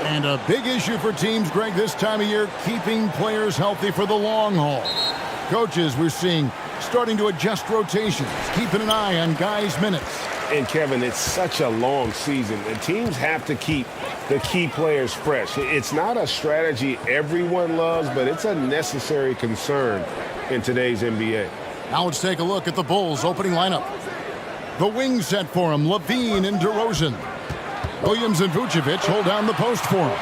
And a big issue for teams, Greg, this time of year, keeping players healthy for the long haul. Coaches, we're seeing, starting to adjust rotations, keeping an eye on guys' minutes. And, Kevin, it's such a long season. The teams have to keep the key players fresh. It's not a strategy everyone loves, but it's a necessary concern in today's NBA. Now let's take a look at the Bulls' opening lineup. The wing set for him, Levine and DeRozan. Williams and Vucevic hold down the post for him.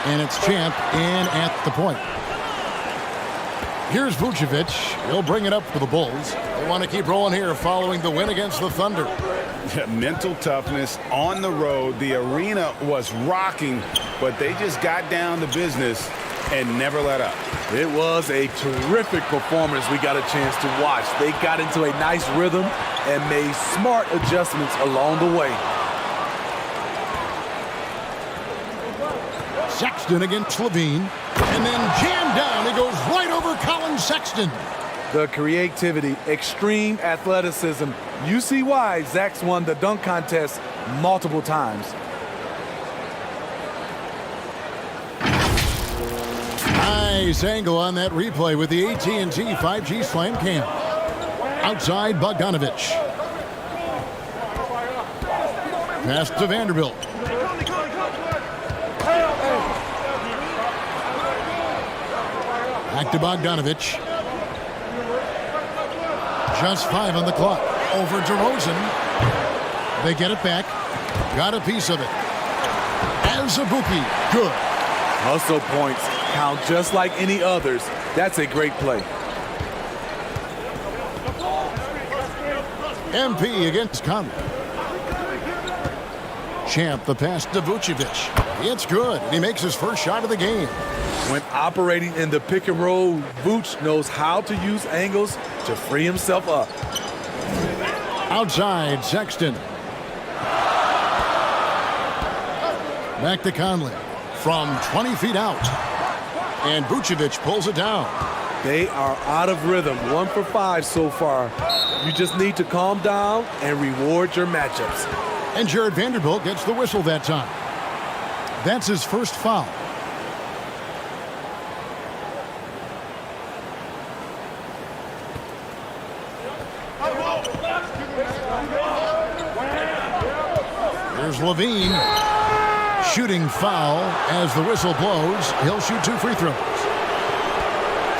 And it's Champ in at the point. Here's Vucevic. He'll bring it up for the Bulls. They want to keep rolling here following the win against the Thunder. Mental toughness on the road. The arena was rocking, but they just got down to business and never let up. It was a terrific performance we got a chance to watch. They got into a nice rhythm and made smart adjustments along the way. Sexton against Levine, and then jammed down. It goes right over Colin Sexton. The creativity, extreme athleticism. You see why Zach's won the dunk contest multiple times. Nice angle on that replay with the AT&T 5G Slam Cam. Outside Bogdanovich. Pass to Vanderbilt. Back to Bogdanovich. Just 5 on the clock. Over DeRozan. They get it back. Got a piece of it. Azubuike. Good. Hustle points count just like any others. That's a great play. MP against Conley. Champ, the pass to Vucevic. It's good. He makes his first shot of the game. When operating in the pick and roll, Vooch knows how to use angles to free himself up. Outside, Sexton. Back to Conley. From 20 feet out. And Vucevic pulls it down. They are out of rhythm. 1 for 5 so far. You just need to calm down and reward your matchups. And Jared Vanderbilt gets the whistle that time. That's his first foul. Here's Levine. Shooting foul as the whistle blows. He'll shoot 2 free throws.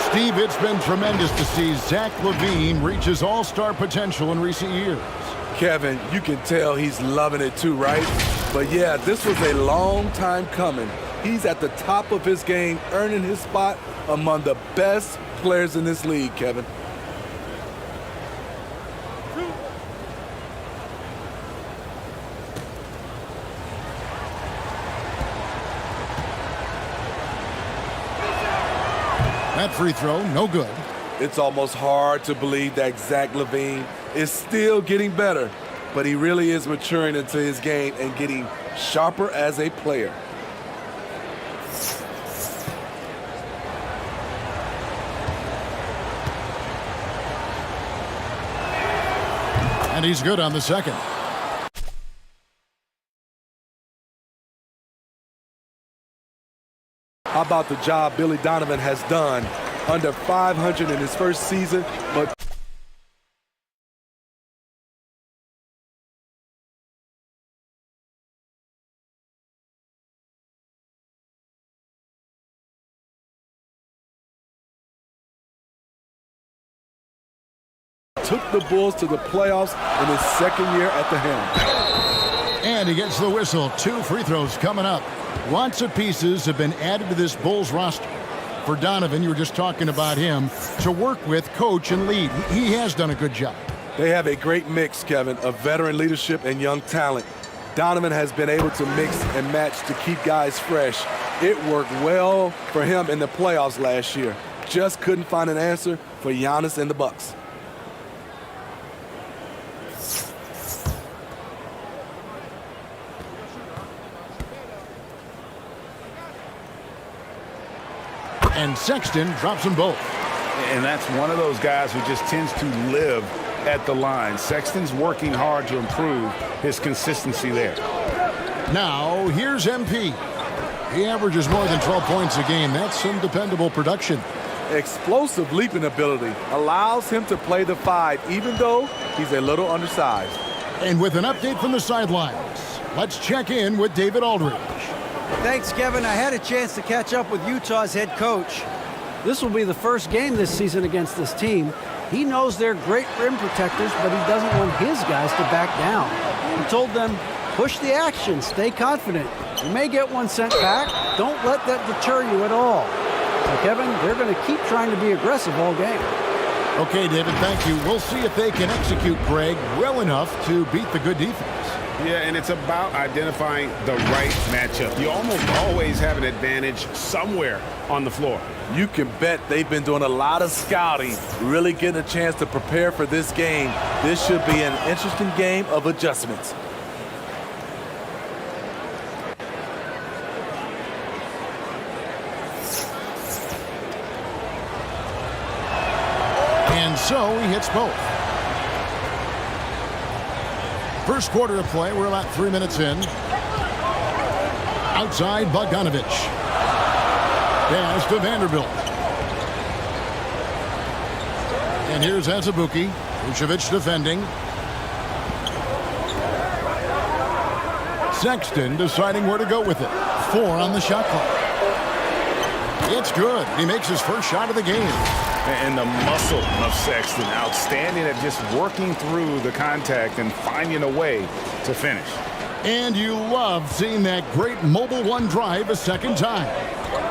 Steve, it's been tremendous to see Zach LaVine reach his all-star potential in recent years. Kevin, you can tell he's loving it too, right? But yeah, this was a long time coming. He's at the top of his game, earning his spot among the best players in this league, Kevin. That free throw, no good. It's almost hard to believe that Zach LaVine is still getting better, but he really is maturing into his game and getting sharper as a player. And he's good on the second. How about the job Billy Donovan has done? Under 500 in his first season, but took the Bulls to the playoffs in his second year at the helm. And he gets the whistle. 2 free throws coming up. Lots of pieces have been added to this Bulls roster. For Donovan, you were just talking about him, to work with, coach, and lead. He has done a good job. They have a great mix, Kevin, of veteran leadership and young talent. Donovan has been able to mix and match to keep guys fresh. It worked well for him in the playoffs last year. Just couldn't find an answer for Giannis and the Bucks. And Sexton drops them both. And that's one of those guys who just tends to live at the line. Sexton's working hard to improve his consistency there. Now, here's MP. He averages more than 12 points a game. That's some dependable production. Explosive leaping ability allows him to play the 5, even though he's a little undersized. And with an update from the sidelines, let's check in with David Aldridge. Thanks, Kevin. I had a chance to catch up with Utah's head coach. This will be the first game this season against this team. He knows they're great rim protectors, but he doesn't want his guys to back down. He told them, push the action, stay confident. You may get one sent back. Don't let that deter you at all. So, Kevin, they're going to keep trying to be aggressive all game. Okay, David, thank you. We'll see if they can execute Greg well enough to beat the good defense. Yeah, and it's about identifying the right matchup. You almost always have an advantage somewhere on the floor. You can bet they've been doing a lot of scouting, really getting a chance to prepare for this game. This should be an interesting game of adjustments. And so he hits both. First quarter of play, we're about 3 minutes in. Outside, Bogdanovich. Pass to Vanderbilt. And here's Azubuike. Vucevic defending. Sexton deciding where to go with it. 4 on the shot clock. It's good. He makes his first shot of the game. And the muscle of Sexton, outstanding at just working through the contact and finding a way to finish. And you love seeing that great mobile one drive a second time.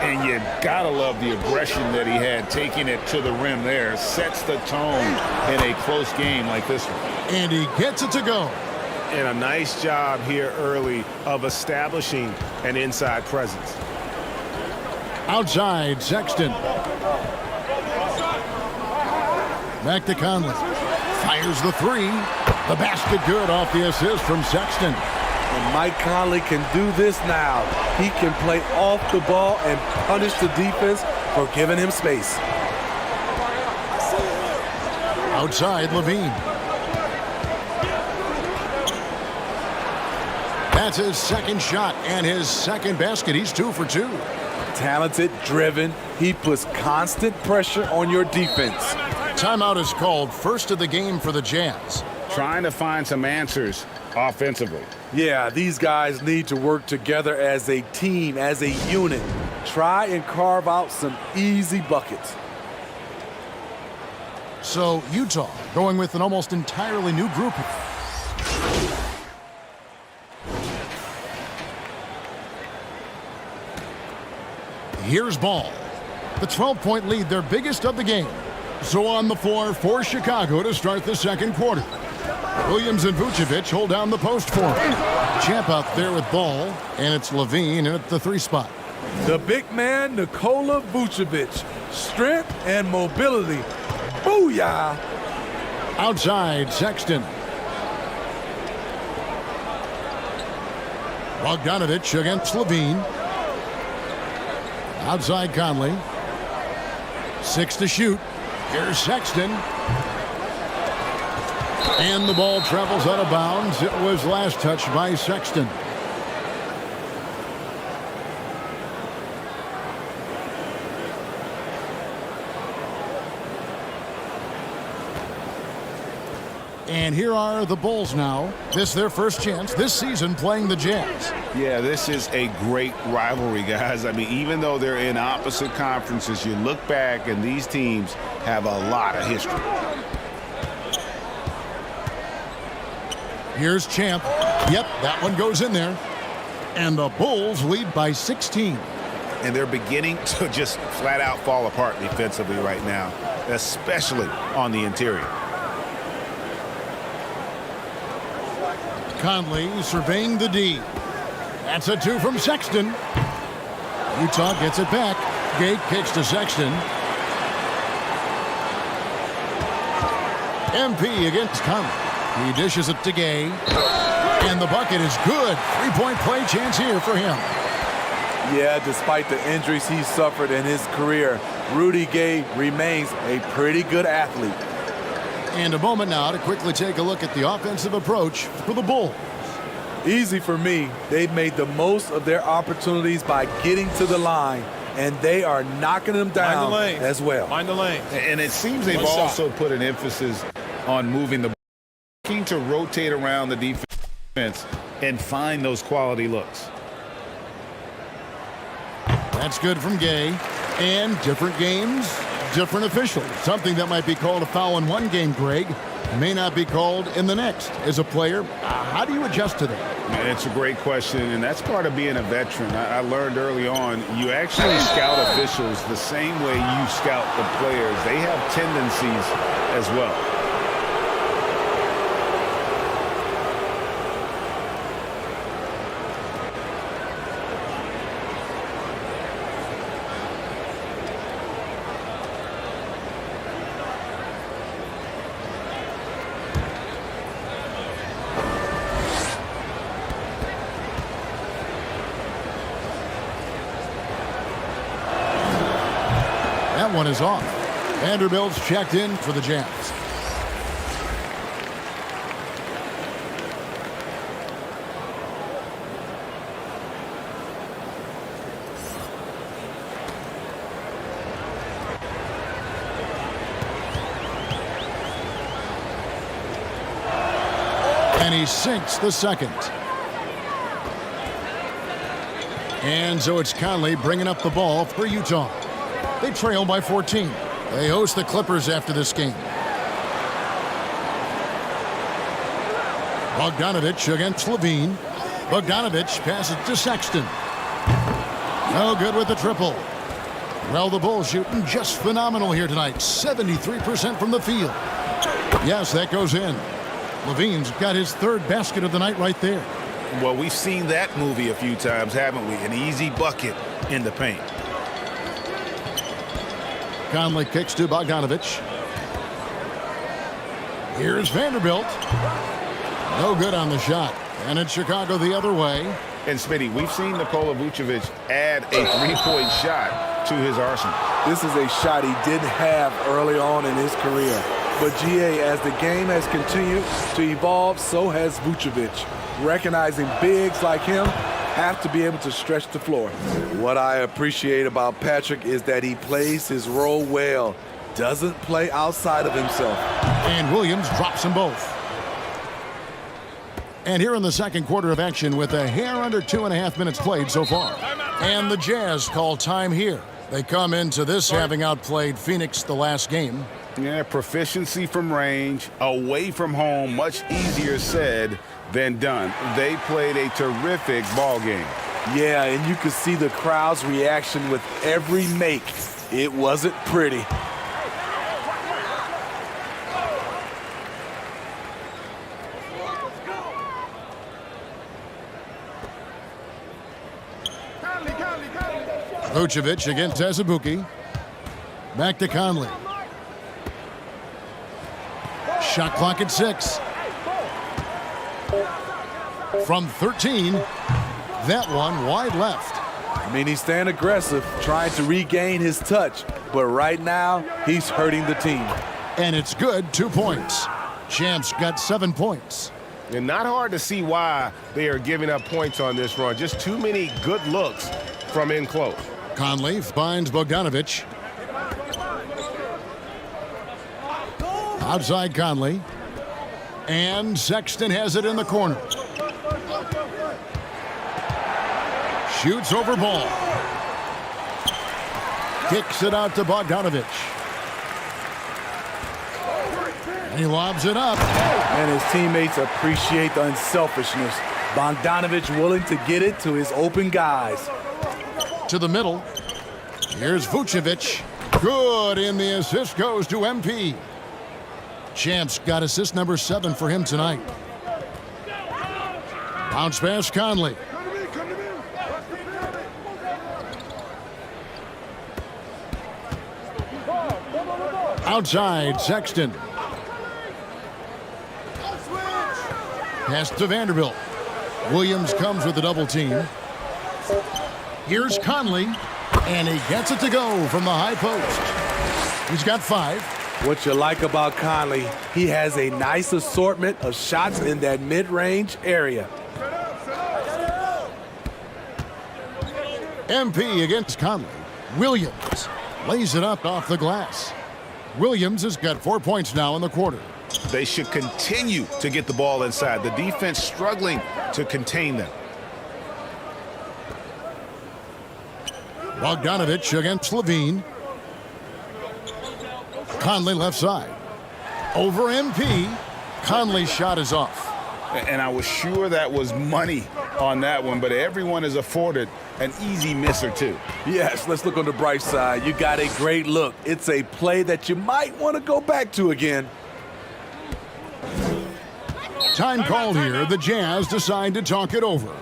And you gotta love the aggression that he had taking it to the rim there. Sets the tone in a close game like this one. And he gets it to go. And a nice job here early of establishing an inside presence. Outside, Sexton. Back to Conley. Fires the 3. The basket good off the assist from Sexton. And Mike Conley can do this now. He can play off the ball and punish the defense for giving him space. Outside, Levine. That's his second shot and his second basket. He's 2 for 2. Talented, driven. He puts constant pressure on your defense. Timeout is called, first of the game for the Jazz. Trying to find some answers offensively. Yeah, these guys need to work together as a team, as a unit. Try and carve out some easy buckets. So Utah going with an almost entirely new group. Here's Ball. The 12-point lead, their biggest of the game. So on the floor for Chicago to start the second quarter. Williams and Vucevic hold down the post for him. Champ out there with Ball, and it's Levine at the 3 spot. The big man, Nikola Vucevic. Strength and mobility. Booyah! Outside, Sexton. Bogdanovich against Levine. Outside Conley. 6 to shoot. Here's Sexton. And the ball travels out of bounds. It was last touched by Sexton. And here are the Bulls now. This their first chance this season playing the Jazz. Yeah, this is a great rivalry, guys. I mean, even though they're in opposite conferences, you look back and these teams have a lot of history. Here's Champ. Yep, that one goes in there. And the Bulls lead by 16. And they're beginning to just flat out fall apart defensively right now, especially on the interior. Conley surveying the D. That's a 2 from Sexton. Utah gets it back. Gate kicks to Sexton. MP against Conley. He dishes it to Gay. And the bucket is good. 3-point play chance here for him. Yeah, despite the injuries he suffered in his career, Rudy Gay remains a pretty good athlete. And a moment now to quickly take a look at the offensive approach for the Bulls. Easy for me. They've made the most of their opportunities by getting to the line, and they are knocking them down as well. Mind the lane. And it seems they've also put an emphasis on moving the ball, looking to rotate around the defense and find those quality looks. That's good from Gay. And different games, different officials. Something that might be called a foul in one game, Greg, may not be called in the next. As a player, how do you adjust to that? Man, it's a great question, and that's part of being a veteran. I learned early on, you actually scout officials the same way you scout the players. They have tendencies as well. That one is off. Vanderbilt's checked in for the Jams. And he sinks the second. And so it's Conley bringing up the ball for Utah. They trail by 14. They host the Clippers after this game. Bogdanovich against Levine. Bogdanovich passes to Sexton. No good with the triple. Well, the Bulls shooting just phenomenal here tonight. 73% from the field. Yes, that goes in. Levine's got his third basket of the night right there. Well, we've seen that movie a few times, haven't we? An easy bucket in the paint. Conley kicks to Bogdanovich. Here's Vanderbilt. No good on the shot. And it's Chicago the other way. And Smitty, we've seen Nikola Vucevic add a three-point shot to his arsenal. This is a shot he didn't have early on in his career. But GA, as the game has continued to evolve, so has Vucevic. Recognizing bigs like him have to be able to stretch the floor. What I appreciate about Patrick is that he plays his role well, doesn't play outside of himself. And Williams drops them both. And here in the second quarter of action with a hair under 2.5 minutes played so far. And the Jazz call time here. They come into this having outplayed Phoenix the last game. Yeah, proficiency from range, away from home, much easier said than done. They played a terrific ball game. Yeah, and you could see the crowd's reaction with every make. It wasn't pretty. Vucevic against Azubuike. Back to Conley. Shot clock at 6. From 13, that one wide left. I mean, he's staying aggressive, trying to regain his touch. But right now, he's hurting the team. And it's good, 2 points. Champs got 7 points. And not hard to see why they are giving up points on this run. Just too many good looks from in close. Conley finds Bogdanovich. Outside Conley. And Sexton has it in the corner. Shoots over ball. Kicks it out to Bogdanovich. And he lobs it up. And his teammates appreciate the unselfishness. Bogdanovich willing to get it to his open guys. To the middle. Here's Vucevic. Good, and the assist goes to MP. Champs got assist number 7 for him tonight. Bounce pass Conley. Outside Sexton. Pass to Vanderbilt. Williams comes with a double team. Here's Conley, and he gets it to go from the high post. He's got 5. What you like about Conley, he has a nice assortment of shots in that mid-range area. MP against Conley. Williams lays it up off the glass. Williams has got 4 points now in the quarter. They should continue to get the ball inside. The defense struggling to contain them. Bogdanovich against Levine. Conley left side. Over MP. Conley's shot is off. And I was sure that was money on that one, but everyone is afforded an easy miss or two. Yes, let's look on the bright side. You got a great look. It's a play that you might want to go back to again. Time called here. The Jazz decide to talk it over.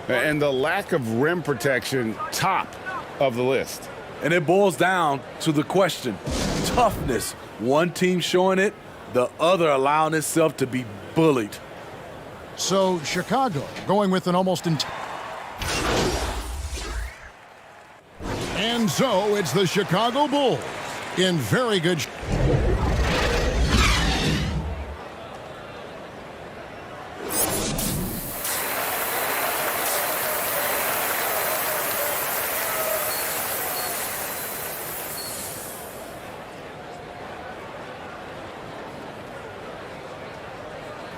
And the lack of rim protection, top of the list. And it boils down to the question. Toughness. One team showing it, the other allowing itself to be bullied. So Chicago going with an almost and so it's the Chicago Bulls in very good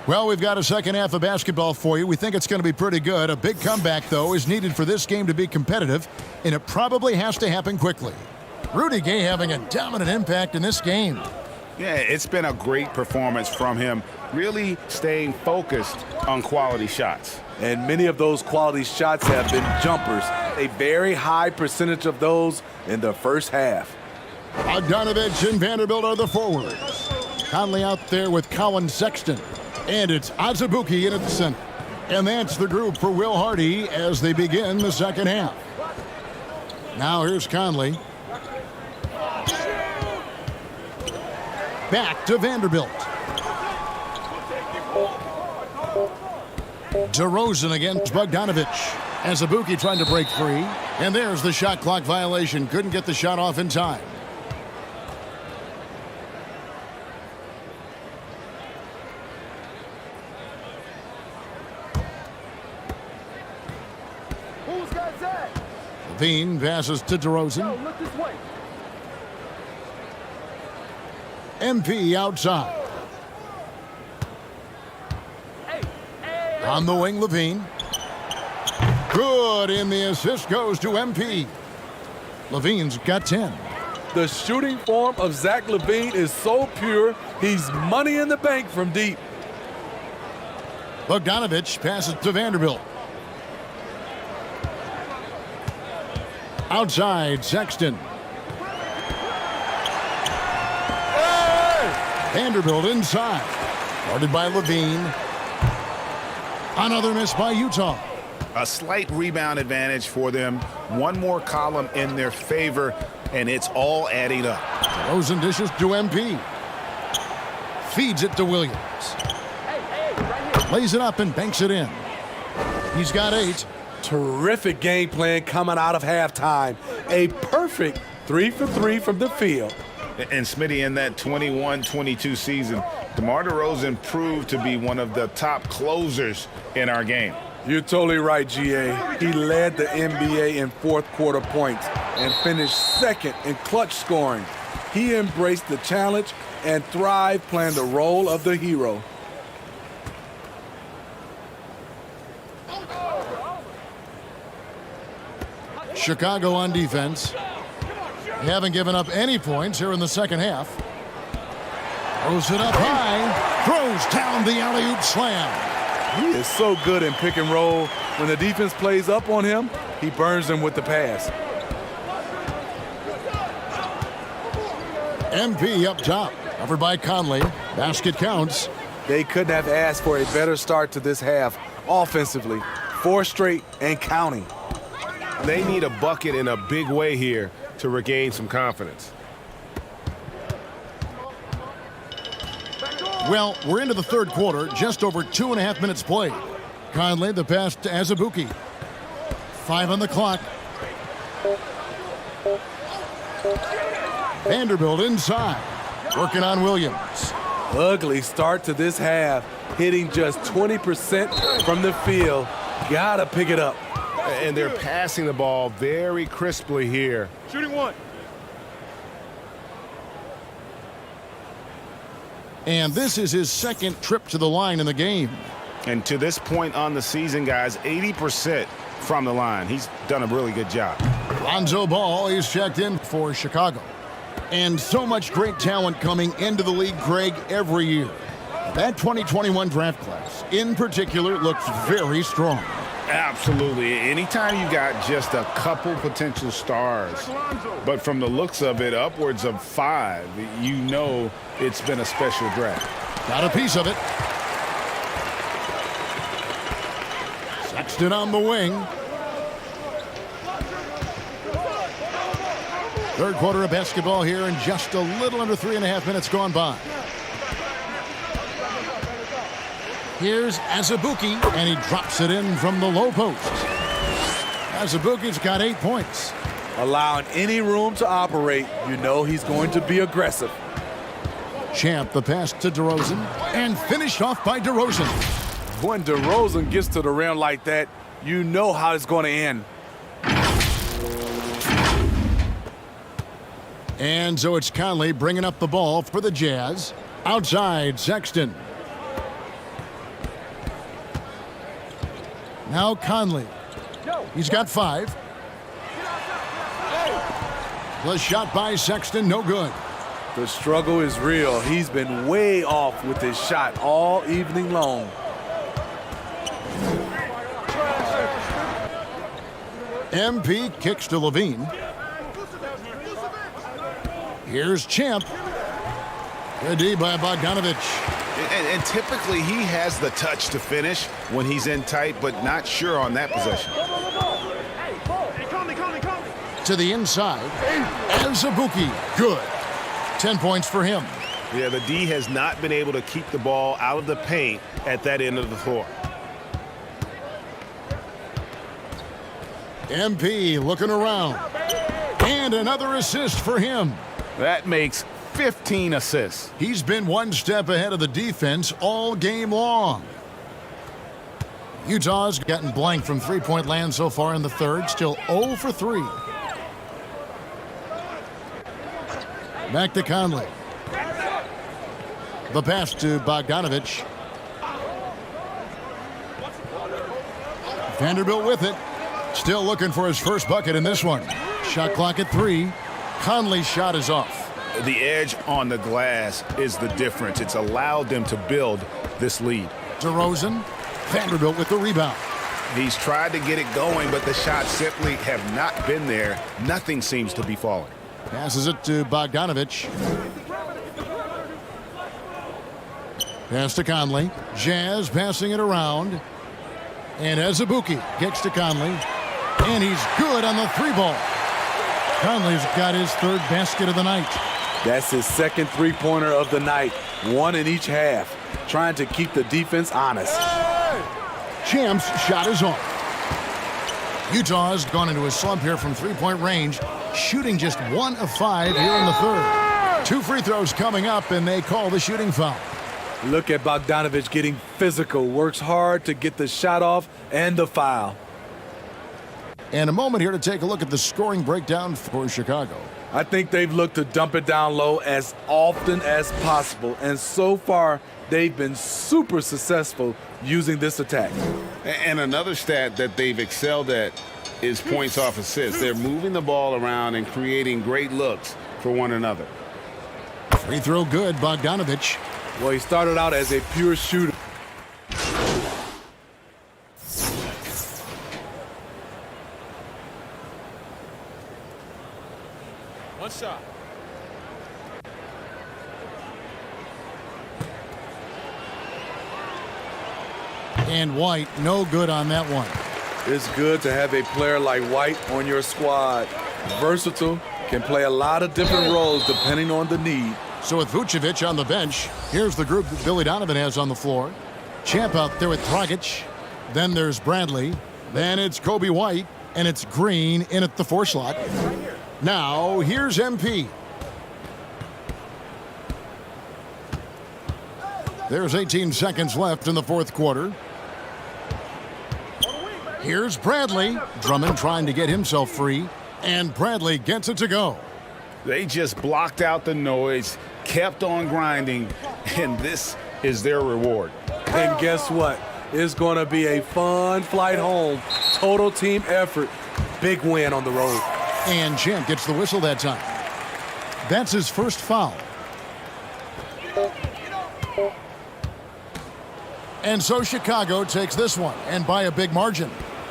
Well, we've got a second half of basketball for you. We think it's going to be pretty good. A big comeback, though, is needed for this game to be competitive, and it probably has to happen quickly. Rudy Gay having a dominant impact in this game. Yeah, it's been a great performance from him, really staying focused on quality shots. And many of those quality shots have been jumpers. A very high percentage of those in the first half. Bogdanovich and Vanderbilt are the forwards. Conley out there with Colin Sexton. And it's Azubuike in at the center. And that's the group for Will Hardy as they begin the second half. Now here's Conley. Back to Vanderbilt. DeRozan against Bogdanovich. Azubuike trying to break free. And there's the shot clock violation. Couldn't get the shot off in time. Levine passes to DeRozan. MP outside. On the wing, Levine. Good, and the assist goes to MP. Levine's got 10. The shooting form of Zach LaVine is so pure, he's money in the bank from deep. Bogdanovich passes to Vanderbilt. Outside, Sexton. Vanderbilt inside. Guarded by Levine. Another miss by Utah. A slight rebound advantage for them. One more column in their favor, and it's all adding up. DeRozan dishes to MP. Feeds it to Williams. Lays it up and banks it in. He's got 8. Terrific game plan coming out of halftime. A perfect 3 for 3 from the field. And Smitty, in that 21-22 season, DeMar DeRozan proved to be one of the top closers in our game. You're totally right, GA. He led the NBA in fourth quarter points and finished second in clutch scoring. He embraced the challenge and thrived playing the role of the hero. Chicago on defense. They haven't given up any points here in the second half. Throws it up high. Throws down the alley-oop slam. He is so good in pick and roll. When the defense plays up on him, he burns them with the pass. MP up top. Covered by Conley. Basket counts. They couldn't have asked for a better start to this half offensively. 4 straight and counting. They need a bucket in a big way here to regain some confidence. Well, we're into the third quarter, just over 2.5 minutes played. Conley, the pass to Azubuike. 5 on the clock. Vanderbilt inside, working on Williams. Ugly start to this half, hitting just 20% from the field. Gotta pick it up. And they're passing the ball very crisply here. Shooting one. And this is his second trip to the line in the game. And to this point on the season, guys, 80% from the line. He's done a really good job. Lonzo Ball is checked in for Chicago. And so much great talent coming into the league, Greg, every year. That 2021 draft class, in particular, looks very strong. Absolutely. Anytime you got just a couple potential stars, but from the looks of it, upwards of 5, you know it's been a special draft. Got a piece of it. Sexton on the wing. Third quarter of basketball here, and just a little under 3.5 minutes gone by. Here's Azubuike, and he drops it in from the low post. Azubuike's got 8 points. Allowing any room to operate, you know he's going to be aggressive. Champ the pass to DeRozan, and finished off by DeRozan. When DeRozan gets to the rim like that, you know how it's going to end. And so it's Conley bringing up the ball for the Jazz. Outside, Sexton. Now Conley. He's got 5. The shot by Sexton, no good. The struggle is real. He's been way off with his shot all evening long. MP kicks to Levine. Here's Champ. Good D by Bogdanovich. And typically he has the touch to finish when he's in tight, but not sure on that possession. To the inside. Azubuike. Good. 10 points for him. Yeah, the D has not been able to keep the ball out of the paint at that end of the floor. MP looking around. And another assist for him. That makes 15 assists. He's been one step ahead of the defense all game long. Utah's gotten blank from three-point land so far in the third, still 0 for 3. Back to Conley. The pass to Bogdanovich. Vanderbilt with it. Still looking for his first bucket in this one. Shot clock at 3. Conley's shot is off. The edge on the glass is the difference. It's allowed them to build this lead. DeRozan. Vanderbilt with the rebound. He's tried to get it going, but the shots simply have not been there. Nothing seems to be falling. Passes it to Bogdanovich. Pass to Conley. Jazz passing it around. And Azubuike kicks to Conley. And he's good on the 3-ball. Conley's got his third basket of the night. That's his second three-pointer of the night. 1 in each half. Trying to keep the defense honest. Champ's shot is off. Utah's gone into a slump here from three-point range, shooting just 1 of 5 here in the third. 2 free throws coming up, and they call the shooting foul. Look at Bogdanovich getting physical. Works hard to get the shot off and the foul. And a moment here to take a look at the scoring breakdown for Chicago. I think they've looked to dump it down low as often as possible. And so far, they've been super successful using this attack. And another stat that they've excelled at is points off assists. They're moving the ball around and creating great looks for one another. Free throw good, Bogdanovich. Well, he started out as a pure shooter. One shot. And White, no good on that one. It's good to have a player like White on your squad. Versatile, can play a lot of different roles depending on the need. So with Vucevic on the bench, here's the group that Billy Donovan has on the floor. Champ out there with Dragic. Then there's Bradley. Then it's Kobe White. And it's Green in at the 4 slot. Now, here's MP. There's 18 seconds left in the fourth quarter. Here's Bradley. Drummond trying to get himself free, and Bradley gets it to go. They just blocked out the noise, kept on grinding, and this is their reward. And guess what? It's going to be a fun flight home. Total team effort. Big win on the road. And Champ gets the whistle that time. That's his first foul. And so Chicago takes this one, and by a big margin.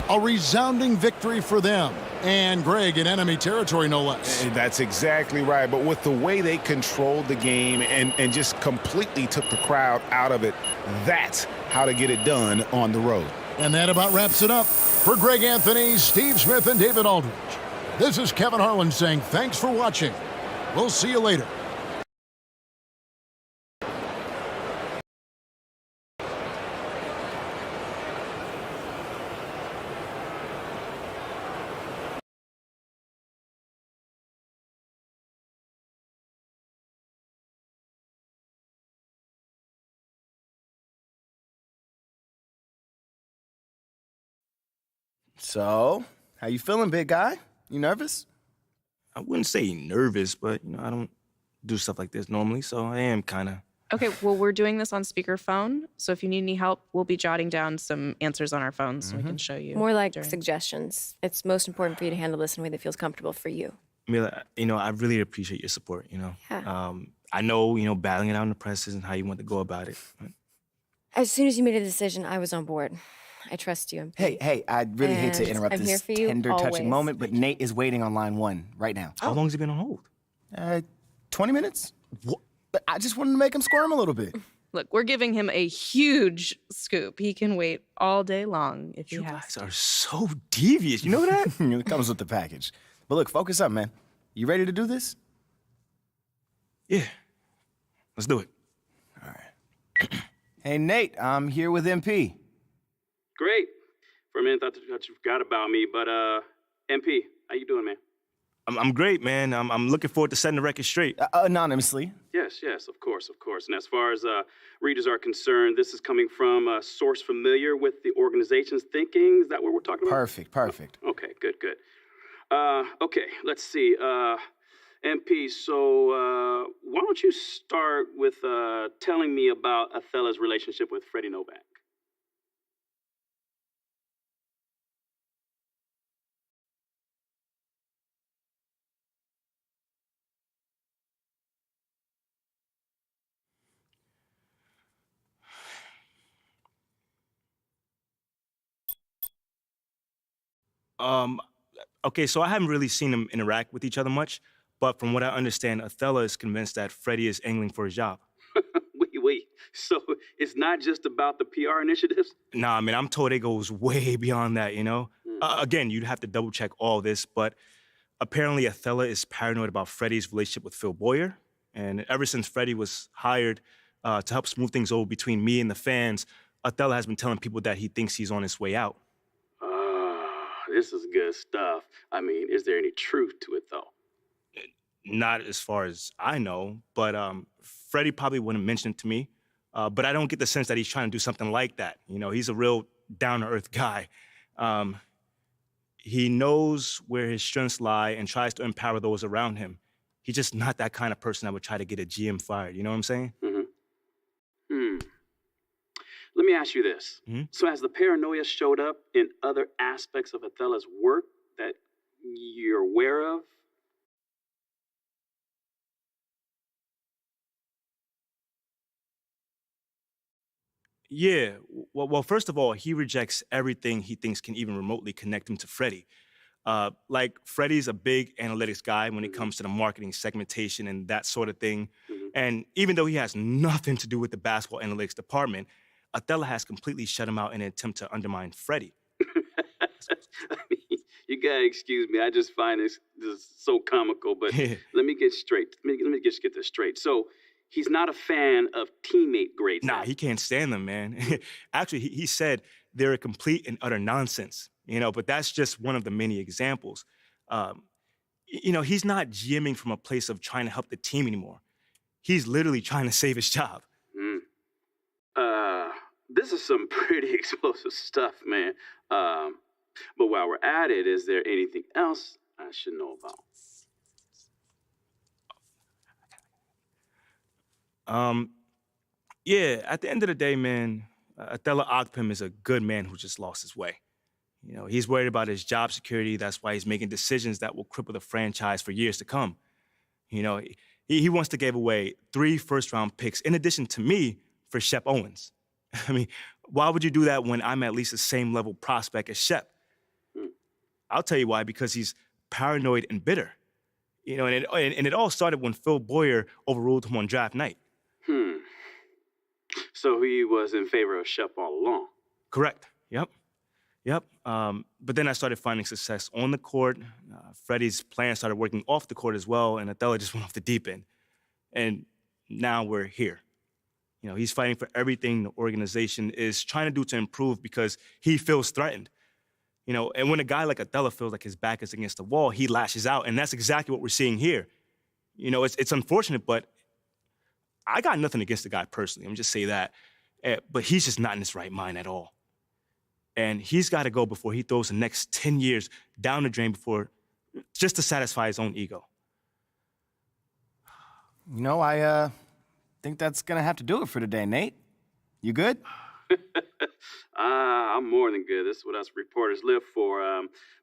A resounding victory for them. And Greg in enemy territory, no less. And that's exactly right. But with the way they controlled the game and just completely took the crowd out of it, that's how to get it done on the road. And that about wraps it up. For Greg Anthony, Steve Smith, and David Aldridge, this is Kevin Harlan saying thanks for watching. We'll see you later. So, how you feeling, big guy? You nervous? I wouldn't say nervous, but, I don't do stuff like this normally, so I am kind of. Okay, well, we're doing this on speakerphone, so if you need any help, we'll be jotting down some answers on our phones so we can show you. More like suggestions. It's most important for you to handle this in a way that feels comfortable for you. Mila, I really appreciate your support, Yeah. I know, battling it out in the press isn't how you want to go about it. As soon as you made a decision, I was on board. I trust you. Hey, I really hate to And interrupt I'm here this for you tender, touching always. moment, but Nate is waiting on line 1 right now. How long has he been on hold? 20 minutes? What? But I just wanted to make him squirm a little bit. Look, we're giving him a huge scoop. He can wait all day long if he You has guys are so devious. You know that? It comes with the package. But look, focus up, man. You ready to do this? Yeah. Let's do it. All right. Hey, Nate, I'm here with MP. Great. For a minute, I thought you forgot about me, but MP, how you doing, man? I'm great, man. I'm looking forward to setting the record straight. Anonymously. Yes, of course. And as far as readers are concerned, this is coming from a source familiar with the organization's thinking. Is that what we're talking about? Perfect. Okay, good. Okay, let's see. MP, so why don't you start with telling me about Othello's relationship with Freddie Novak? Okay, so I haven't really seen them interact with each other much, but from what I understand, Othello is convinced that Freddie is angling for his job. Wait. So it's not just about the PR initiatives? Nah, man, I'm told it goes way beyond that, Again, you'd have to double check all this, but apparently Othello is paranoid about Freddie's relationship with Phil Boyer. And ever since Freddie was hired to help smooth things over between me and the fans, Othello has been telling people that he thinks he's on his way out. This is good stuff. I mean, is there any truth to it, though? Not as far as I know, but Freddie probably wouldn't mention it to me. But I don't get the sense that he's trying to do something like that. He's a real down-to-earth guy. He knows where his strengths lie and tries to empower those around him. He's just not that kind of person that would try to get a GM fired. You know what I'm saying? Let me ask you this. Hmm? So has the paranoia showed up in other aspects of Othello's work that you're aware of? Yeah. Well, first of all, he rejects everything he thinks can even remotely connect him to Freddie. Like, Freddie's a big analytics guy when it comes to the marketing segmentation and that sort of thing. And even though he has nothing to do with the basketball analytics department, Othello has completely shut him out in an attempt to undermine Freddie. I mean, you gotta excuse me. I just find this so comical. But let me get straight. Let me just get this straight. So he's not a fan of teammate grades. Nah, he can't stand them, man. Actually, he said they're a complete and utter nonsense. But that's just one of the many examples. He's not GMing from a place of trying to help the team anymore. He's literally trying to save his job. This is some pretty explosive stuff, man. But while we're at it, is there anything else I should know about? Yeah, at the end of the day, man, Atella Ogpim is a good man who just lost his way. You know, he's worried about his job security. That's why he's making decisions that will cripple the franchise for years to come. You know, he wants to give away 3 first-round picks in addition to me for Shep Owens. I mean, why would you do that when I'm at least the same level prospect as Shep? I'll tell you why, because he's paranoid and bitter. You know, and it all started when Phil Boyer overruled him on draft night. So he was in favor of Shep all along? Correct. Yep. But then I started finding success on the court. Freddie's plan started working off the court as well, and Atella just went off the deep end. And now we're here. You know, he's fighting for everything the organization is trying to do to improve because he feels threatened. You know, and when a guy like Atella feels like his back is against the wall, he lashes out, and that's exactly what we're seeing here. You know, it's unfortunate, but I got nothing against the guy personally. I'm just say that. But he's just not in his right mind at all. And he's got to go before he throws the next 10 years down the drain just to satisfy his own ego. You know, I think that's going to have to do it for today, Nate. You good? I'm more than good. This is what us reporters live for.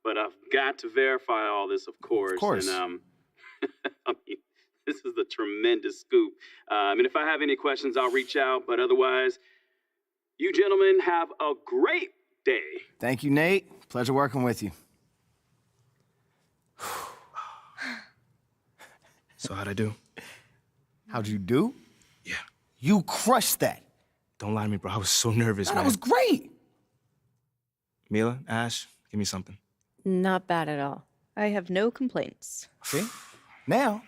But I've got to verify all this, of course. Of course. And, I mean, this is a tremendous scoop. And if I have any questions, I'll reach out. But otherwise, you gentlemen have a great day. Thank you, Nate. Pleasure working with you. So how'd I do? How'd you do? Yeah. You crushed that. Don't lie to me, bro. I was so nervous, man. That was great. Mila, Ash, give me something. Not bad at all. I have no complaints. See? Now,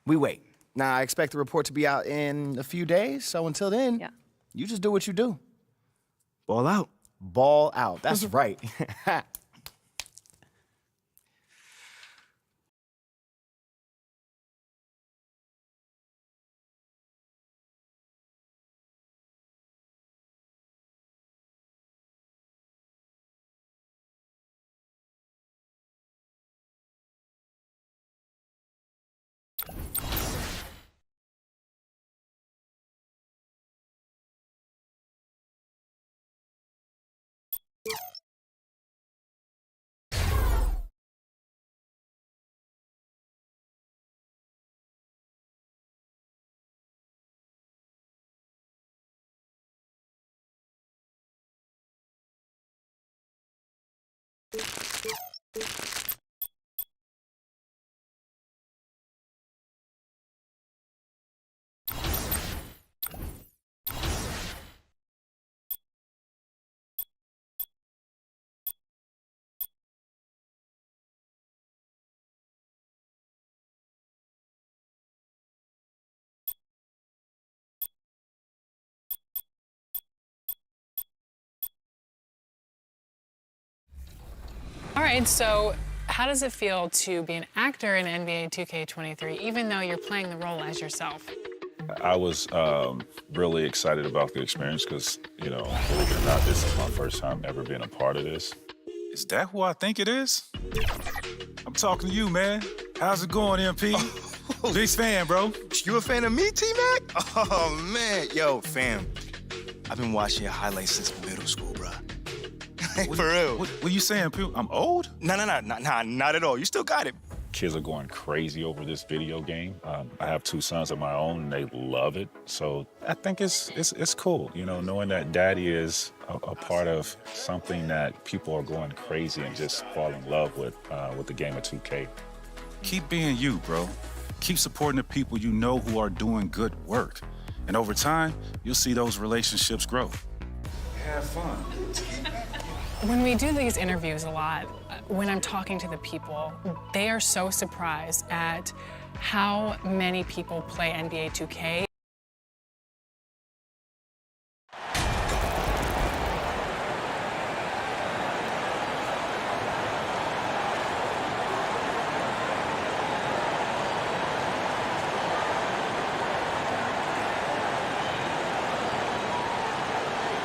we wait. Now, I expect the report to be out in a few days, so until then, you just do what you do. Ball out. Ball out. That's right. All right, so how does it feel to be an actor in NBA 2K23, even though you're playing the role as yourself? I was really excited about the experience because, you know, believe it or not, this is my first time ever being a part of this. Is that who I think it is? I'm talking to you, man. How's it going, MP? Big fan, bro. You a fan of me, T-Mac? Oh, man. Yo, fam. I've been watching your highlights since middle school, bro. For real. What you saying, Pew? I'm old? Nah, not at all. You still got it. Kids are going crazy over this video game. I have 2 sons of my own, and they love it. So I think it's cool, you know, knowing that daddy is a part of something that people are going crazy and just fall in love with the game of 2K. Keep being you, bro. Keep supporting the people you know who are doing good work. And over time, you'll see those relationships grow. Have fun. When we do these interviews a lot, when I'm talking to the people, they are so surprised at how many people play NBA 2K.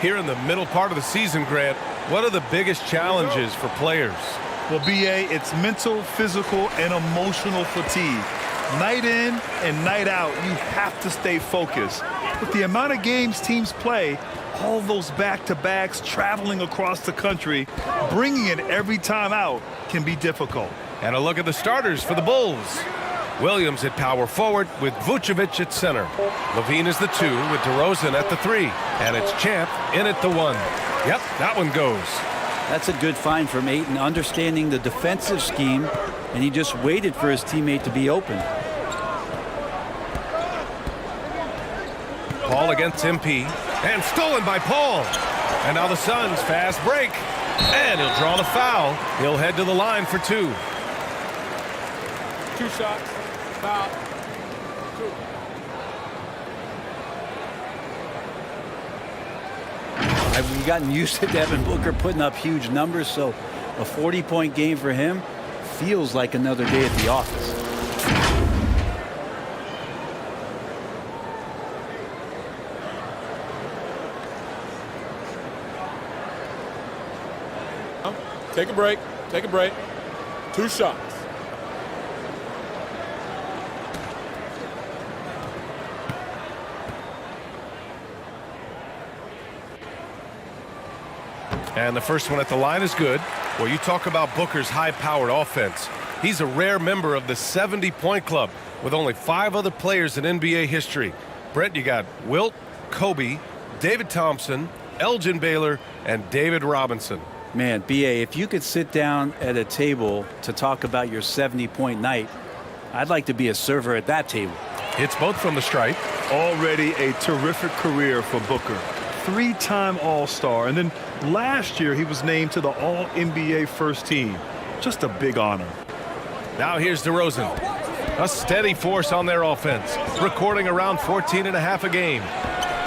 Here in the middle part of the season, Grant, what are the biggest challenges for players? Well, BA, it's mental, physical, and emotional fatigue. Night in and night out, you have to stay focused. With the amount of games teams play, all those back-to-backs, traveling across the country, bringing it every time out can be difficult. And a look at the starters for the Bulls. Williams at power forward with Vucevic at center. Levine is the 2 with DeRozan at the 3. And it's Champ in at the 1. Yep, that one goes. That's a good find from Ayton, understanding the defensive scheme, and he just waited for his teammate to be open. Paul against MP, and stolen by Paul. And now the Suns fast break. And he'll draw the foul. He'll head to the line for 2. 2 shots. Foul. 2. We've gotten used to Devin Booker putting up huge numbers, so a 40-point game for him feels like another day at the office. Take a break. Take a break. 2 shots. And the first one at the line is good. Well, you talk about Booker's high-powered offense. He's a rare member of the 70-point club with only 5 other players in NBA history. Brent, you got Wilt, Kobe, David Thompson, Elgin Baylor, and David Robinson. Man, BA, if you could sit down at a table to talk about your 70-point night, I'd like to be a server at that table. It's both from the stripe. Already a terrific career for Booker. 3-time All-Star, and then last year he was named to the All-NBA first team. Just a big honor. Now here's DeRozan. A steady force on their offense, recording around 14.5 a game.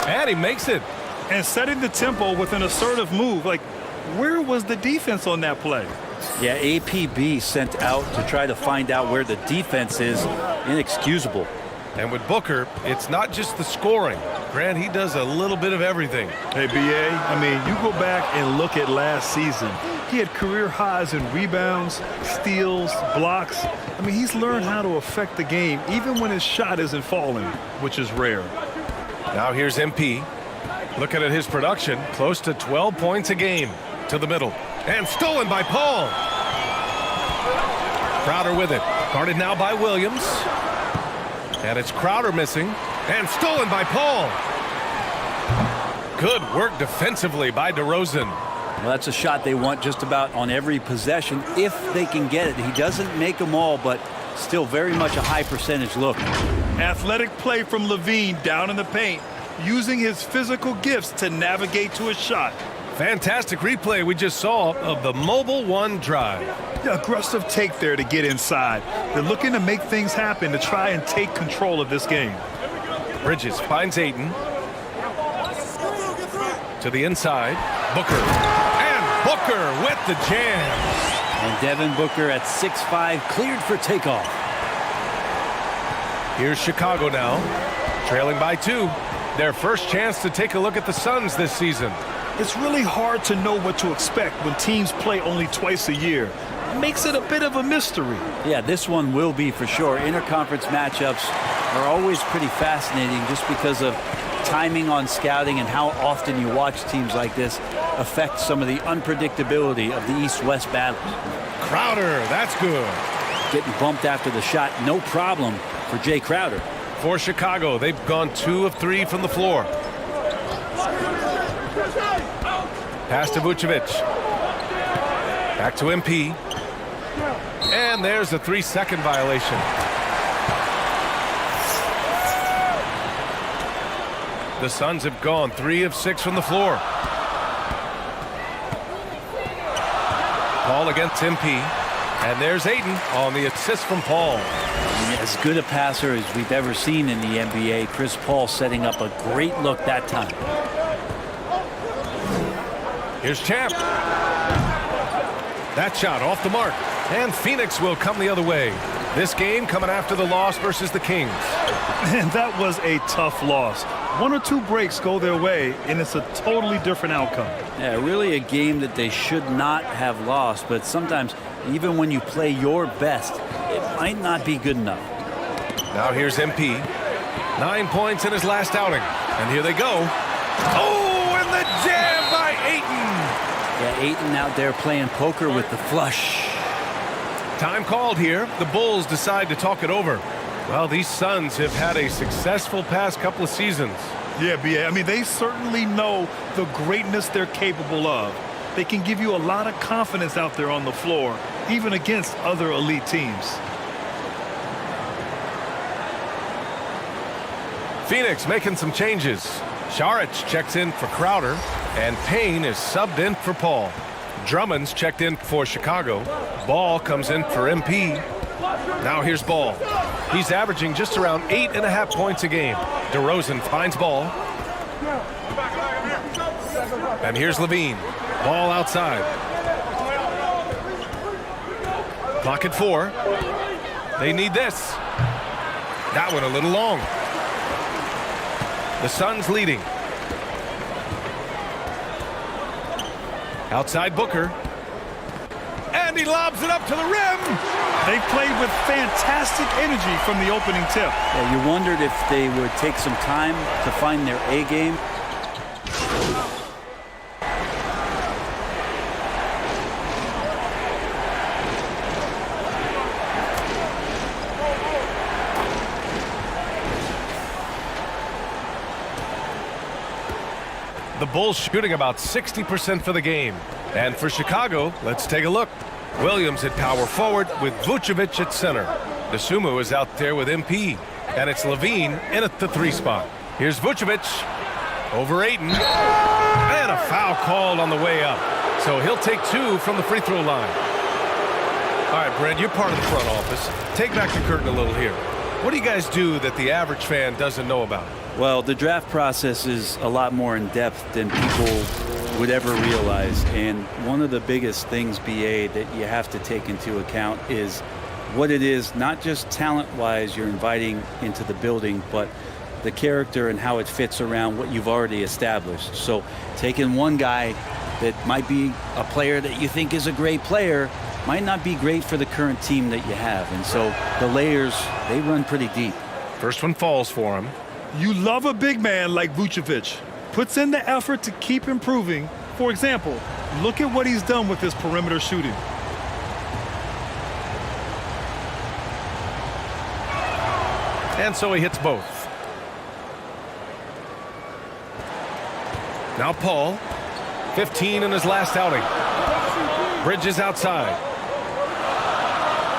And he makes it. And setting the tempo with an assertive move. Like, where was the defense on that play? Yeah, APB sent out to try to find out where the defense is. Inexcusable. And with Booker, it's not just the scoring. Grant, he does a little bit of everything. Hey, BA, I mean, you go back and look at last season. He had career highs in rebounds, steals, blocks. I mean, he's learned how to affect the game even when his shot isn't falling, which is rare. Now here's MP. Looking at his production, close to 12 points a game. To the middle. And stolen by Paul. Crowder with it. Guarded now by Williams. And it's Crowder missing. And stolen by Paul. Good work defensively by DeRozan. Well, that's a shot they want just about on every possession if they can get it. He doesn't make them all, but still very much a high percentage look. Athletic play from Levine down in the paint, using his physical gifts to navigate to his shot. Fantastic replay we just saw of the Mobile One drive. The aggressive take there to get inside. They're looking to make things happen to try and take control of this game. Bridges finds Ayton. To the inside. Booker. And Booker with the jam. And Devin Booker at 6'5", cleared for takeoff. Here's Chicago now. Trailing by 2. Their first chance to take a look at the Suns this season. It's really hard to know what to expect when teams play only twice a year. It makes it a bit of a mystery. Yeah, this one will be for sure. Interconference matchups are always pretty fascinating just because of timing on scouting and how often you watch teams like this affect some of the unpredictability of the East-West battles. Crowder, that's good. Getting bumped after the shot, no problem for Jay Crowder. For Chicago, they've gone 2 of 3 from the floor. Pass to Vucevic. Back to MP. And there's a 3-second violation. The Suns have gone 3 of 6 from the floor. Paul against MP. And there's Ayton on the assist from Paul. As good a passer as we've ever seen in the NBA. Chris Paul setting up a great look that time. Here's Champ. That shot off the mark. And Phoenix will come the other way. This game coming after the loss versus the Kings. And that was a tough loss. One or two breaks go their way, and it's a totally different outcome. Yeah, really a game that they should not have lost, but sometimes even when you play your best, it might not be good enough. Now here's MP. 9 points in his last outing. And here they go. Oh, and the jam by Ayton. Yeah, Ayton out there playing poker with the flush. Time called here. The Bulls decide to talk it over. Well, these Suns have had a successful past couple of seasons. Yeah, B.A. I mean, they certainly know the greatness they're capable of. They can give you a lot of confidence out there on the floor, even against other elite teams. Phoenix making some changes. Saric checks in for Crowder, and Payne is subbed in for Paul. Drummond's checked in for Chicago. Ball comes in for MP. Now here's Ball. He's averaging just around 8.5 points a game. DeRozan finds Ball. And here's Levine. Ball outside. Clock at 4. They need this. That one a little long. The Suns leading. Outside Booker. And he lobs it up to the rim. They played with fantastic energy from the opening tip. Yeah, you wondered if they would take some time to find their A game. The Bulls shooting about 60% for the game. And for Chicago, let's take a look. Williams at power forward with Vucevic at center. DeSumo is out there with MP. And it's Levine in at the 3 spot. Here's Vucevic over Ayton. And a foul called on the way up. So he'll take 2 from the free throw line. All right, Brent, you're part of the front office. Take back the curtain a little here. What do you guys do that the average fan doesn't know about? Well, the draft process is a lot more in depth than people would ever realize. And one of the biggest things, BA, that you have to take into account is what it is, not just talent-wise you're inviting into the building, but the character and how it fits around what you've already established. So taking one guy that might be a player that you think is a great player might not be great for the current team that you have. And so the layers, they run pretty deep. First one falls for him. You love a big man like Vucevic. Puts in the effort to keep improving. For example, look at what he's done with his perimeter shooting. And so he hits both. Now Paul, 15 in his last outing. Bridges outside.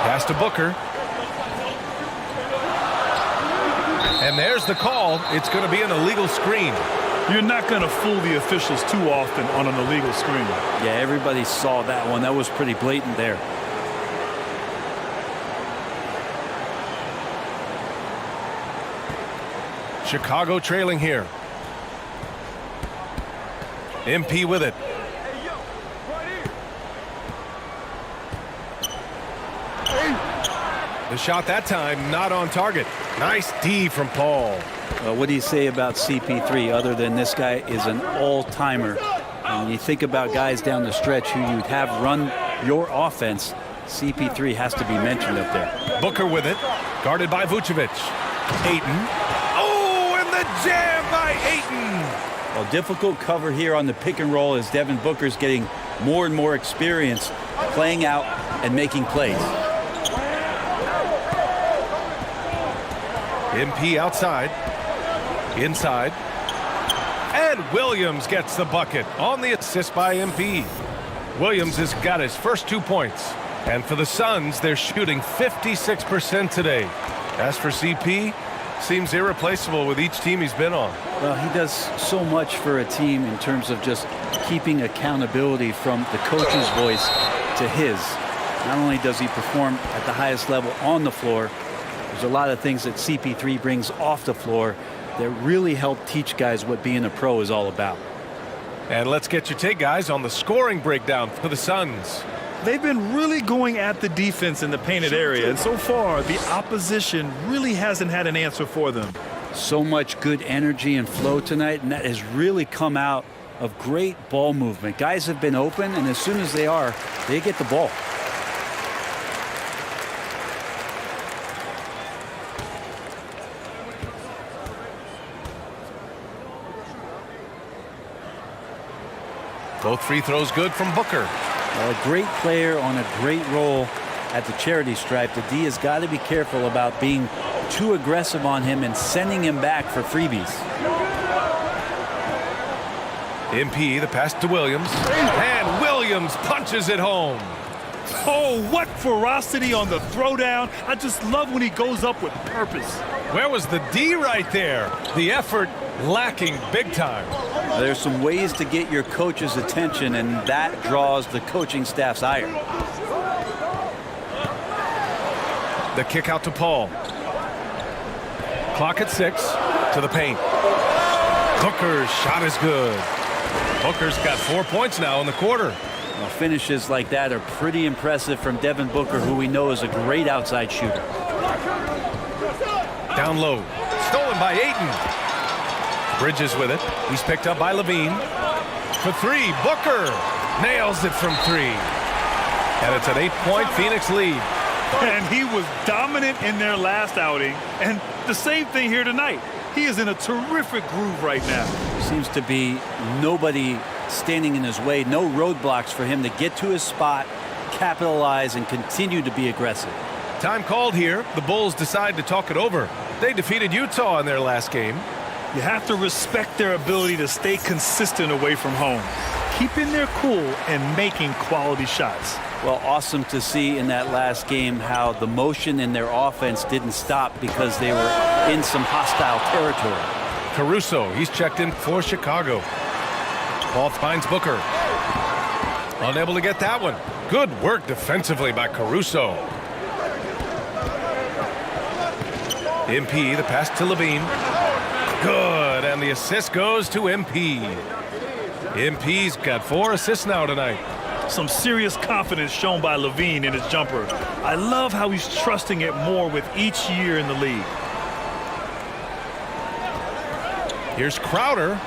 Pass to Booker. And there's the call. It's going to be an illegal screen. You're not going to fool the officials too often on an illegal screen. Yeah, everybody saw that one. That was pretty blatant there. Chicago trailing here. MP with it. The shot that time not on target. Nice D from Paul. What do you say about CP3 other than this guy is an all-timer? And when you think about guys down the stretch who you'd have run your offense, CP3 has to be mentioned up there. Booker with it, guarded by Vucevic. Ayton. Oh, and the jam by Ayton. Well, difficult cover here on the pick and roll as Devin Booker's getting more and more experience playing out and making plays. MP outside. Inside. And Williams gets the bucket on the assist by MP. Williams has got his first 2 points. And for the Suns, they're shooting 56% today. As for CP, seems irreplaceable with each team he's been on. Well, he does so much for a team in terms of just keeping accountability from the coach's voice to his. Not only does he perform at the highest level on the floor, there's a lot of things that CP3 brings off the floor that really help teach guys what being a pro is all about. And let's get your take, guys, on the scoring breakdown for the Suns. They've been really going at the defense in the painted area, and so far the opposition really hasn't had an answer for them. So much good energy and flow tonight, and that has really come out of great ball movement. Guys have been open, and as soon as they are, they get the ball. Both free throws good from Booker. Well, a great player on a great role at the charity stripe. The D has got to be careful about being too aggressive on him and sending him back for freebies. MP, the pass to Williams. And Williams punches it home. Oh, what ferocity on the throwdown. I just love when he goes up with purpose. Where was the D right there? The effort lacking big time. There's some ways to get your coach's attention, and that draws the coaching staff's ire. The kick out to Paul. Clock at 6 to the paint. Booker's shot is good. Booker's got 4 points now in the quarter. Well, finishes like that are pretty impressive from Devin Booker, who we know is a great outside shooter. Down low. Stolen by Ayton. Bridges with it. He's picked up by Levine. For three, Booker nails it from three. And it's an 8-point Phoenix lead. And he was dominant in their last outing. And the same thing here tonight. He is in a terrific groove right now. Seems to be nobody standing in his way. No roadblocks for him to get to his spot, capitalize, and continue to be aggressive. Time called here. The Bulls decide to talk it over. They defeated Utah in their last game. You have to respect their ability to stay consistent away from home, keeping their cool and making quality shots. Well, awesome to see in that last game how the motion in their offense didn't stop because they were in some hostile territory. Caruso, he's checked in for Chicago. Ball finds Booker. Unable to get that one. Good work defensively by Caruso. MP, the pass to Levine. Good, and the assist goes to MP. MP's got 4 assists now tonight. Some serious confidence shown by Levine in his jumper. I love how he's trusting it more with each year in the league. Here's Crowder,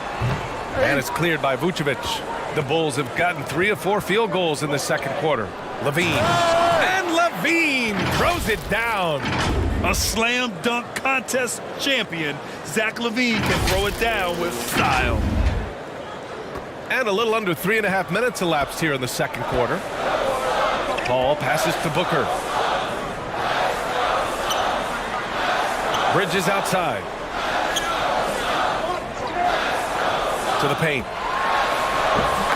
and it's cleared by Vucevic. The Bulls have gotten 3 of 4 field goals in the second quarter. Levine, and Levine throws it down. A slam dunk contest champion, Zach LaVine can throw it down with style. And a little under 3.5 minutes elapsed here in the second quarter. Paul passes to Booker. Bridges outside. To the paint.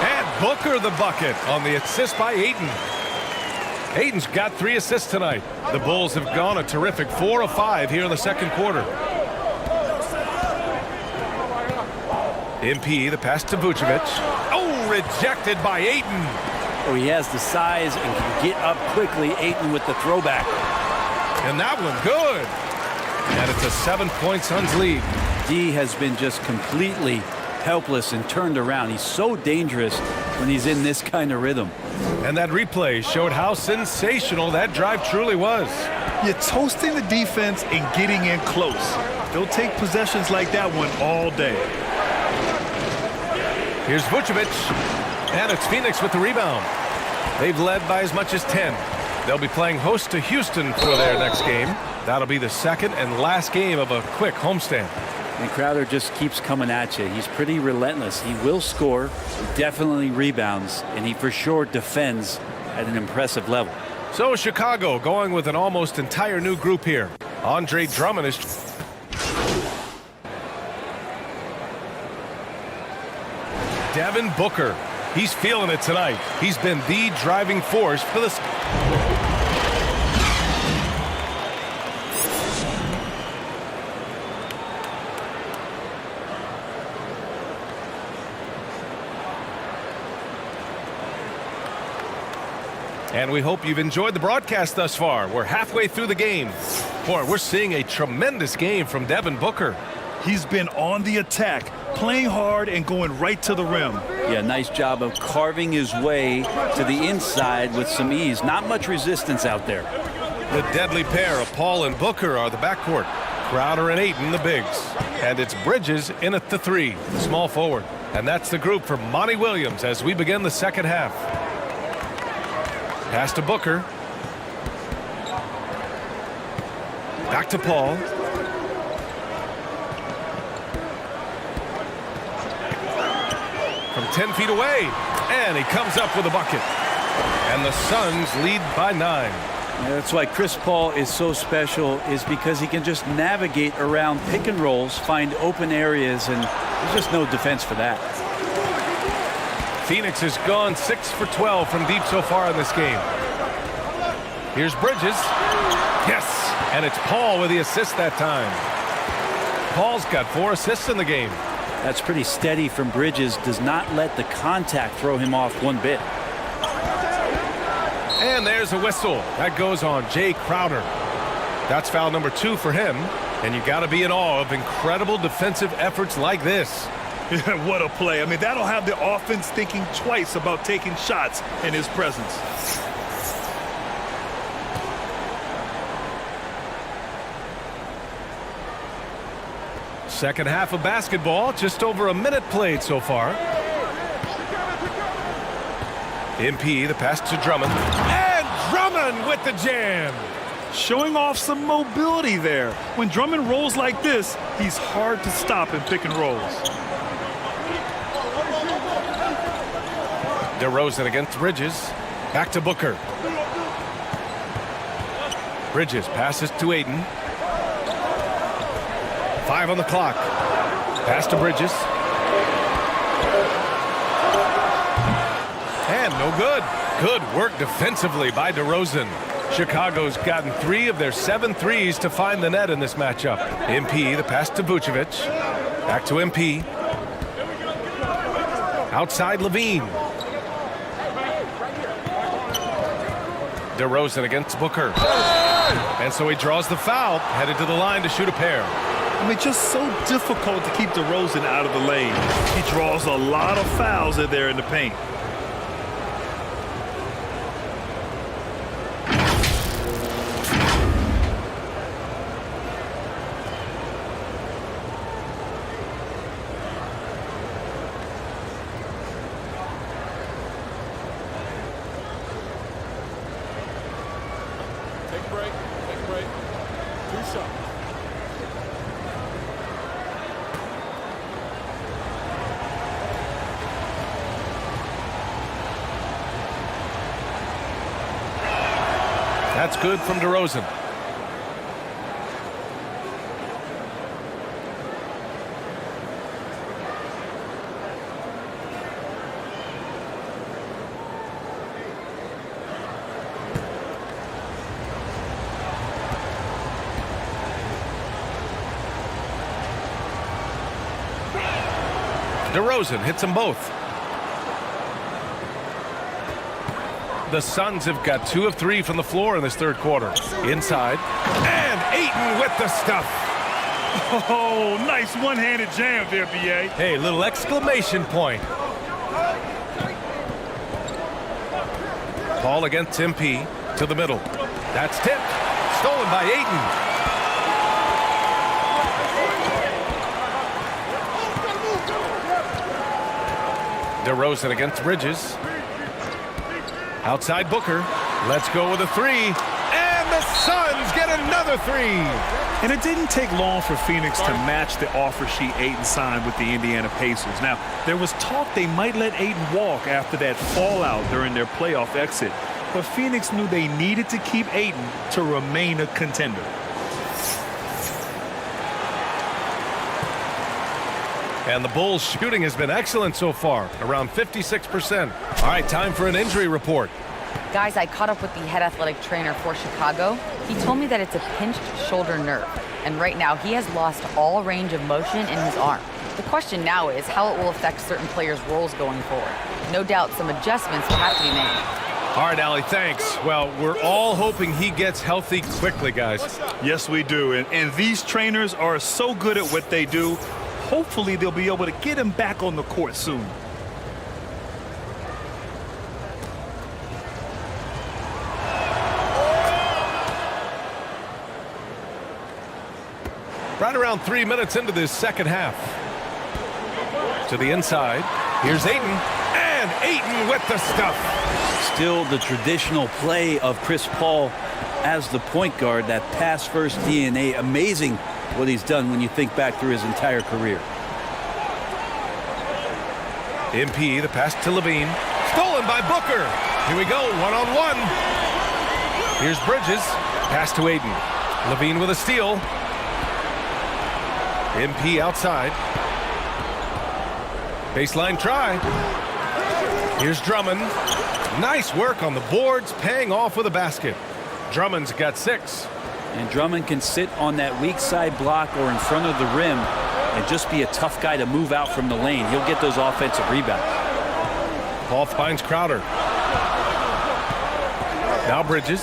And Booker the bucket on the assist by Ayton. Ayton's got 3 assists tonight. The Bulls have gone a terrific 4 of 5 here in the second quarter. MP, the pass to Vucevic. Oh, rejected by Ayton. Oh, he has the size and can get up quickly. Ayton with the throwback. And that one good. And it's a 7-point Suns lead. D has been just completely helpless and turned around. He's so dangerous when he's in this kind of rhythm. And that replay showed how sensational that drive truly was. You're toasting the defense and getting in close. They'll take possessions like that one all day. Here's Vucevic, and it's Phoenix with the rebound. They've led by as much as 10. They'll be playing host to Houston for their next game. That'll be the second and last game of a quick homestand. And Crowder just keeps coming at you. He's pretty relentless. He will score, definitely rebounds, and he for sure defends at an impressive level. So Chicago going with an almost entire new group here. Andre Drummond is... Devin Booker. He's feeling it tonight. He's been the driving force for the... And we hope you've enjoyed the broadcast thus far. We're halfway through the game. Boy, we're seeing a tremendous game from Devin Booker. He's been on the attack, playing hard and going right to the rim. Yeah, nice job of carving his way to the inside with some ease. Not much resistance out there. The deadly pair of Paul and Booker are the backcourt. Crowder and Ayton, the bigs. And it's Bridges in at the 3, small forward. And that's the group for Monty Williams as we begin the second half. Pass to Booker. Back to Paul. From 10 feet away. And he comes up with a bucket. And the Suns lead by 9. That's why Chris Paul is so special, is because he can just navigate around pick and rolls, find open areas, and there's just no defense for that. Phoenix has gone 6 for 12 from deep so far in this game. Here's Bridges. Yes, and it's Paul with the assist that time. Paul's got 4 assists in the game. That's pretty steady from Bridges. Does not let the contact throw him off one bit. And there's a whistle. That goes on Jay Crowder. That's foul number 2 for him. And you got to be in awe of incredible defensive efforts like this. What a play. I mean, that'll have the offense thinking twice about taking shots in his presence. Second half of basketball, just over a minute played so far. MP, the pass to Drummond. And Drummond with the jam. Showing off some mobility there. When Drummond rolls like this, he's hard to stop in pick and rolls. DeRozan against Bridges. Back to Booker. Bridges passes to Ayton. 5 on the clock. Pass to Bridges. And no good. Good work defensively by DeRozan. Chicago's gotten 3 of their 7 threes to find the net in this matchup. MP, the pass to Vucevic. Back to MP. Outside Levine. DeRozan against Booker. And so he draws the foul, headed to the line to shoot a pair. I mean, just so difficult to keep DeRozan out of the lane. He draws a lot of fouls in there in the paint. Take a break. Take a break. 2 shots. That's good from DeRozan. DeRozan hits them both. The Suns have got 2 of 3 from the floor in this third quarter. Inside. And Ayton with the stuff. Oh, nice one-handed jam there, B.A. Hey, little exclamation point. Paul against MP to the middle. That's tipped. Stolen by Ayton. DeRozan against Bridges. Outside Booker. Let's go with a 3. And the Suns get another 3. And it didn't take long for Phoenix to match the offer sheet Ayton signed with the Indiana Pacers. Now, there was talk they might let Ayton walk after that fallout during their playoff exit. But Phoenix knew they needed to keep Ayton to remain a contender. And the Bulls' shooting has been excellent so far, around 56%. All right, time for an injury report. Guys, I caught up with the head athletic trainer for Chicago. He told me that it's a pinched shoulder nerve, and right now he has lost all range of motion in his arm. The question now is how it will affect certain players' roles going forward. No doubt some adjustments will have to be made. All right, Allie, thanks. Well, we're all hoping he gets healthy quickly, guys. Yes, we do. And these trainers are so good at what they do. Hopefully, they'll be able to get him back on the court soon. right around 3 minutes into this second half. To the inside. Here's Ayton. And Ayton with the stuff. Still the traditional play of Chris Paul as the point guard, that pass-first DNA. Amazing what he's done when you think back through his entire career. MP, the pass to Levine. Stolen by Booker. Here we go, one-on-one. Here's Bridges. Pass to Ayton. Levine with a steal. MP outside. Baseline try. Here's Drummond. Nice work on the boards, paying off with a basket. Drummond's got 6. And Drummond can sit on that weak side block or in front of the rim and just be a tough guy to move out from the lane. He'll get those offensive rebounds. Paul finds Crowder. Now Bridges.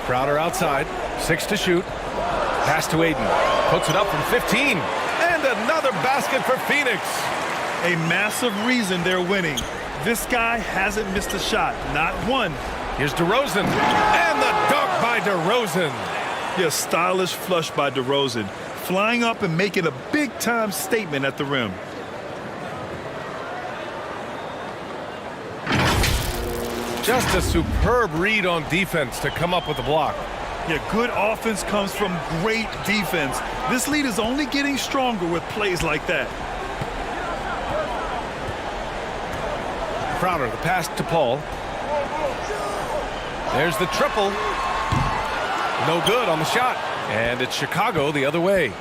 Crowder outside. 6 to shoot. Pass to Ayton. Puts it up from 15. And another basket for Phoenix. A massive reason they're winning. This guy hasn't missed a shot. Not one. Here's DeRozan. And the dunk by DeRozan. Yeah, stylish flush by DeRozan. Flying up and making a big-time statement at the rim. Just a superb read on defense to come up with the block. Yeah, good offense comes from great defense. This lead is only getting stronger with plays like that. Crowder, the pass to Paul. There's the triple. No good on the shot. And it's Chicago the other way.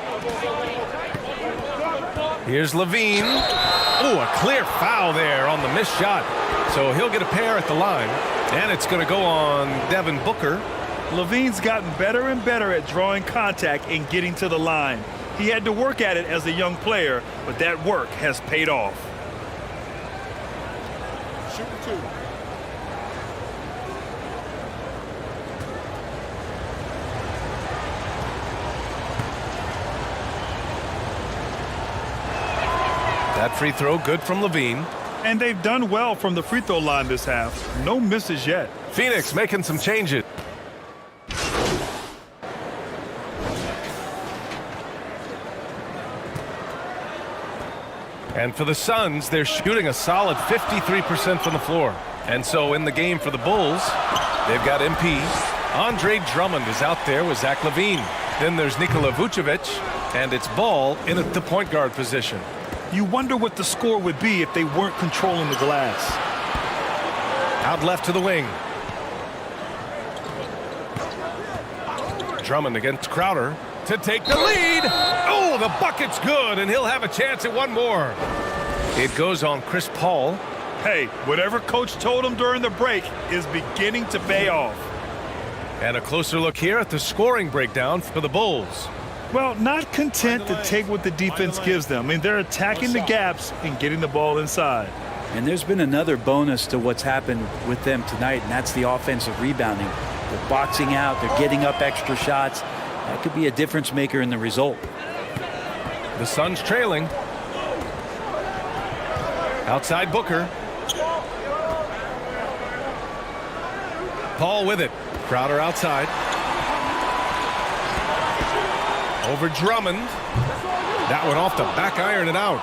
Here's Levine. Oh, a clear foul there on the missed shot. So he'll get a pair at the line. And it's going to go on Devin Booker. Levine's gotten better and better at drawing contact and getting to the line. He had to work at it as a young player, but that work has paid off. Shooting 2. That free throw good from Levine. And they've done well from the free throw line this half. No misses yet. Phoenix making some changes. And for the Suns, they're shooting a solid 53% from the floor. And so in the game for the Bulls, they've got MP. Andre Drummond is out there with Zach LaVine. Then there's Nikola Vucevic, and it's Ball in at the point guard position. You wonder what the score would be if they weren't controlling the glass. Out left to the wing. Drummond against Crowder to take the lead. Oh, the bucket's good, and he'll have a chance at one more. It goes on Chris Paul. Hey, whatever coach told him during the break is beginning to pay off. And a closer look here at the scoring breakdown for the Bulls. Well, not content to take what the defense gives them. I mean, they're attacking the gaps and getting the ball inside. And there's been another bonus to what's happened with them tonight, and that's the offensive rebounding. They're boxing out, they're getting up extra shots. That could be a difference maker in the result. The Suns trailing. Outside Booker. Paul with it. Crowder outside. Over Drummond. That one off the back iron and out.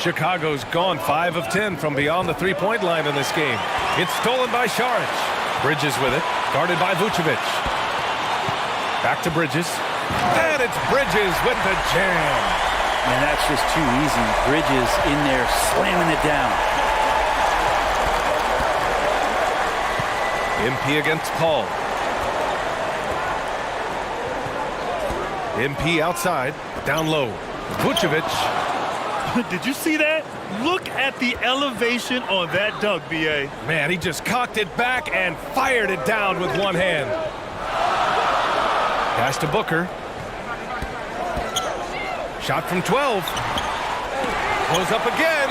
Chicago's gone 5 of 10 from beyond the three-point line in this game. It's stolen by Saric. Bridges with it. Guarded by Vucevic. Back to Bridges. And it's Bridges with the jam. And that's just too easy. Bridges in there slamming it down. MP against Paul. MP outside. Down low. Vucevic. Did you see that? Look at the elevation on that dunk, B.A. Man, he just cocked it back and fired it down with one hand. Pass to Booker. Shot from 12. Goes up again.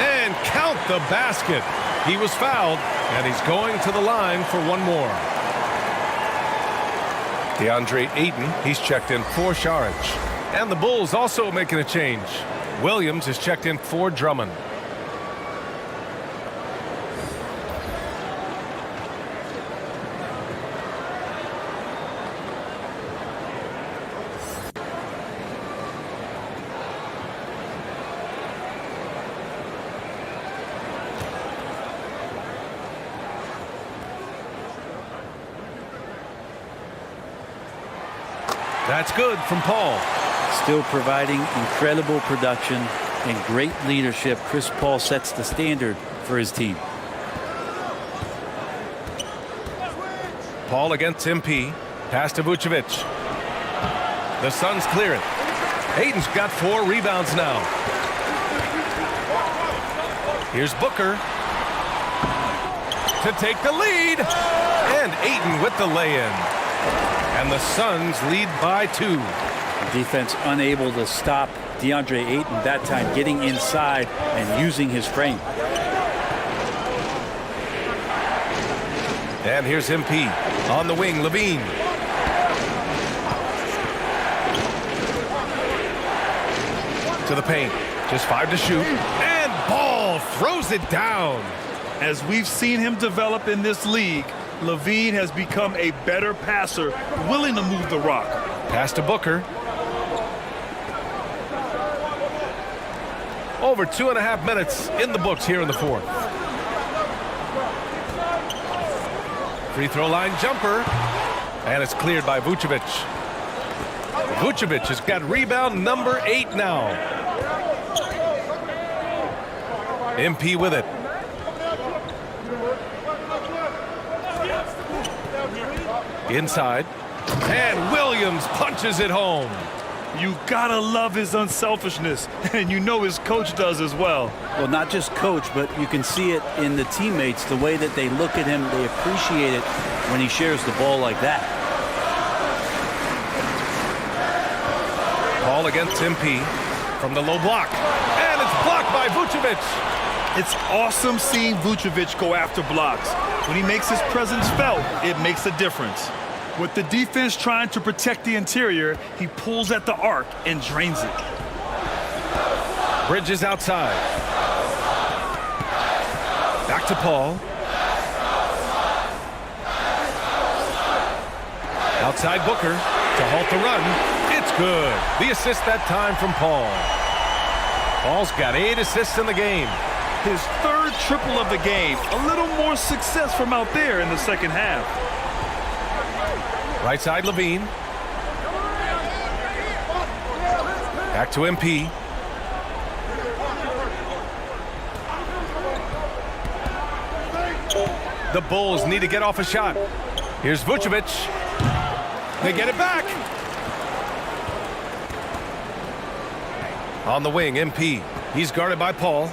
And count the basket. He was fouled, and he's going to the line for one more. DeAndre Ayton, he's checked in for Saric. And the Bulls also making a change. Williams is checked in for Drummond. That's good from Paul. Still providing incredible production and great leadership. Chris Paul sets the standard for his team. Paul against MP. Pass to Vucevic. The Suns clear it. Ayton's got 4 rebounds now. Here's Booker to take the lead. And Ayton with the lay-in. And the Suns lead by 2. Defense unable to stop DeAndre Ayton that time, getting inside and using his frame. And here's MP on the wing, Levine. To the paint, just 5 to shoot, and Ball throws it down. As we've seen him develop in this league, Levine has become a better passer, willing to move the rock. Pass to Booker. Over 2.5 minutes in the books here in the 4th. Free throw line jumper, and it's cleared by Vucevic. Vucevic has got rebound number 8 now. MP with it. Inside, and Williams punches it home. You gotta love his unselfishness, and you know his coach does as well. Well, not just coach, but you can see it in the teammates, the way that they look at him. They appreciate it when he shares the ball like that. Paul against MP from the low block, and it's blocked by Vucevic. It's awesome seeing Vucevic go after blocks. When he makes his presence felt, it makes a difference. With the defense trying to protect the interior, he pulls at the arc and drains it. Bridges outside. Back to Paul. Outside Booker to halt the run. It's good. The assist that time from Paul. Paul's got 8 assists in the game. His 3rd triple of the game. A little more success from out there in the second half. Right side Levine. Back to MP. The Bulls need to get off a shot. Here's Vucevic. They get it back. On the wing, MP. He's guarded by Paul.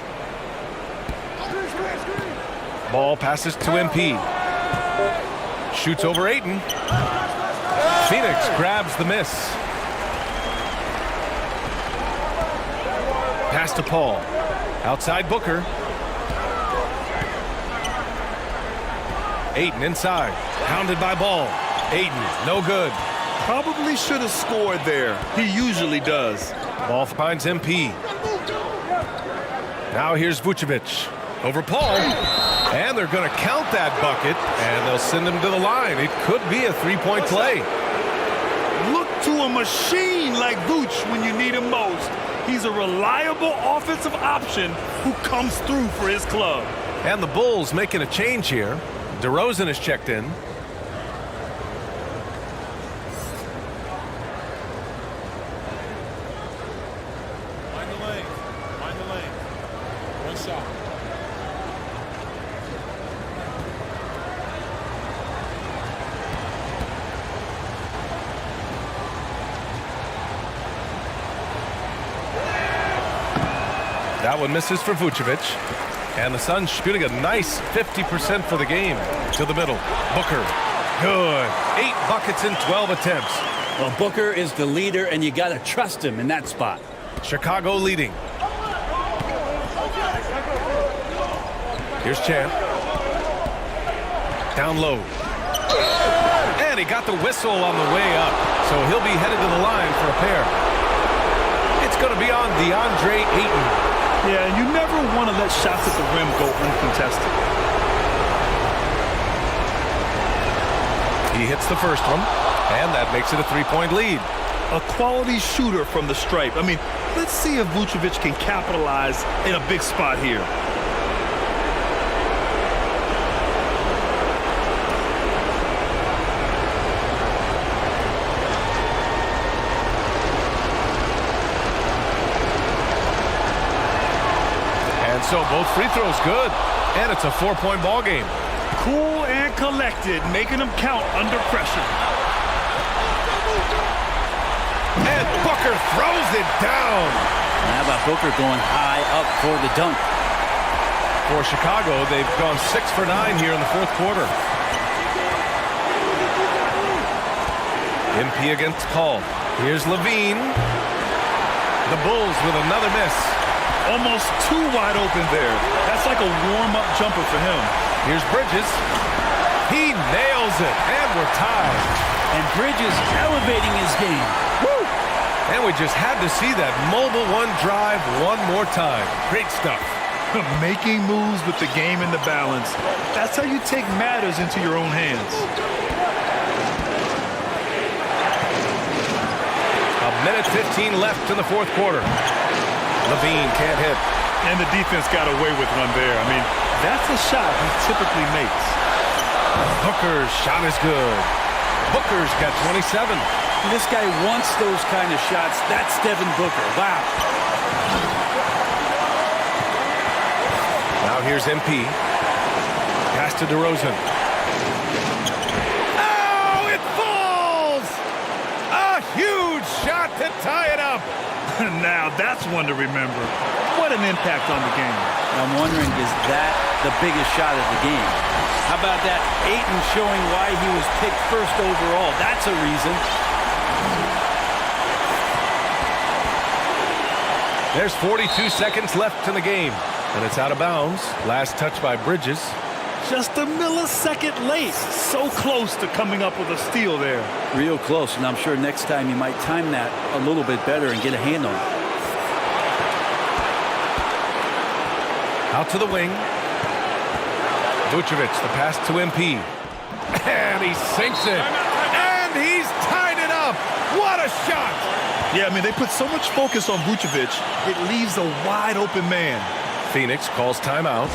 Ball passes to MP. Shoots over Ayton. Phoenix grabs the miss. Pass to Paul. Outside Booker. Ayton inside. Pounded by Ball. Ayton, no good. Probably should have scored there. He usually does. Ball finds MP. Now here's Vucevic. Over Paul. And they're going to count that bucket, and they'll send him to the line. It could be a 3-point play. Look to a machine like Vooch when you need him most. He's a reliable offensive option who comes through for his club. And the Bulls making a change here. DeRozan is checked in. Find the lane. Find the lane. One shot. That one misses for Vucevic. And the Suns shooting a nice 50% for the game. To the middle. Booker. Good. 8 buckets in 12 attempts. Well, Booker is the leader, and you got to trust him in that spot. Chicago leading. Here's Champ. Down low. And he got the whistle on the way up. So he'll be headed to the line for a pair. It's going to be on DeAndre Ayton. Yeah, you never want to let shots at the rim go uncontested. He hits the first one, and that makes it a 3-point lead. A quality shooter from the stripe. I mean, let's see if Vucevic can capitalize in a big spot here. so. Both free throws good. And it's a 4-point ball game. Cool and collected, making them count under pressure. And Booker throws it down. How about Booker going high up for the dunk? For Chicago, they've gone 6 for 9 here in the fourth quarter. MP against Paul. Here's Levine. The Bulls with another miss. Almost too wide open there. That's like a warm-up jumper for him. Here's Bridges. He nails it, and we're tied. And Bridges elevating his game. Woo! And we just had to see that mobile one drive one more time. Great stuff. Making moves with the game in the balance. That's how you take matters into your own hands. A minute 15 left in the fourth quarter. Levine can't hit. And the defense got away with one there. I mean, that's a shot he typically makes. Booker's shot is good. Booker's got 27. This guy wants those kind of shots. That's Devin Booker. Wow. Now here's MP. Pass to DeRozan. Oh, it falls! A huge shot to tie it up. Now that's one to remember. What an impact on the game. I'm wondering, is that the biggest shot of the game? How about that Ayton showing why he was picked first overall? That's a reason. There's 42 seconds left in the game, and it's out of bounds. Last touch by Bridges. Just a millisecond late. So close to coming up with a steal there. Real close, and I'm sure next time you might time that a little bit better and get a hand on it. Out to the wing. Vucevic, the pass to MP. And he sinks it. And he's tied it up. What a shot! Yeah, I mean, they put so much focus on Vucevic, it leaves a wide open man. Phoenix calls timeout.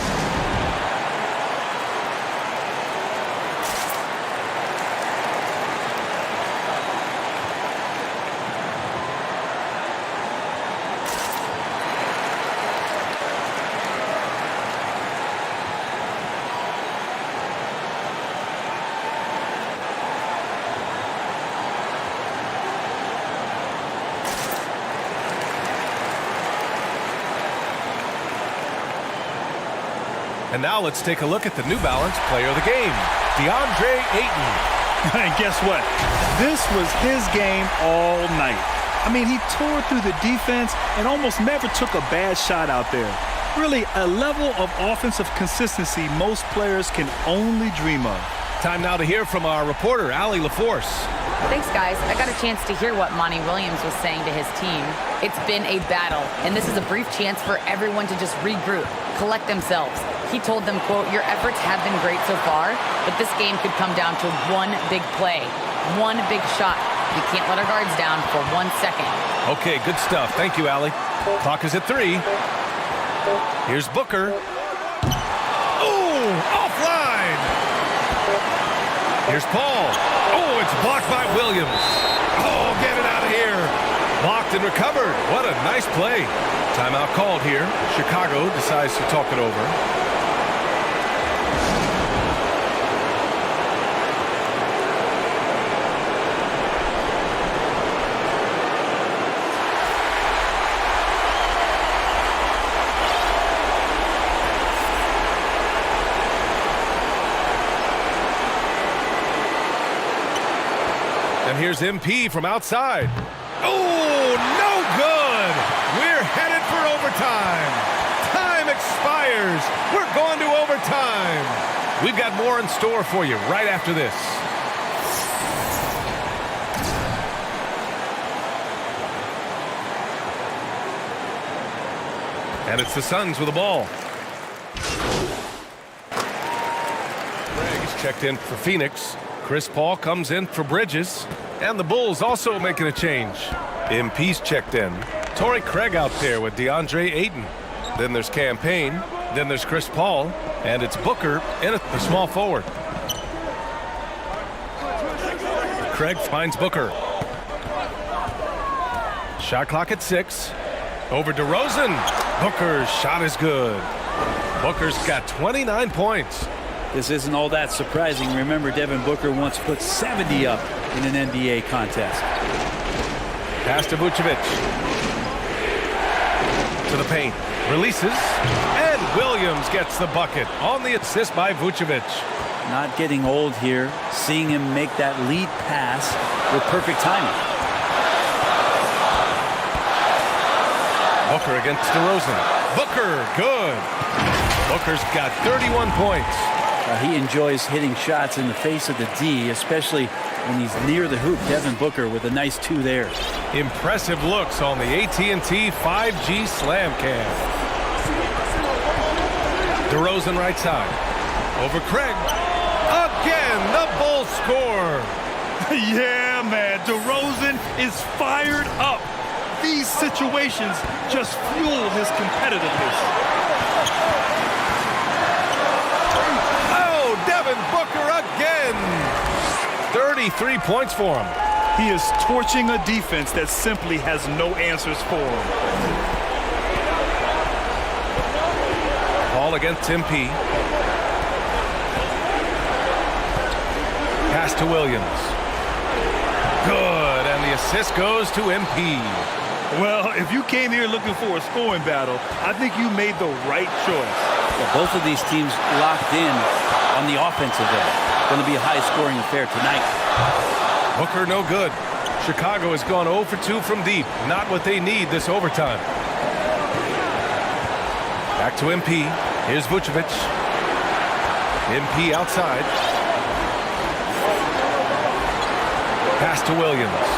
And now let's take a look at the New Balance player of the game, DeAndre Ayton. And guess what? This was his game all night. I mean, he tore through the defense and almost never took a bad shot out there. Really, a level of offensive consistency most players can only dream of. Time now to hear from our reporter, Allie LaForce. Thanks, guys. I got a chance to hear what Monty Williams was saying to his team. It's been a battle, and this is a brief chance for everyone to just regroup, collect themselves. He told them, quote, "Your efforts have been great so far, but this game could come down to one big play, one big shot. We can't let our guards down for 1 second." Okay, good stuff. Thank you, Allie. Clock is at 3. Here's Booker. Oh, offline. Here's Paul. Oh, it's blocked by Williams. Oh, get it out of here. Blocked and recovered. What a nice play. Timeout called here. Chicago decides to talk it over. And here's MP from outside. Oh, no good. We're headed for overtime. Time expires. We're going to overtime. We've got more in store for you right after this. And it's the Suns with the ball. Greg's checked in for Phoenix. Chris Paul comes in for Bridges. And the Bulls also making a change. MP's checked in. Torrey Craig out there with DeAndre Ayton. Then there's Campaign. Then there's Chris Paul. And it's Booker in the small forward. Craig finds Booker. Shot clock at 6. Over DeRozan. Booker's shot is good. Booker's got 29 points. This isn't all that surprising. Remember, Devin Booker once put 70 up in an NBA contest. Pass to Vucevic. To the paint. Releases. And Williams gets the bucket on the assist by Vucevic. Not getting old here. Seeing him make that lead pass with perfect timing. Booker against DeRozan. Booker, good. Booker's got 31 points. He enjoys hitting shots in the face of the D, especially when he's near the hoop. Devin Booker with a nice 2 there. Impressive looks on the AT&T 5G Slam Cam. DeRozan right side. Over Craig. Again, the Bulls score. Yeah, man. DeRozan is fired up. These situations just fuel his competitiveness. Oh, Devin Booker again. 33 points for him. He is torching a defense that simply has no answers for him. Ball against MP. Pass to Williams. Good, and the assist goes to MP. Well, if you came here looking for a scoring battle, I think you made the right choice. Well, both of these teams locked in on the offensive end. Going to be a high-scoring affair tonight. Booker no good. Chicago has gone 0 for 2 from deep. Not what they need this overtime. Back to MP. Here's Vucevic. MP outside. Pass to Williams.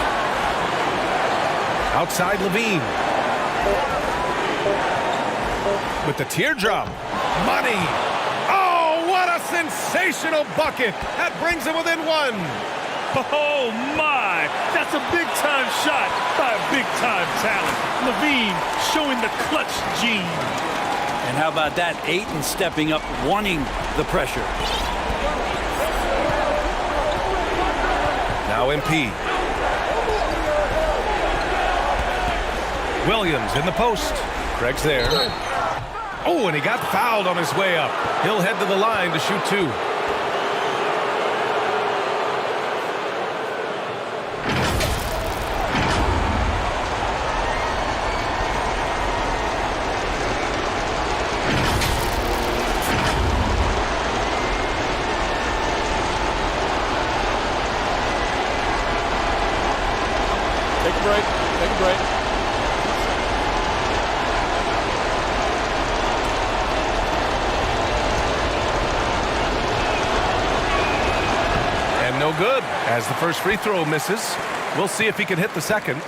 Outside Levine. With the teardrop. Money. Oh, what a sensational bucket. That brings him within 1. Oh, my. That's a big-time shot by a big-time talent. Levine showing the clutch gene. And how about that? Ayton stepping up, wanting the pressure. Now MP. Williams in the post. Craig's there. Oh, and he got fouled on his way up. He'll head to the line to shoot 2. Take a break. Take a break. And no good as the first free throw misses. We'll see if he can hit the second.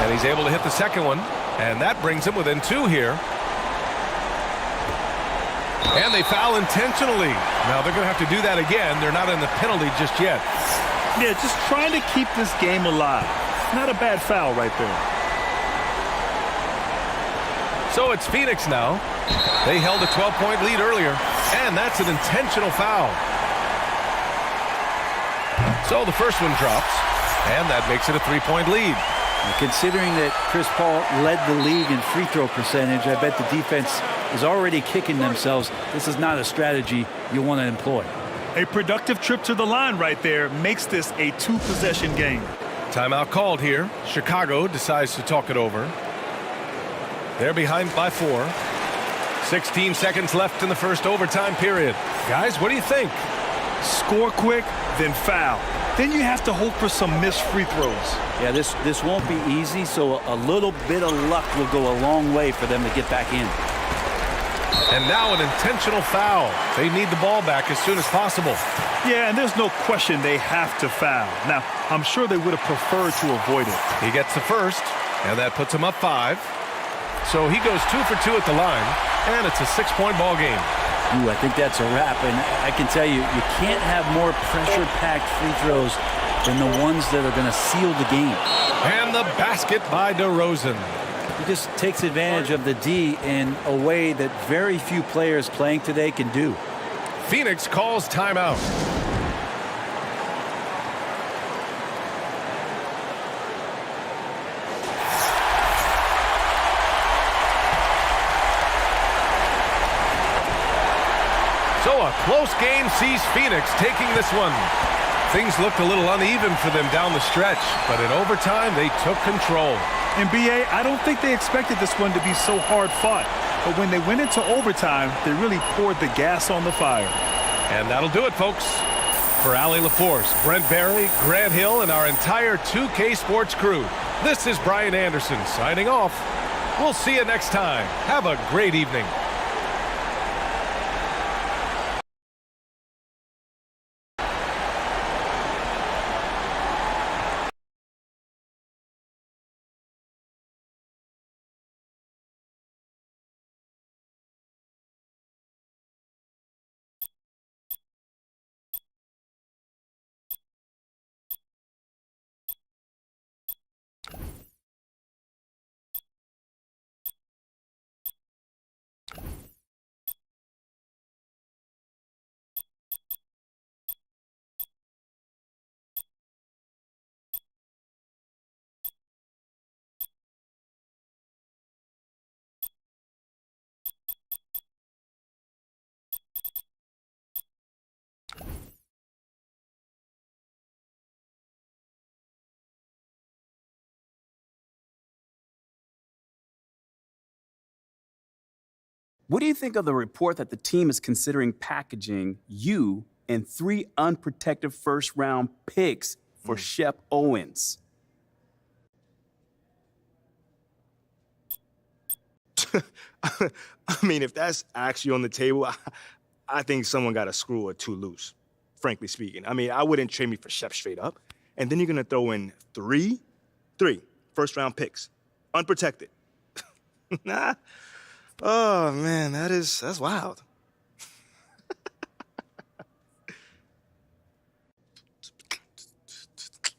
And he's able to hit the second one, and that brings him within 2 here. And they foul intentionally. Now they're going to have to do that again. They're not in the penalty just yet. Yeah, just trying to keep this game alive. Not a bad foul right there. So it's Phoenix now. They held a 12-point lead earlier, and that's an intentional foul. So the first one drops, and that makes it a 3-point lead. Considering that Chris Paul led the league in free throw percentage, I bet the defense is already kicking themselves. This is not a strategy you want to employ. A productive trip to the line right there makes this a 2-possession game. Timeout called here. Chicago decides to talk it over. They're behind by 4. 16 seconds left in the first overtime period. Guys, what do you think? Score quick, then foul. Then you have to hope for some missed free throws. Yeah, this won't be easy, so a little bit of luck will go a long way for them to get back in. And now an intentional foul. They need the ball back as soon as possible. Yeah, and there's no question they have to foul. Now, I'm sure they would have preferred to avoid it. He gets the first, and that puts him up 5. So he goes 2 for 2 at the line, and it's a 6-point ball game. Ooh, I think that's a wrap, and I can tell you, you can't have more pressure-packed free throws than the ones that are going to seal the game. And the basket by DeRozan. He just takes advantage of the D in a way that very few players playing today can do. Phoenix calls timeout. So a close game sees Phoenix taking this one. Things looked a little uneven for them down the stretch, but in overtime, they took control. And BA, I don't think they expected this one to be so hard fought. But when they went into overtime, they really poured the gas on the fire. And that'll do it, folks. For Allie LaForce, Brent Barry, Grant Hill, and our entire 2K Sports crew, this is Brian Anderson signing off. We'll see you next time. Have a great evening. What do you think of the report that the team is considering packaging you and 3 unprotected first-round picks for Shep Owens? I mean, if that's actually on the table, I think someone got a screw or two loose, frankly speaking. I mean, I wouldn't trade me for Shep straight up. And then you're going to throw in three first-round picks, unprotected. Nah. Oh, man, that's wild.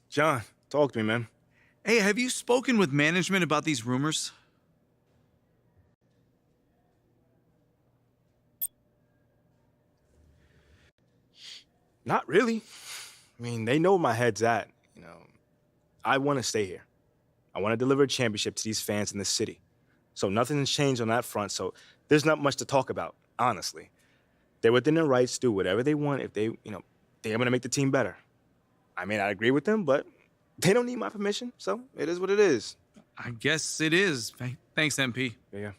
John, talk to me, man. Hey, have you spoken with management about these rumors? Not really. I mean, they know where my head's at. You know, I want to stay here. I want to deliver a championship to these fans in this city. So nothing has changed on that front. So there's not much to talk about, honestly. They're within their rights to do whatever they want if they're going to make the team better. I mean, I agree with them, but they don't need my permission. So it is what it is. I guess it is. Thanks, MP. Yeah.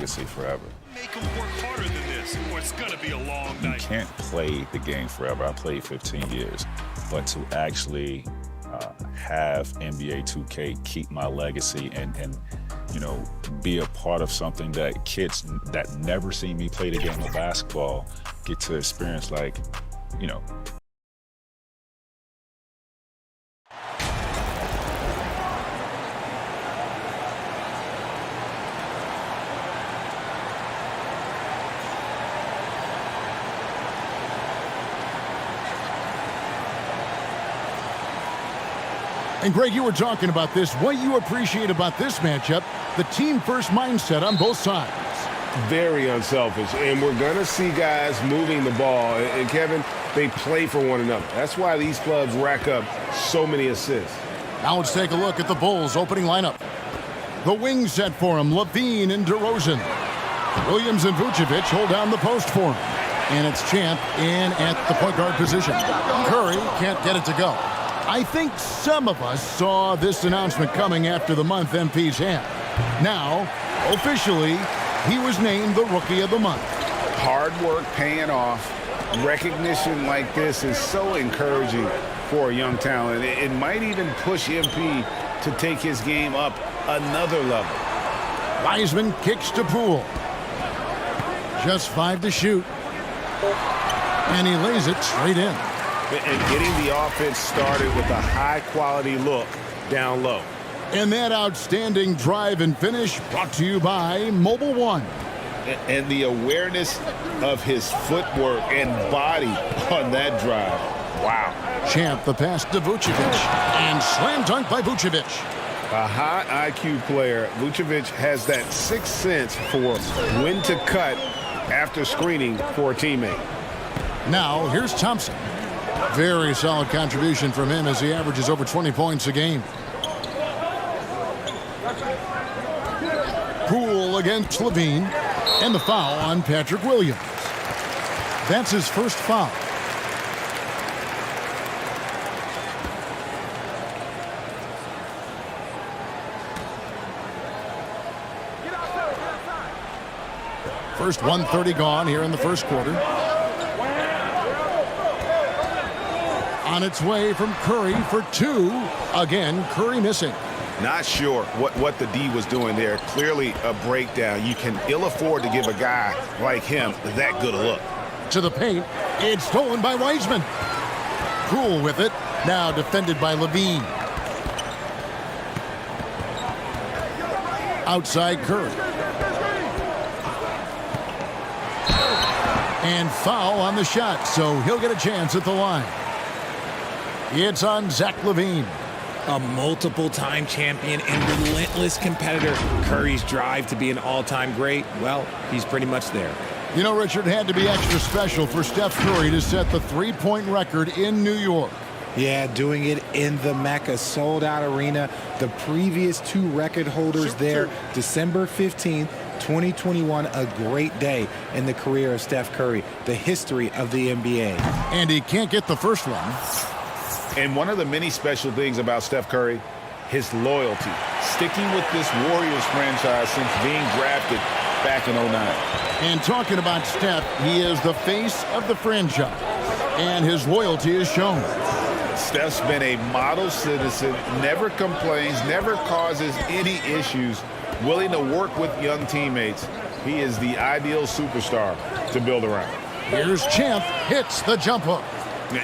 legacy forever. Make them work harder than this, or it's gonna be a long You night. can't play the game forever. I played 15 years, but to actually have NBA 2K keep my legacy and be a part of something that kids that never seen me play the game of basketball get to experience, And Greg, you were talking about this. What you appreciate about this matchup, the team-first mindset on both sides. Very unselfish, and we're going to see guys moving the ball. And Kevin, they play for one another. That's why these clubs rack up so many assists. Now let's take a look at the Bulls' opening lineup. The wing set for him, Levine and DeRozan. Williams and Vucevic hold down the post for him. And it's Champ in at the point guard position. Curry can't get it to go. I think some of us saw this announcement coming after the month MP's had. Now, officially, he was named the Rookie of the Month. Hard work paying off. Recognition like this is so encouraging for a young talent. It might even push MP to take his game up another level. Wiseman kicks to Poole. Just 5 to shoot. And he lays it straight in. And getting the offense started with a high-quality look down low. And that outstanding drive and finish brought to you by Mobile One. And the awareness of his footwork and body on that drive. Wow. Champ the pass to Vucevic. And slam dunk by Vucevic. A high IQ player. Vucevic has that sixth sense for when to cut after screening for a teammate. Now, here's Thompson. Very solid contribution from him as he averages over 20 points a game. Poole against Levine. And the foul on Patrick Williams. That's his first foul. First 1:30 gone here in the first quarter. On its way from Curry for 2. Again, Curry missing. Not sure what the D was doing there. Clearly a breakdown. You can ill afford to give a guy like him that good a look. To the paint. It's stolen by Wiseman. Poole with it. Now defended by Levine. Outside Curry. And foul on the shot, so he'll get a chance at the line. It's on Zach LaVine. A multiple-time champion and relentless competitor. Curry's drive to be an all-time great, well, he's pretty much there. You know, Richard, it had to be extra special for Steph Curry to set the three-point record in New York. Yeah, doing it in the Mecca sold-out arena. The previous 2 record holders there, December 15th, 2021, a great day in the career of Steph Curry, the history of the NBA. And he can't get the first one. And one of the many special things about Steph Curry, his loyalty. Sticking with this Warriors franchise since being drafted back in 09. And talking about Steph, he is the face of the franchise. And his loyalty is shown. Steph's been a model citizen, never complains, never causes any issues, willing to work with young teammates. He is the ideal superstar to build around. Here's Champ, hits the jump hook.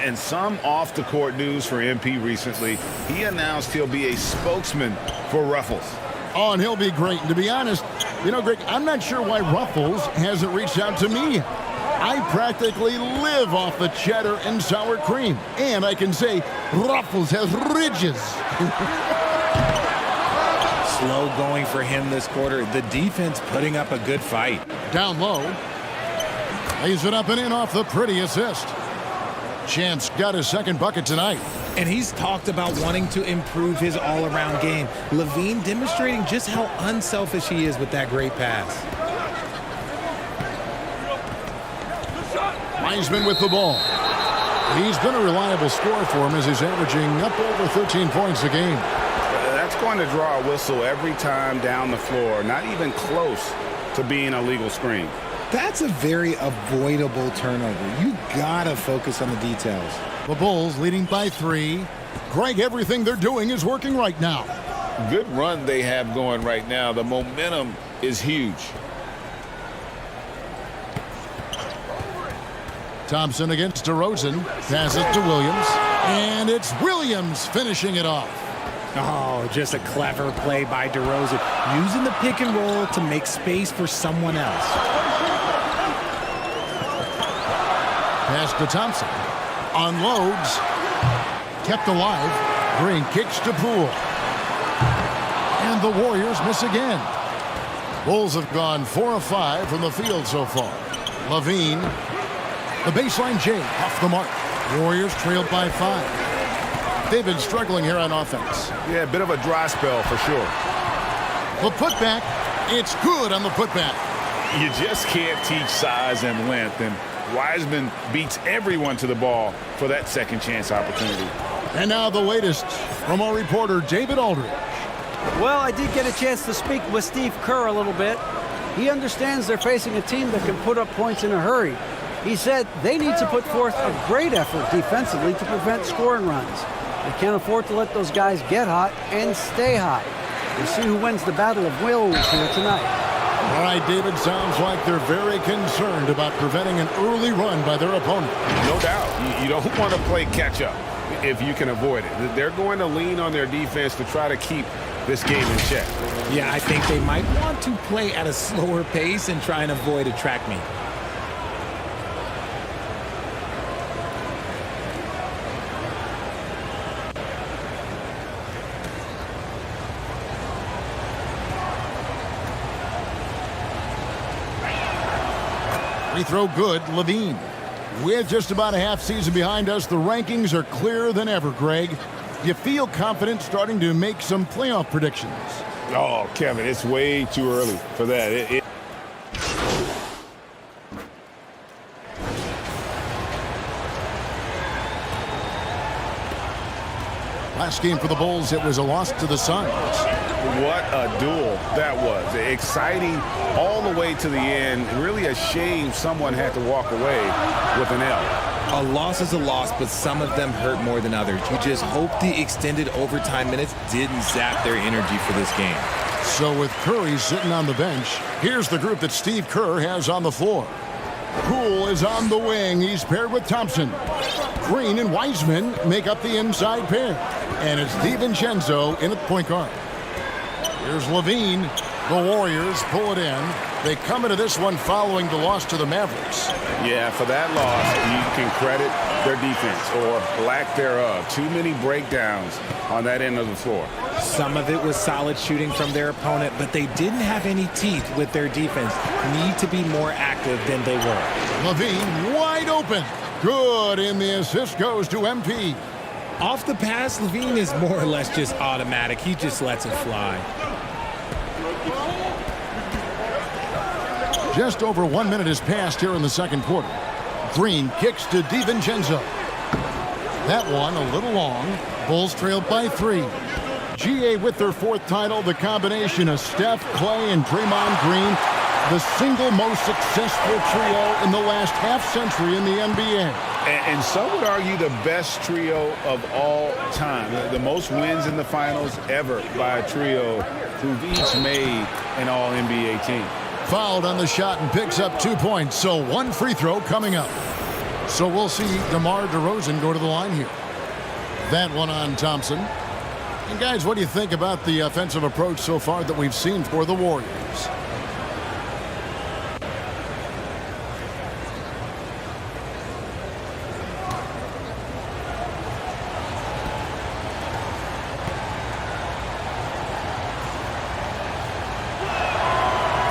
And some off-the-court news for MP recently. He announced he'll be a spokesman for Ruffles. Oh, and he'll be great. And to be honest, you know, Greg, I'm not sure why Ruffles hasn't reached out to me. I practically live off the cheddar and sour cream. And I can say Ruffles has ridges. Slow going for him this quarter. The defense putting up a good fight. Down low. Lays it up and in off the pretty assist. Champ's got his second bucket tonight. And he's talked about wanting to improve his all-around game. LaVine demonstrating just how unselfish he is with that great pass. Wiseman with the ball. He's been a reliable scorer for him as he's averaging up over 13 points a game. That's going to draw a whistle every time down the floor. Not even close to being a legal screen. That's a very avoidable turnover. You gotta focus on the details. The Bulls leading by 3. Greg, everything they're doing is working right now. Good run they have going right now. The momentum is huge. Thompson against DeRozan. Passes to Williams. And it's Williams finishing it off. Oh, just a clever play by DeRozan, using the pick and roll to make space for someone else. Pass to Thompson. Unloads. Kept alive. Green kicks to Poole. And the Warriors miss again. Bulls have gone 4 of 5 from the field so far. Levine. The baseline J off the mark. Warriors trailed by 5. They've been struggling here on offense. Yeah, a bit of a dry spell for sure. The putback. It's good on the putback. You just can't teach size and length, and Wiseman beats everyone to the ball for that second chance opportunity. And now the latest from our reporter, David Aldridge. Well, I did get a chance to speak with Steve Kerr a little bit. He understands they're facing a team that can put up points in a hurry. He said they need to put forth a great effort defensively to prevent scoring runs. They can't afford to let those guys get hot and stay hot. We'll see who wins the battle of wills here tonight. All right, David, sounds like they're very concerned about preventing an early run by their opponent. No doubt. You don't want to play catch-up if you can avoid it. They're going to lean on their defense to try to keep this game in check. Yeah, I think they might want to play at a slower pace and try and avoid a track meet. Free throw good, Levine. With just about a half season behind us, the rankings are clearer than ever, Greg. Do you feel confident starting to make some playoff predictions? Oh, Kevin, it's way too early for that. Last game for the Bulls, it was a loss to the Suns. What a duel that was. Exciting all the way to the end. Really a shame someone had to walk away with an L. A loss is a loss, but some of them hurt more than others. You just hope the extended overtime minutes didn't zap their energy for this game. So with Curry sitting on the bench, here's the group that Steve Kerr has on the floor. Poole is on the wing. He's paired with Thompson. Green and Wiseman make up the inside pair. And it's DiVincenzo in at point guard. Here's Levine. The Warriors pull it in. They come into this one following the loss to the Mavericks. Yeah, for that loss, you can credit their defense or lack thereof. Too many breakdowns on that end of the floor. Some of it was solid shooting from their opponent, but they didn't have any teeth with their defense. Need to be more active than they were. Levine wide open. Good, and the assist goes to MP. Off the pass, Levine is more or less just automatic. He just lets it fly. Just over 1 minute has passed here in the second quarter. Green kicks to DiVincenzo. That one a little long. Bulls trailed by 3. GA with their 4th title, the combination of Steph, Clay, and Draymond Green, the single most successful trio in the last half-century in the NBA. And some would argue the best trio of all time. The most wins in the finals ever by a trio who've each made an all-NBA team. Fouled on the shot and picks up 2 points, so 1 free throw coming up. So we'll see DeMar DeRozan go to the line here. That one on Thompson. And guys, what do you think about the offensive approach so far that we've seen for the Warriors?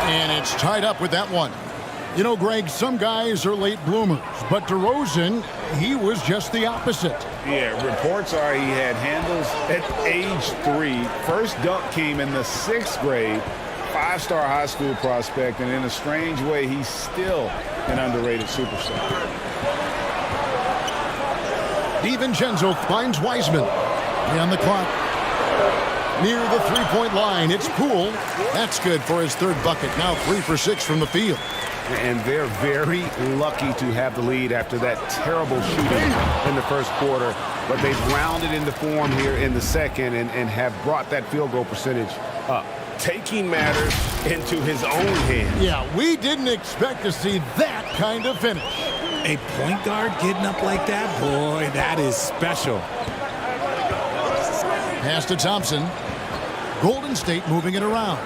And it's tied up with that one. You know, Greg, some guys are late bloomers, but DeRozan, he was just the opposite. Yeah, reports are he had handles at age 3. First dunk came in the 6th grade. 5-star high school prospect, and in a strange way, he's still an underrated superstar. DiVincenzo finds Wiseman. On the clock. Near the three-point line, it's Poole. That's good for his third bucket. Now 3 for 6 from the field. And they're very lucky to have the lead after that terrible shooting in the first quarter. But they've rounded into form here in the second and have brought that field goal percentage up. Taking matters into his own hands. Yeah, we didn't expect to see that kind of finish. A point guard getting up like that, boy, that is special. Pass to Thompson. Golden State moving it around.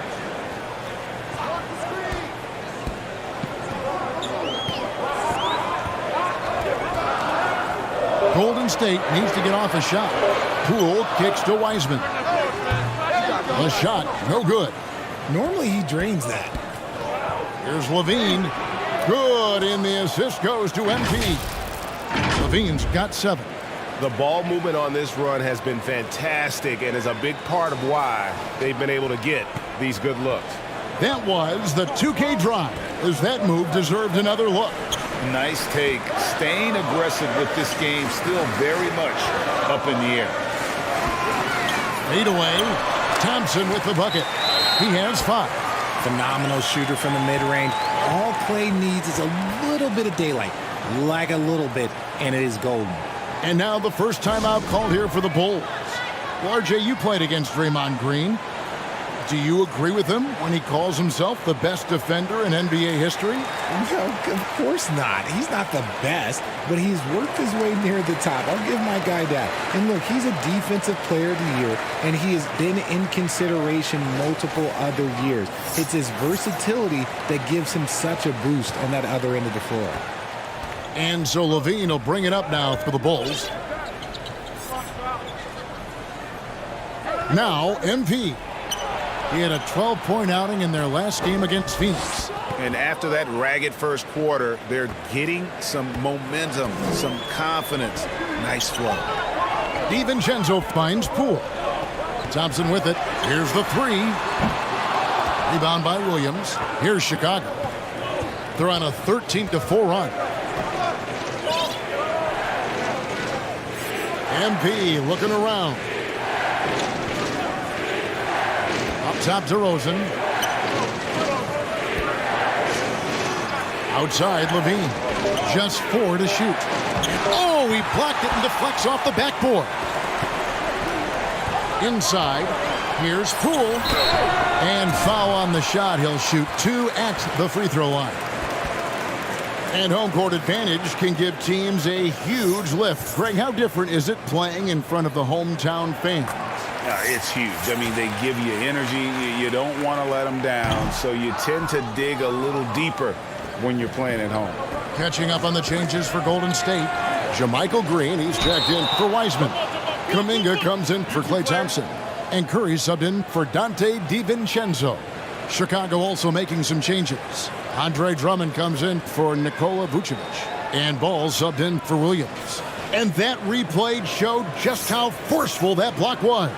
Golden State needs to get off a shot. Poole kicks to Wiseman. The shot, no good. Normally he drains that. Here's Levine. Good, and the assist goes to MP. Levine's got 7. The ball movement on this run has been fantastic and is a big part of why they've been able to get these good looks. That was the 2K drive, as that move deserved another look. Nice take. Staying aggressive with this game, still very much up in the air. Fade away. Thompson with the bucket. He has 5. Phenomenal shooter from the mid-range. All Clay needs is a little bit of daylight, like a little bit, and it is golden. And now the first timeout called here for the Bulls. Well, RJ, you played against Draymond Green. Do you agree with him when he calls himself the best defender in NBA history? No, of course not. He's not the best, but he's worked his way near the top. I'll give my guy that. And look, he's a defensive player of the year, and he has been in consideration multiple other years. It's his versatility that gives him such a boost on that other end of the floor. And so Levine will bring it up now for the Bulls. Now, MP. He had a 12-point outing in their last game against Phoenix. And after that ragged first quarter, they're getting some momentum, some confidence. Nice flow. DiVincenzo finds Poole. Thompson with it. Here's the 3. Rebound by Williams. Here's Chicago. They're on a 13-4 run. MP looking around. Up top to Rosen. Outside Levine. Just 4 to shoot. Oh, he blocked it and deflects off the backboard. Inside. Here's Poole. And foul on the shot. He'll shoot 2 at the free throw line. And home court advantage can give teams a huge lift. Greg, how different is it playing in front of the hometown fans? It's huge. I mean, they give you energy. You don't want to let them down, so you tend to dig a little deeper when you're playing at home. Catching up on the changes for Golden State. JaMychal Green, he's checked in for Wiseman. Kuminga comes in for Klay Thompson. And Curry subbed in for Dante DiVincenzo. Chicago also making some changes. Andre Drummond comes in for Nikola Vucevic. And Ball subbed in for Williams. And that replay showed just how forceful that block was.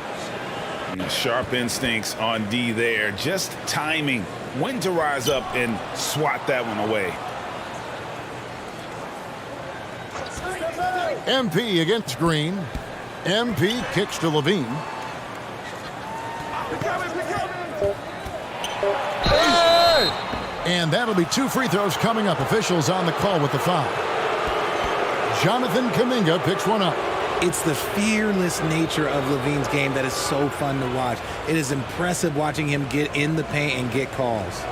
Sharp instincts on D there. Just timing. When to rise up and swat that one away. MP against Green. MP kicks to Levine. And that'll be 2 free throws coming up. Officials on the call with the foul. Jonathan Kuminga picks one up. It's the fearless nature of Levine's game that is so fun to watch. It is impressive watching him get in the paint and get calls.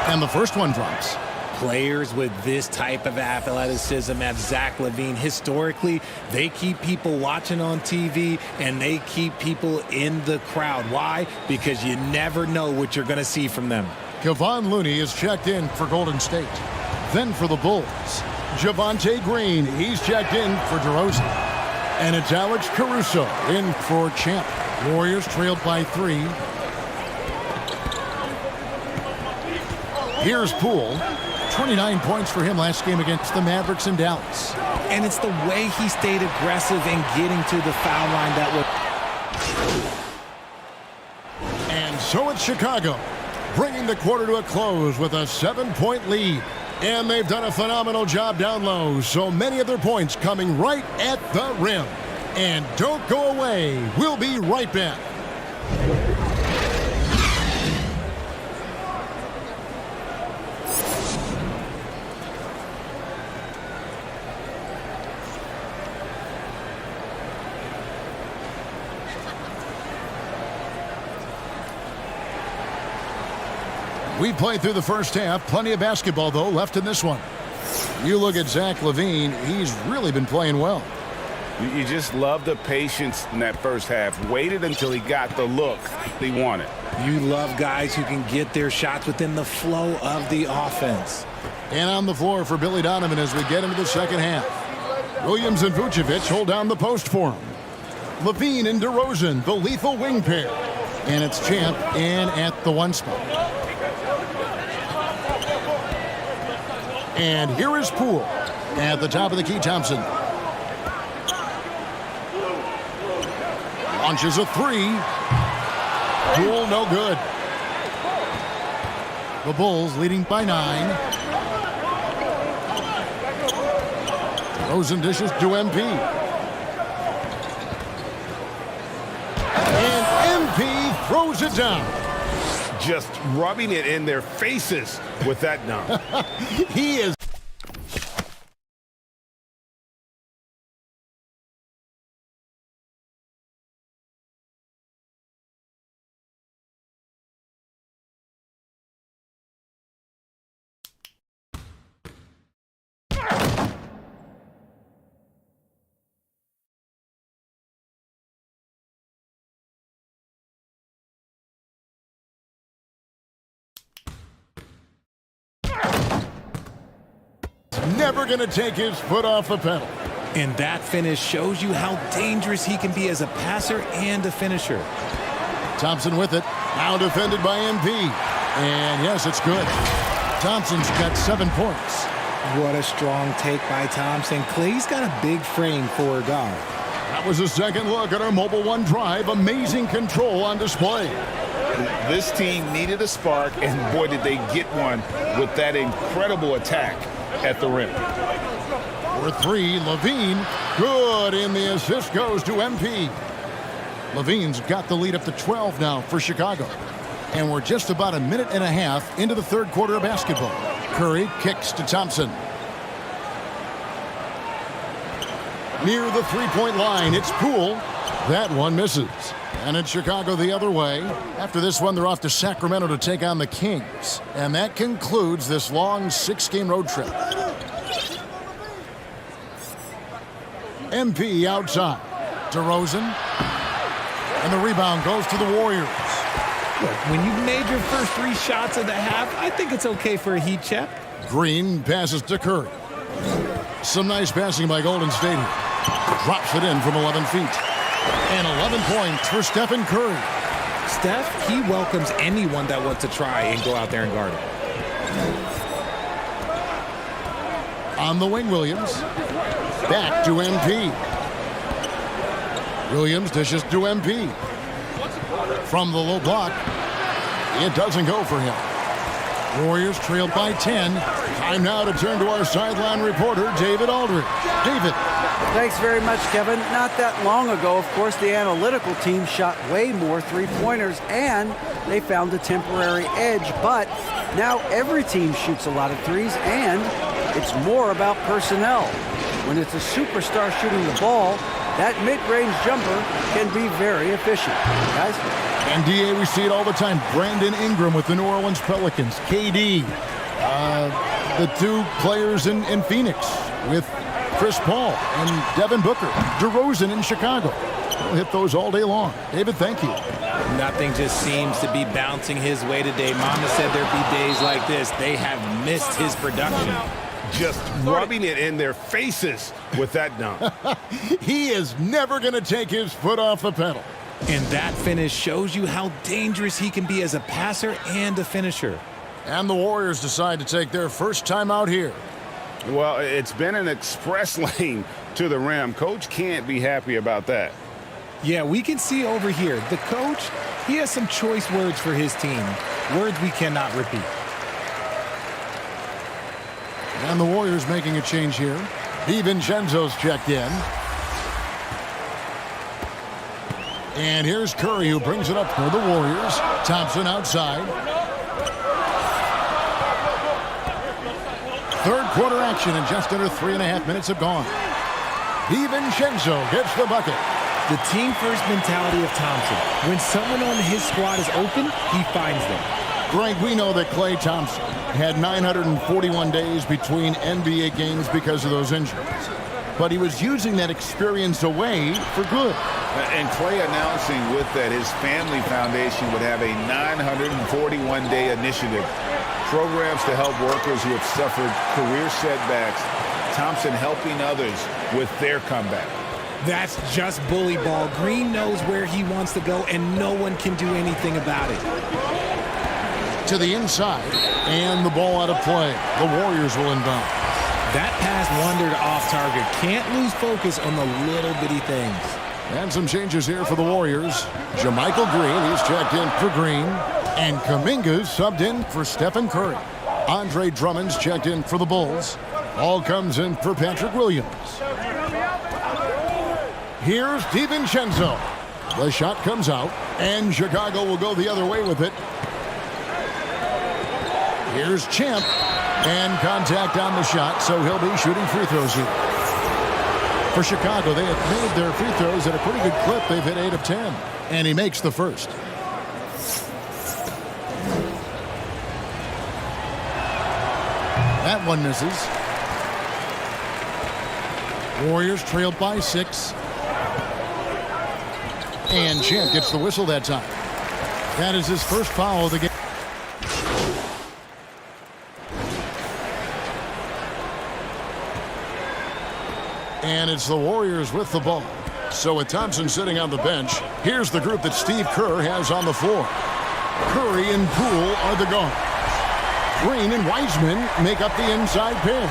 And the first one drops. Players with this type of athleticism as Zach LaVine, historically, they keep people watching on TV and they keep people in the crowd. Why? Because you never know what you're going to see from them. Kevon Looney is checked in for Golden State. Then for the Bulls, Javonte Green, he's checked in for DeRozan. And it's Alex Caruso in for Champ. Warriors trailed by 3. Here's Poole. 29 points for him last game against the Mavericks in Dallas. And it's the way he stayed aggressive in getting to the foul line that was. And so it's Chicago, bringing the quarter to a close with a 7-point lead. And they've done a phenomenal job down low. So many of their points coming right at the rim. And don't go away. We'll be right back. We played through the first half. Plenty of basketball, though, left in this one. You look at Zach LaVine. He's really been playing well. You just love the patience in that first half. Waited until he got the look he wanted. You love guys who can get their shots within the flow of the offense. And on the floor for Billy Donovan as we get into the second half. Williams and Vucevic hold down the post for him. LaVine and DeRozan, the lethal wing pair. And it's Champ in at the 1 spot. And here is Poole at the top of the key. Thompson launches a 3. Poole no good. The Bulls leading by 9. Rosen dishes to MP. And MP throws it down. Just rubbing it in their faces with that dunk. He is. Never going to take his foot off the pedal. And that finish shows you how dangerous he can be as a passer and a finisher. Thompson with it. Now defended by MP. And yes, it's good. Thompson's got 7 points. What a strong take by Thompson. Clay's got a big frame for a guard. That was a second look at our Mobile One drive. Amazing control on display. This team needed a spark, and boy, did they get one with that incredible attack at the rim. For 3, LaVine. Good, and the assist goes to MP. LaVine's got the lead up to 12 now for Chicago. And we're just about a minute and a half into the third quarter of basketball. Curry kicks to Thompson. Near the three-point line, it's Poole. That one misses. And it's Chicago the other way. After this one, they're off to Sacramento to take on the Kings. And that concludes this long 6-game road trip. MP outside. DeRozan. And the rebound goes to the Warriors. Look, when you've made your first 3 shots of the half, I think it's okay for a heat check. Green passes to Curry. Some nice passing by Golden State here. Drops it in from 11 feet. And 11 points for Stephen Curry. Steph, he welcomes anyone that wants to try and go out there and guard him. On the wing, Williams. Back to MP. Williams dishes to MP. From the low block, it doesn't go for him. Warriors trailed by 10. Time now to turn to our sideline reporter, David Aldridge. David. Thanks very much, Kevin. Not that long ago, of course, the analytical team shot way more three-pointers, and they found a temporary edge. But now every team shoots a lot of threes, and it's more about personnel. When it's a superstar shooting the ball, that mid-range jumper can be very efficient. Guys? NBA, we see it all the time. Brandon Ingram with the New Orleans Pelicans. KD. The 2 players in Phoenix with Chris Paul and Devin Booker. DeRozan in Chicago. We'll hit those all day long. David, thank you. Nothing just seems to be bouncing his way today. Mama said there'd be days like this. They have missed his production. Just rubbing it in their faces with that dunk. He is never going to take his foot off the pedal. And that finish shows you how dangerous he can be as a passer and a finisher. And the Warriors decide to take their first time out here. Well, it's been an express lane to the rim. Coach can't be happy about that. Yeah, we can see over here, the coach, he has some choice words for his team. Words we cannot repeat. And the Warriors making a change here. DiVincenzo's checked in. And here's Curry, who brings it up for the Warriors. Thompson outside. Third quarter action, and just under 3.5 minutes have gone. DiVincenzo gets the bucket. The team-first mentality of Thompson. When someone on his squad is open, he finds them. Greg, we know that Klay Thompson had 941 days between NBA games because of those injuries. But he was using that experience away for good. And Klay announcing with that his family foundation would have a 941-day initiative. Programs to help workers who have suffered career setbacks. Thompson helping others with their comeback. That's just bully ball. Green knows where he wants to go, and no one can do anything about it. To the inside, and the ball out of play. The Warriors will inbound. That pass wandered off target. Can't lose focus on the little bitty things. And some changes here for the Warriors. JaMychal Green, he's checked in for Green. And Kuminga's subbed in for Stephen Curry. Andre Drummond's checked in for the Bulls. All comes in for Patrick Williams. Here's DiVincenzo. The shot comes out, and Chicago will go the other way with it. Here's Champ, and contact on the shot, so he'll be shooting free throws here. For Chicago, they have made their free throws at a pretty good clip. They've hit 8 of 10, and he makes the first. That one misses. Warriors trailed by 6. And Champ gets the whistle that time. That is his first foul of the game. And it's the Warriors with the ball. So with Thompson sitting on the bench, here's the group that Steve Kerr has on the floor. Curry and Poole are the guards. Green and Wiseman make up the inside pair.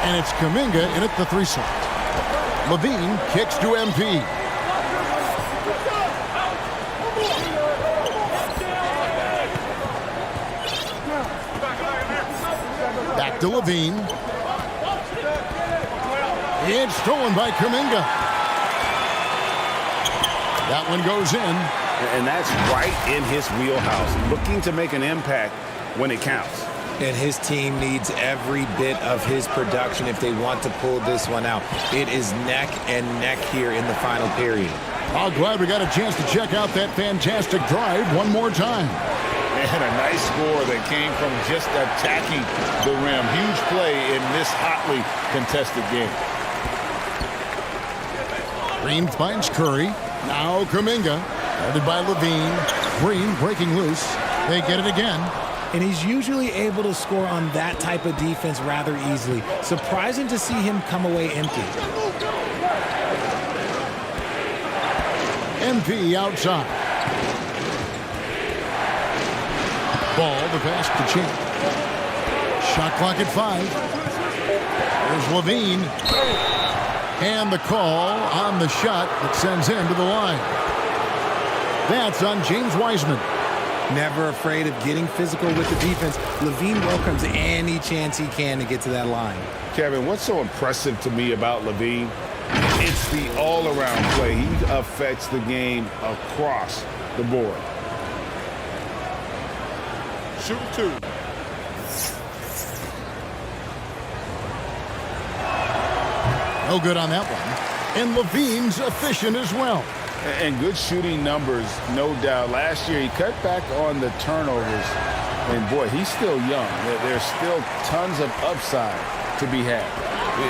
And it's Kuminga in at the 3 slot. Levine kicks to MP. Back to Levine. It's stolen by Kuminga. That one goes in. And that's right in his wheelhouse. Looking to make an impact when it counts. And his team needs every bit of his production if they want to pull this one out. It is neck and neck here in the final period. I'm glad we got a chance to check out that fantastic drive one more time. And a nice score that came from just attacking the rim. Huge play in this hotly contested game. Green finds Curry. Now Kuminga, guarded by Levine. Green breaking loose. They get it again. And he's usually able to score on that type of defense rather easily. Surprising to see him come away empty. MP outside. Ball, the pass to Champ. Shot clock at 5. There's Levine. And the call on the shot that sends him to the line. That's on James Wiseman. Never afraid of getting physical with the defense. Levine welcomes any chance he can to get to that line. Kevin, what's so impressive to me about Levine? It's the all-around play. He affects the game across the board. Shoot 2. No good on that one. And Levine's efficient as well. And good shooting numbers, no doubt. Last year, he cut back on the turnovers. And, boy, he's still young. There's still tons of upside to be had.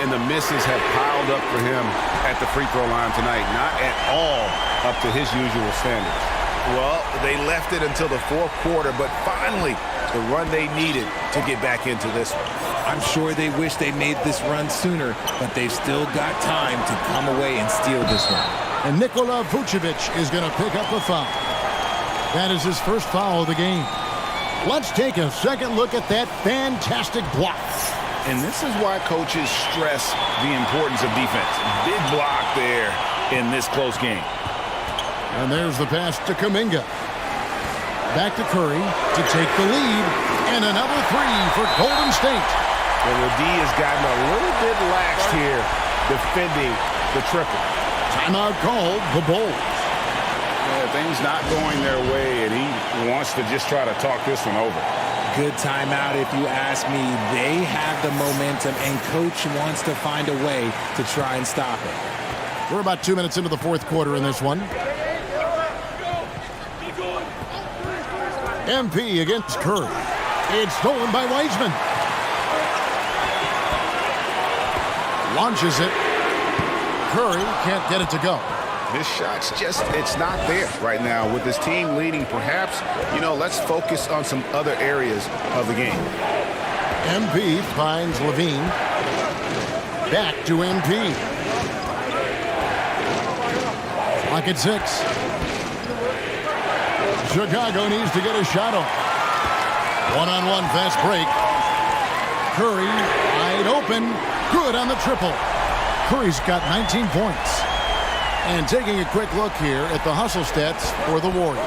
And the misses have piled up for him at the free throw line tonight. Not at all up to his usual standards. Well, they left it until the fourth quarter, but finally the run they needed to get back into this one. I'm sure they wish they made this run sooner, but they've still got time to come away and steal this one. And Nikola Vucevic is going to pick up a foul. That is his first foul of the game. Let's take a second look at that fantastic block. And this is why coaches stress the importance of defense. Big block there in this close game. And there's the pass to Kuminga. Back to Curry to take the lead. And another three for Golden State. And the D has gotten a little bit laxed here defending the triple. Timeout called, the Bulls. Yeah, things not going their way, and he wants to just try to talk this one over. Good timeout if you ask me. They have the momentum, and Coach wants to find a way to try and stop it. We're about 2 minutes into the fourth quarter in this one. MP against Curry. It's stolen by Wiseman. Launches it. Curry can't get it to go. This shot's just, it's not there right now. With this team leading, perhaps, let's focus on some other areas of the game. MP finds Levine. Back to MP. Clock at 6. Chicago needs to get a shot off. One-on-one fast break. Curry wide open. Good on the triple. Curry's got 19 points. And taking a quick look here at the hustle stats for the Warriors.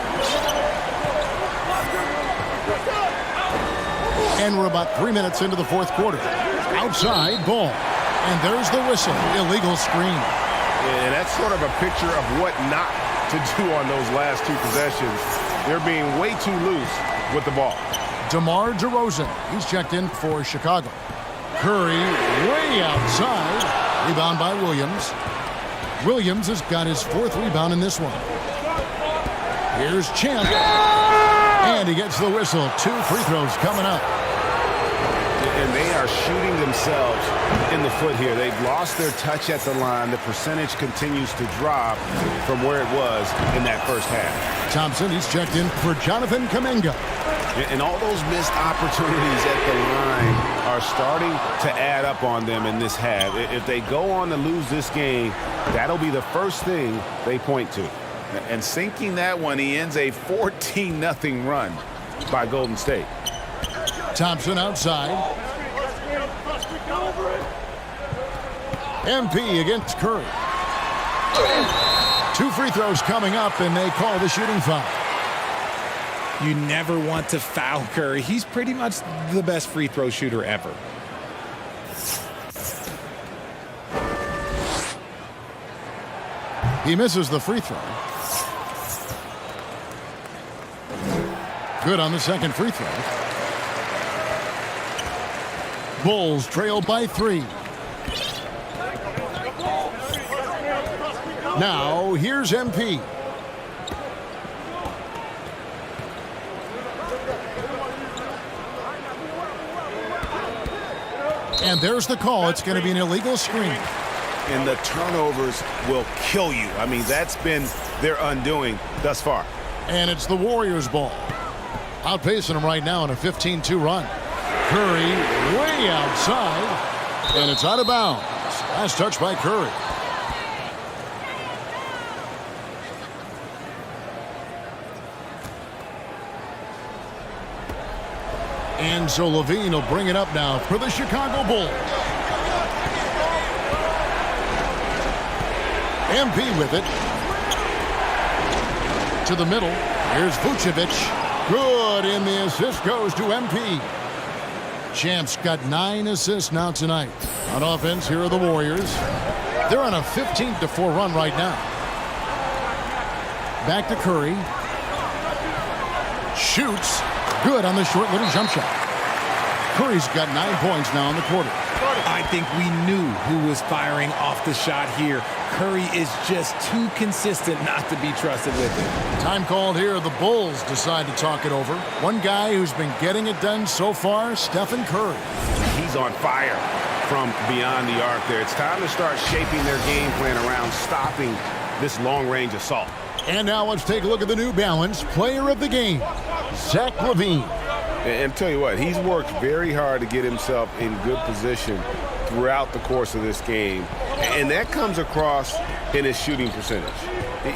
And we're about 3 minutes into the fourth quarter. Outside ball. And there's the whistle. Illegal screen. And that's sort of a picture of what not to do on those last two possessions. They're being way too loose with the ball. DeMar DeRozan. He's checked in for Chicago. Curry way outside. Rebound by Williams. Williams has got his fourth rebound in this one. Here's Champ. And he gets the whistle. 2 free throws coming up. And they are shooting themselves in the foot here. They've lost their touch at the line. The percentage continues to drop from where it was in that first half. Thompson, he's checked in for Jonathan Kuminga. And all those missed opportunities at the line are starting to add up on them in this half. If they go on to lose this game, that'll be the first thing they point to. And sinking that one, he ends a 14-0 run by Golden State. Thompson outside. MP against Curry. 2 free throws coming up, and they call the shooting foul. You never want to foul Curry. He's pretty much the best free throw shooter ever. He misses the free throw. Good on the second free throw. Bulls trail by 3. Now, here's MP. And there's the call. It's going to be an illegal screen. And the turnovers will kill you. I mean, that's been their undoing thus far. And it's the Warriors' ball. Outpacing them right now in a 15-2 run. Curry way outside. And it's out of bounds. Last touch by Curry. And so Levine will bring it up now for the Chicago Bulls. MP with it. To the middle. Here's Vucevic. Good, and the assist goes to MP. Champ's got 9 assists now tonight. On offense, here are the Warriors. They're on a 15-4 run right now. Back to Curry. Shoots. Good on the short little jump shot. Curry's got 9 points now in the quarter. I think we knew who was firing off the shot here. Curry is just too consistent not to be trusted with it. Time called here. The Bulls decide to talk it over. One guy who's been getting it done so far, Stephen Curry. He's on fire from beyond the arc there. It's time to start shaping their game plan around stopping this long-range assault. And now let's take a look at the New Balance player of the game, Zach LaVine. And tell you what, he's worked very hard to get himself in good position throughout the course of this game. And that comes across in his shooting percentage.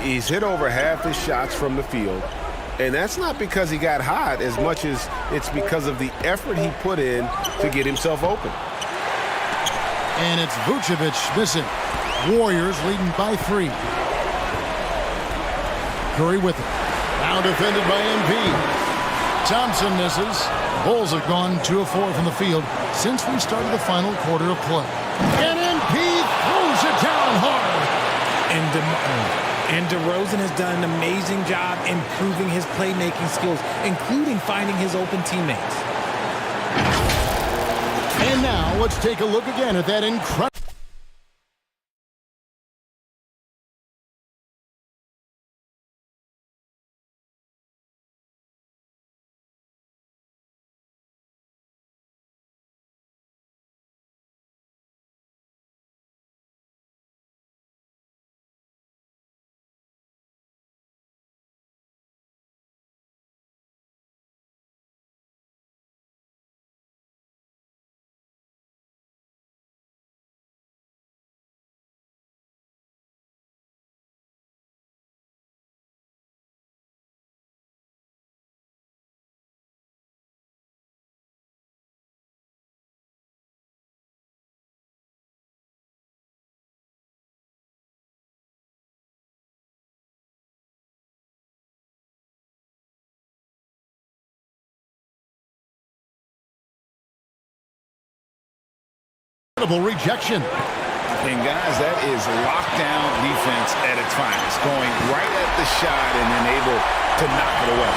He's hit over half his shots from the field. And that's not because he got hot as much as it's because of the effort he put in to get himself open. And it's Vucevic missing. Warriors leading by 3. Curry with it. Now defended by Embiid. Thompson misses. Bulls have gone 2 of 4 from the field since we started the final quarter of play. And Embiid throws it down hard. And DeRozan has done an amazing job improving his playmaking skills, including finding his open teammates. And now let's take a look again at that incredible rejection. And guys, that is lockdown defense at its finest. Going right at the shot and then able to knock it away.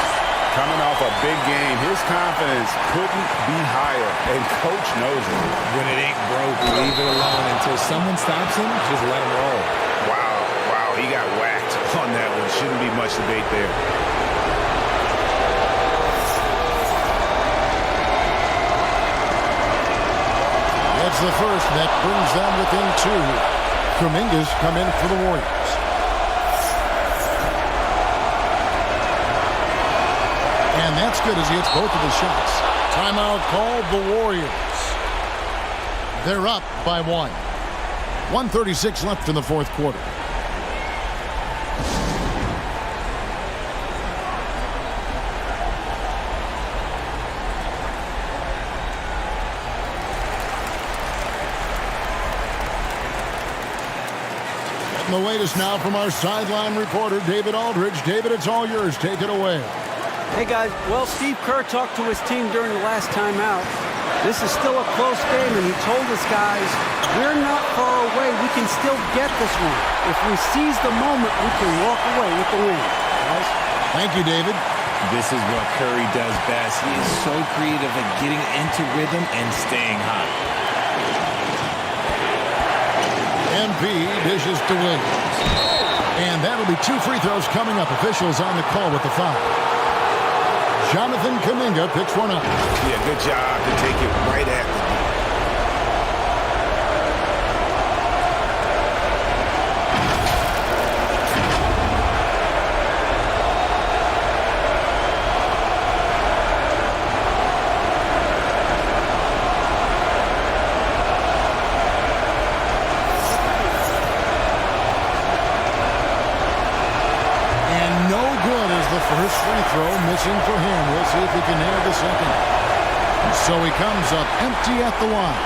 Coming off a big game, his confidence couldn't be higher, and coach knows it. When it ain't broke, leave it alone until someone stops him. Just let him roll. Wow, he got whacked on that one. Shouldn't be much debate there. That's the first. That brings them within 2. Kuminga's come in for the Warriors. And that's good as he hits both of his shots. Timeout called the Warriors. They're up by 1. 1:36 left in the fourth quarter. The latest now from our sideline reporter, David Aldridge. David, it's all yours. Take it away. Hey, guys. Well, Steve Kerr talked to his team during the last timeout. This is still a close game, and he told us guys, we're not far away. We can still get this one. If we seize the moment, we can walk away with the win. Guys? Thank you, David. This is what Curry does best. He is so creative at getting into rhythm and staying hot. MP dishes to Williams. And that'll be 2 free throws coming up. Officials on the call with the foul. Jonathan Kuminga picks one up. Yeah, good job to take it right at the knee. First free throw missing for him. We'll see if he can nail the second. So he comes up empty at the line.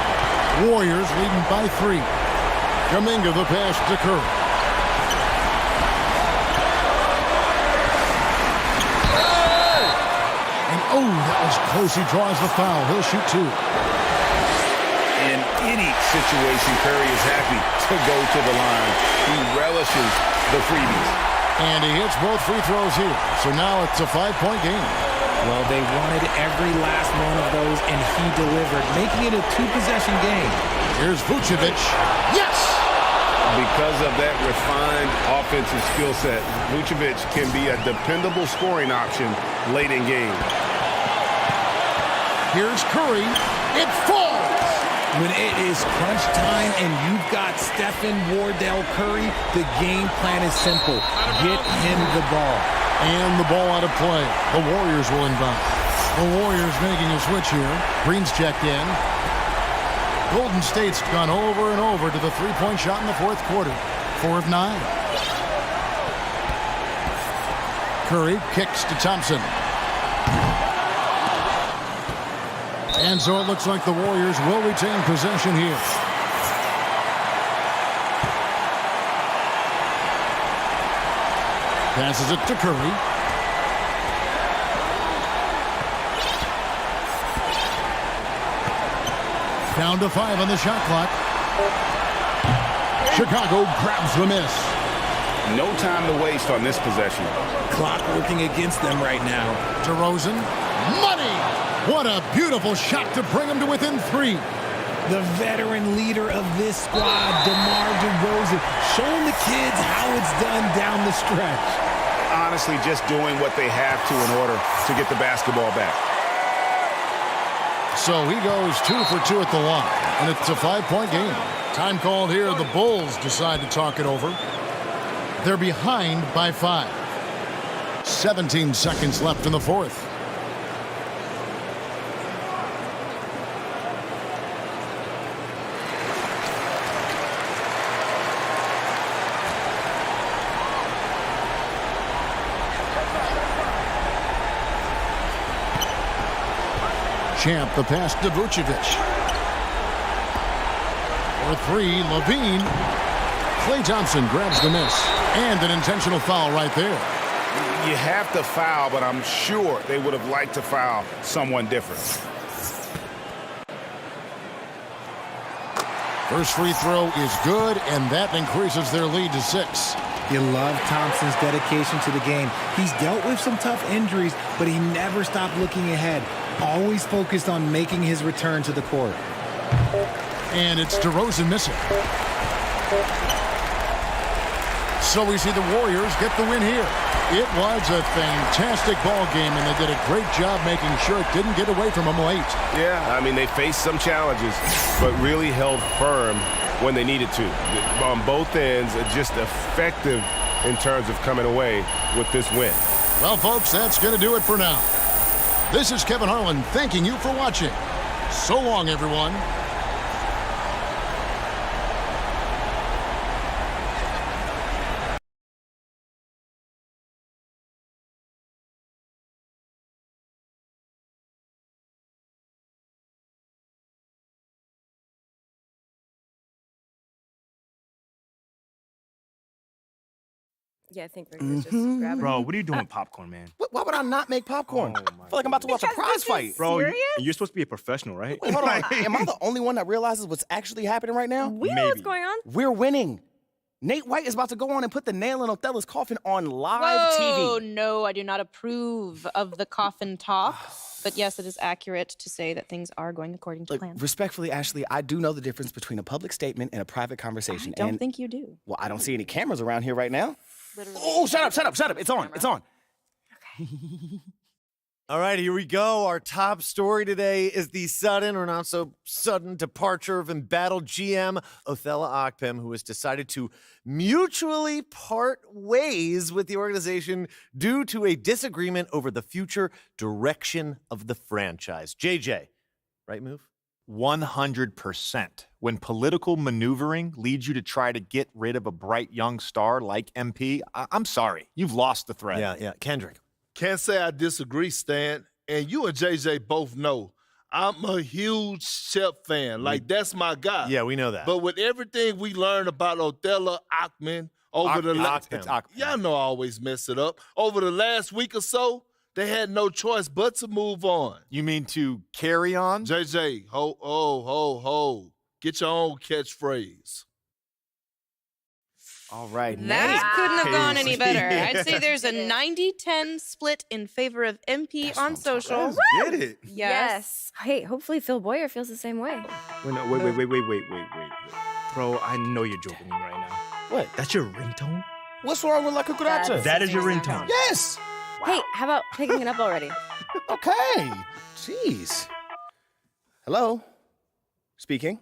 Warriors leading by 3. Kuminga the pass to Curry. And that was close. He draws the foul. He'll shoot 2. In any situation, Curry is happy to go to the line. He relishes the freebies. And he hits both free throws here. So now it's a 5-point game. Well, they wanted every last one of those, and he delivered, making it a 2-possession game. Here's Vucevic. Yes! Because of that refined offensive skill set, Vucevic can be a dependable scoring option late in games. Here's Curry. It falls! When it is crunch time and you've got Stephen Wardell Curry, the game plan is simple. Get him the ball. And the ball out of play. The Warriors will inbound. The Warriors making a switch here. Green's checked in. Golden State's gone over and over to the three-point shot in the fourth quarter. 4 of 9. Curry kicks to Thompson. And so it looks like the Warriors will retain possession here. Passes it to Curry. Down to 5 on the shot clock. Chicago grabs the miss. No time to waste on this possession. Clock working against them right now. DeRozan. Money! What a beautiful shot to bring him to within 3. The veteran leader of this squad, DeMar DeRozan, showing the kids how it's done down the stretch. Honestly, just doing what they have to in order to get the basketball back. So he goes 2 for 2 at the line, and it's a 5-point game. Time called here. The Bulls decide to talk it over. They're behind by 5. 17 seconds left in the fourth. Champ, the pass to Vucevic. For 3, Levine. Klay Thompson grabs the miss. And an intentional foul right there. You have to foul, but I'm sure they would have liked to foul someone different. First free throw is good, and that increases their lead to 6. You love Thompson's dedication to the game. He's dealt with some tough injuries, but he never stopped looking ahead. Always focused on making his return to the court. And it's DeRozan missing. So we see the Warriors get the win here. It was a fantastic ball game, and they did a great job making sure it didn't get away from them late. Yeah, I mean, they faced some challenges, but really held firm when they needed to. On both ends, just effective in terms of coming away with this win. Well, folks, that's going to do it for now. This is Kevin Harlan thanking you for watching. So long, everyone. Yeah, I think we're gonna just grab it. Bro, what are you doing with popcorn, man? Why would I not make popcorn? I feel like I'm about to watch a prize fight. Bro, you're supposed to be a professional, right? Wait, hold on. Am I the only one that realizes what's actually happening right now? We know what's going on. We're winning. Nate White is about to go on and put the nail in Othello's coffin on live Whoa, TV. no, I do not approve of the coffin talk. But yes, it is accurate to say that things are going according to plan. Respectfully, Ashley, I do know the difference between a public statement and a private conversation. I don't think you do. Well, I don't see any cameras around here right now. Literally. Oh, shut up. It's on. It's on. All right, here we go. Our top story today is the sudden or not so sudden departure of embattled GM Othello Akpem, who has decided to mutually part ways with the organization due to a disagreement over the future direction of the franchise. JJ, right move? 100%. When political maneuvering leads you to try to get rid of a bright young star like MP, I'm sorry. You've lost the thread. Yeah. Kendrick. Can't say I disagree, Stan. And you and JJ both know I'm a huge Shep fan. Like, that's my guy. Yeah, we know that. But with everything we learned about Othello Akpem over the last... Y'all know I always mess it up. Over the last week or so, they had no choice but to move on. You mean to carry on? JJ, ho. Get your own catchphrase. All right. That couldn't have gone any better. I'd say there's a 90-10 split in favor of MP on social. Get it. Yes. Hey, hopefully Phil Boyer feels the same way. Wait. Bro, I know you're joking me right now. What? That's your ringtone? What's wrong with La Cucaracha? That is your ringtone. Yes. Hey, how about picking it up already? Okay. Jeez. Hello? Speaking.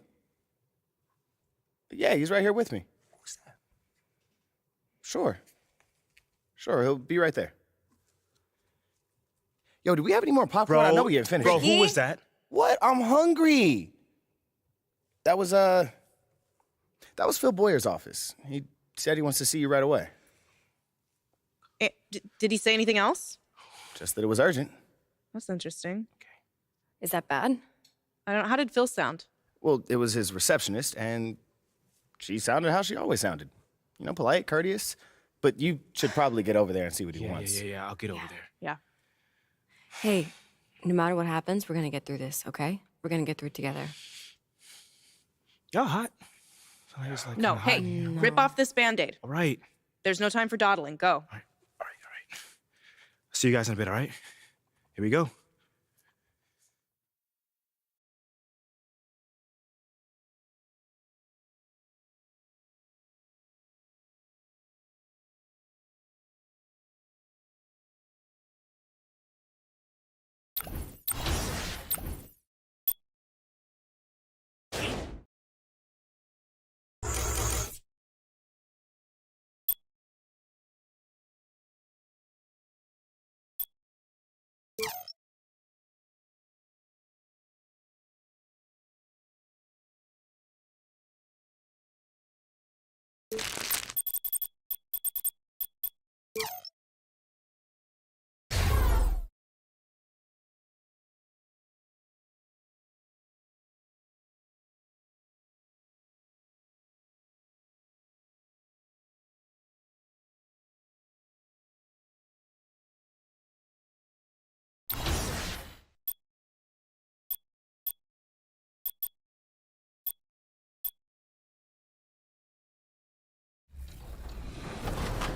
Yeah, he's right here with me. Who's that? Sure, he'll be right there. Yo, do we have any more popcorn? I know we haven't finished. Bro, who was that? What? I'm hungry. That was Phil Boyer's office. He said he wants to see you right away. Did he say anything else? Just that it was urgent. That's interesting. Is that bad? I don't know. How did Phil sound? Well, it was his receptionist, and she sounded how she always sounded. You know, polite, courteous, But you should probably get over there and see what he wants. Yeah. I'll get over there. Yeah. Hey, no matter what happens, we're going to get through this, okay? We're going to get through it together. Y'all hot? No, hey, rip off this Band-Aid. All right. There's no time for dawdling. Go. All right. See you guys in a bit, all right? Here we go.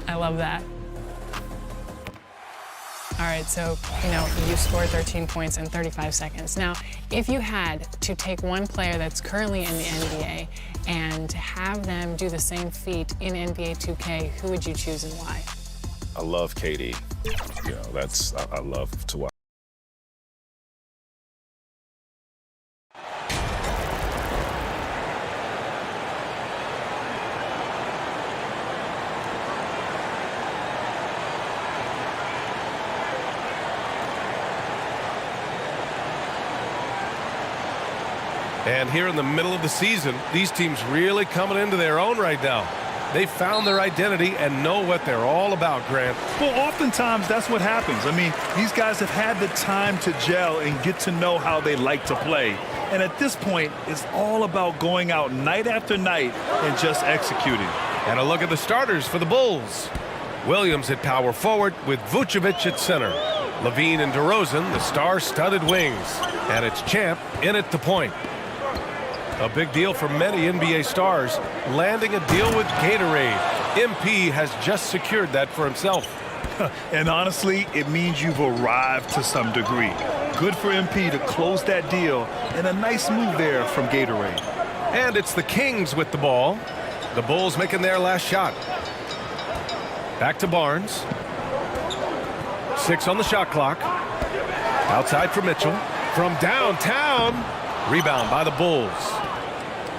I love that. All right, so, you scored 13 points in 35 seconds. Now, if you had to take one player that's currently in the NBA and have them do the same feat in NBA 2K, who would you choose and why? I love KD. I love to watch. And here in the middle of the season, these teams really coming into their own right now. They found their identity and know what they're all about, Grant. Well, oftentimes that's what happens. I mean, these guys have had the time to gel and get to know how they like to play. And at this point, it's all about going out night after night and just executing. And a look at the starters for the Bulls. Williams at power forward with Vucevic at center. Levine and DeRozan, the star-studded wings. And it's Champ in at the point. A big deal for many NBA stars, landing a deal with Gatorade. MP has just secured that for himself. And honestly, it means you've arrived to some degree. Good for MP to close that deal, and a nice move there from Gatorade. And it's the Kings with the ball. The Bulls making their last shot. Back to Barnes. 6 on the shot clock. Outside for Mitchell. From downtown. Rebound by the Bulls.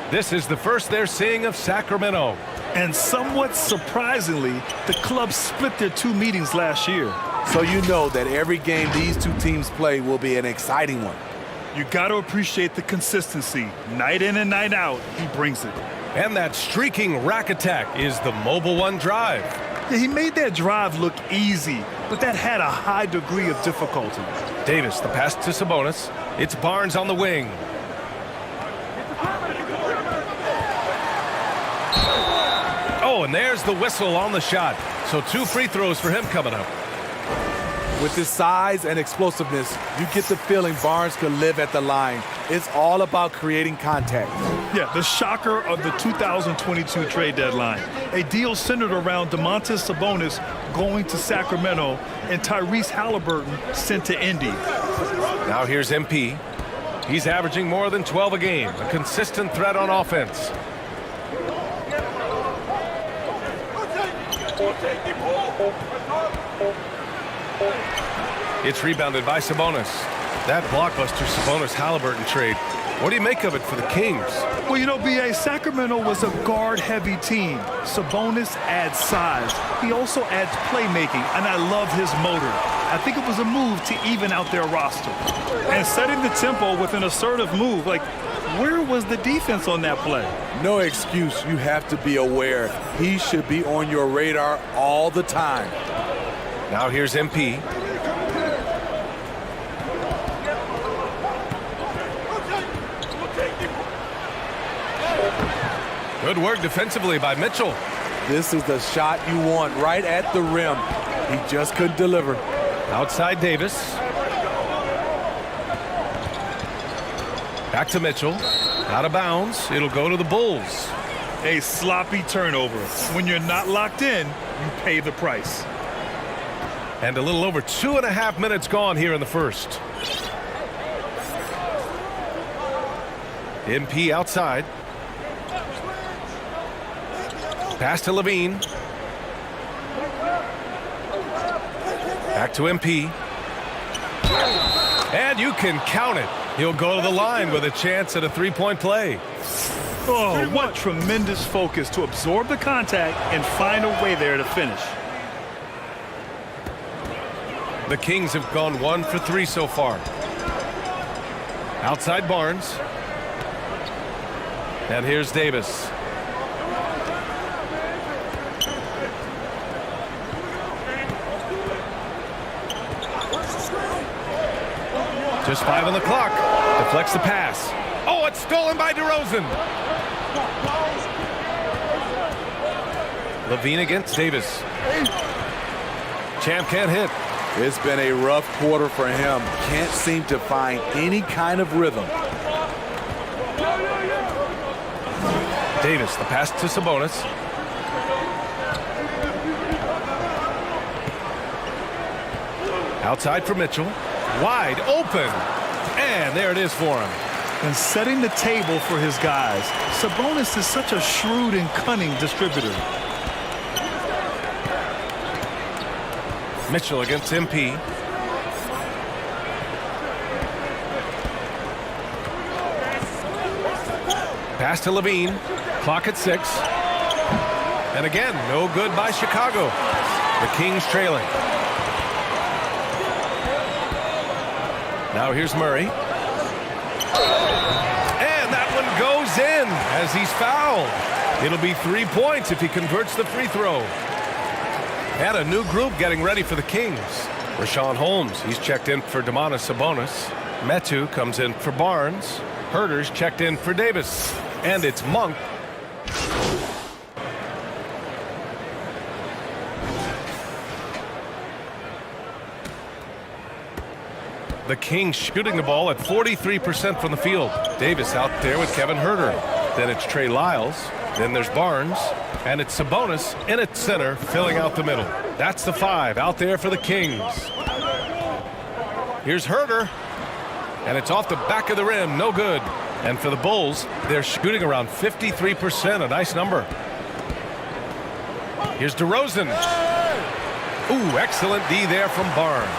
This is the first they're seeing of Sacramento. And somewhat surprisingly, the club split their 2 meetings last year. So you know that every game these 2 teams play will be an exciting one. You got to appreciate the consistency. Night in and night out, he brings it. And that streaking rack attack is the Mobile One drive. Yeah, he made that drive look easy, but that had a high degree of difficulty. Davis, the pass to Sabonis. It's Barnes on the wing. Oh, and there's the whistle on the shot. So 2 free throws for him coming up. With his size and explosiveness, you get the feeling Barnes could live at the line. It's all about creating contact. Yeah, the shocker of the 2022 trade deadline. A deal centered around Domantas Sabonis going to Sacramento and Tyrese Halliburton sent to Indy. Now here's MP. He's averaging more than 12 a game, a consistent threat on offense. It's rebounded by Sabonis. That blockbuster Sabonis-Halliburton trade. What do you make of it for the Kings? Well, B.A., Sacramento was a guard-heavy team. Sabonis adds size. He also adds playmaking, and I love his motor. I think it was a move to even out their roster. And setting the tempo with an assertive move, where was the defense on that play? No excuse. You have to be aware. He should be on your radar all the time. Now here's MP. Good work defensively by Mitchell. This is the shot you want, right at the rim. He just couldn't deliver. Outside Davis. Back to Mitchell. Out of bounds. It'll go to the Bulls. A sloppy turnover. When you're not locked in, you pay the price. And a little over 2.5 minutes gone here in the first. MP outside. Pass to Levine. Back to MP. And you can count it. He'll go to the line with a chance at a three-point play. Oh, what tremendous focus to absorb the contact and find a way there to finish. The Kings have gone 1 for 3 so far. Outside Barnes. And here's Davis. Just 5 on the clock. Deflects the pass. Oh, it's stolen by DeRozan. Levine against Davis. Champ can't hit. It's been a rough quarter for him. Can't seem to find any kind of rhythm. Davis, the pass to Sabonis. Outside for Mitchell. Wide open. And there it is for him. And setting the table for his guys. Sabonis is such a shrewd and cunning distributor. Mitchell against MP. Pass to Levine. Clock at 6. And again, no good by Chicago. The Kings trailing. Now here's Murray. And that one goes in as he's fouled. It'll be 3 points if he converts the free throw. And a new group getting ready for the Kings. Rashawn Holmes, he's checked in for Domantas Sabonis. Metu comes in for Barnes. Herter's checked in for Davis. And it's Monk. The Kings shooting the ball at 43% from the field. Davis out there with Kevin Huerter. Then it's Trey Lyles. Then there's Barnes. And it's Sabonis in at center, filling out the middle. That's the 5 out there for the Kings. Here's Huerter. And it's off the back of the rim. No good. And for the Bulls, they're shooting around 53%. A nice number. Here's DeRozan. Ooh, excellent D there from Barnes.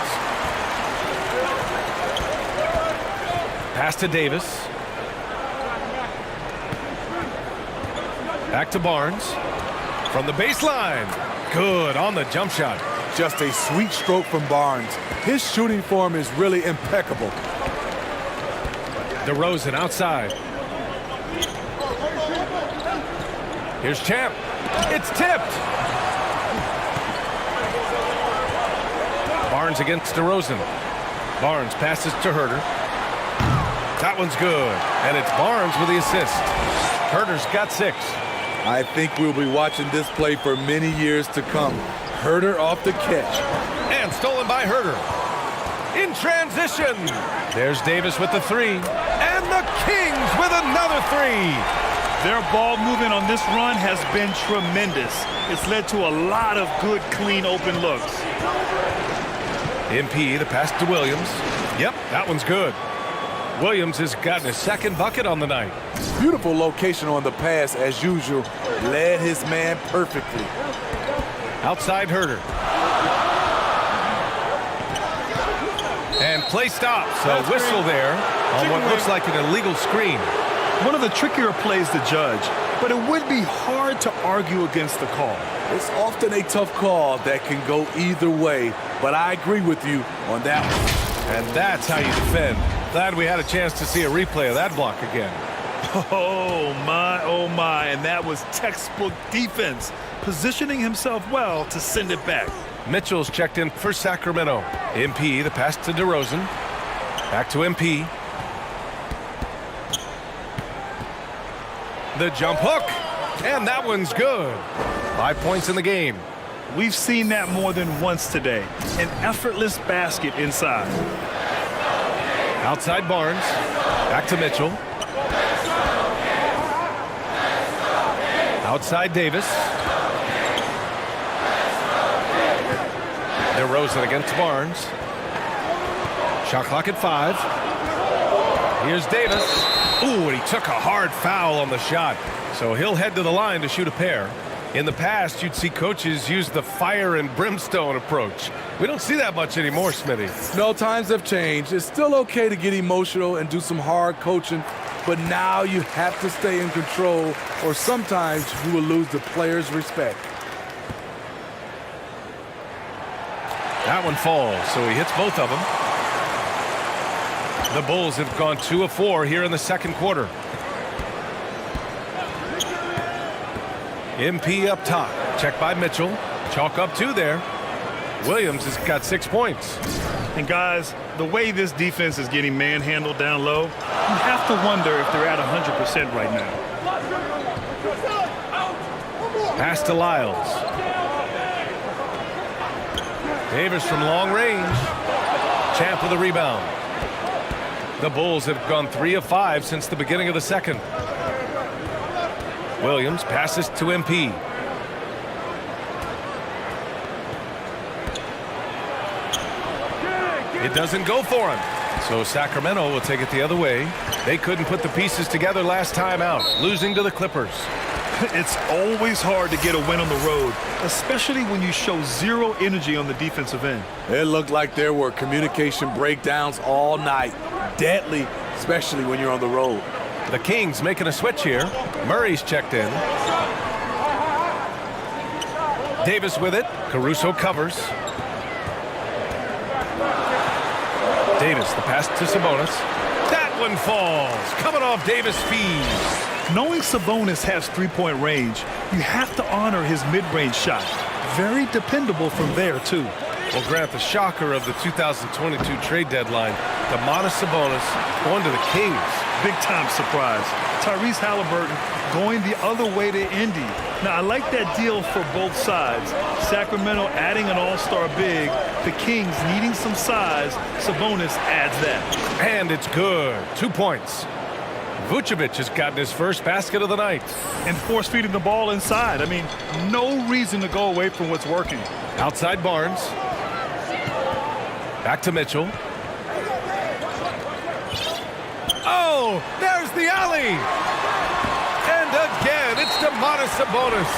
Pass to Davis. Back to Barnes. From the baseline. Good on the jump shot. Just a sweet stroke from Barnes. His shooting form is really impeccable. DeRozan outside. Here's Champ. It's tipped. Barnes against DeRozan. Barnes passes to Huerter. That one's good. And it's Barnes with the assist. Huerter's got 6. I think we'll be watching this play for many years to come. Huerter off the catch. And stolen by Huerter. In transition. There's Davis with the 3. And the Kings with another 3. Their ball movement on this run has been tremendous. It's led to a lot of good, clean, open looks. MP, the pass to Williams. Yep, that one's good. Williams has gotten his 2nd bucket on the night. Beautiful location on the pass as usual. Led his man perfectly. Outside Huerter. And play stops. A whistle there on what looks like an illegal screen. One of the trickier plays to judge, but it would be hard to argue against the call. It's often a tough call that can go either way, but I agree with you on that one. And that's how you defend. Glad we had a chance to see a replay of that block again. Oh my, and that was textbook defense, positioning himself well to send it back. Mitchell's checked in for Sacramento. MP, the pass to DeRozan. Back to MP. The jump hook, and that one's good. 5 points in the game. We've seen that more than once today. An effortless basket inside. Outside Barnes. Back to Mitchell. Outside Davis. DeRozan against Barnes. Shot clock at 5. Here's Davis. Ooh, and he took a hard foul on the shot. So he'll head to the line to shoot a pair. In the past, you'd see coaches use the fire and brimstone approach. We don't see that much anymore, Smitty. No, times have changed. It's still okay to get emotional and do some hard coaching, but now you have to stay in control, or sometimes you will lose the players' respect. That one falls, so he hits both of them. The Bulls have gone 2 of 4 here in the second quarter. MP up top. Check by Mitchell. Chalk up 2 there. Williams has got 6 points. And guys, the way this defense is getting manhandled down low, you have to wonder if they're at 100% right now. Pass to Lyles. Davis from long range. Champ with a rebound. The Bulls have gone 3 of 5 since the beginning of the second. Williams passes to MP. It doesn't go for him. So Sacramento will take it the other way. They couldn't put the pieces together last time out, losing to the Clippers. It's always hard to get a win on the road, especially when you show zero energy on the defensive end. It looked like there were communication breakdowns all night. Deadly, especially when you're on the road. The Kings making a switch here. Murray's checked in. Davis with it. Caruso covers. Davis, the pass to Sabonis. That one falls. Coming off Davis' fees. Knowing Sabonis has three-point range, you have to honor his mid-range shot. Very dependable from there, too. Well, Grant, the shocker of the 2022 trade deadline, Domantas Sabonis going to the Kings. Big-time surprise. Tyrese Halliburton going the other way to Indy. Now, I like that deal for both sides. Sacramento adding an all-star big. The Kings needing some size. Sabonis adds that. And it's good. 2 points. Vucevic has gotten his first basket of the night. And force-feeding the ball inside. I mean, no reason to go away from what's working. Outside Barnes. Back to Mitchell. Oh, there's the alley. And again, it's Domantas Sabonis.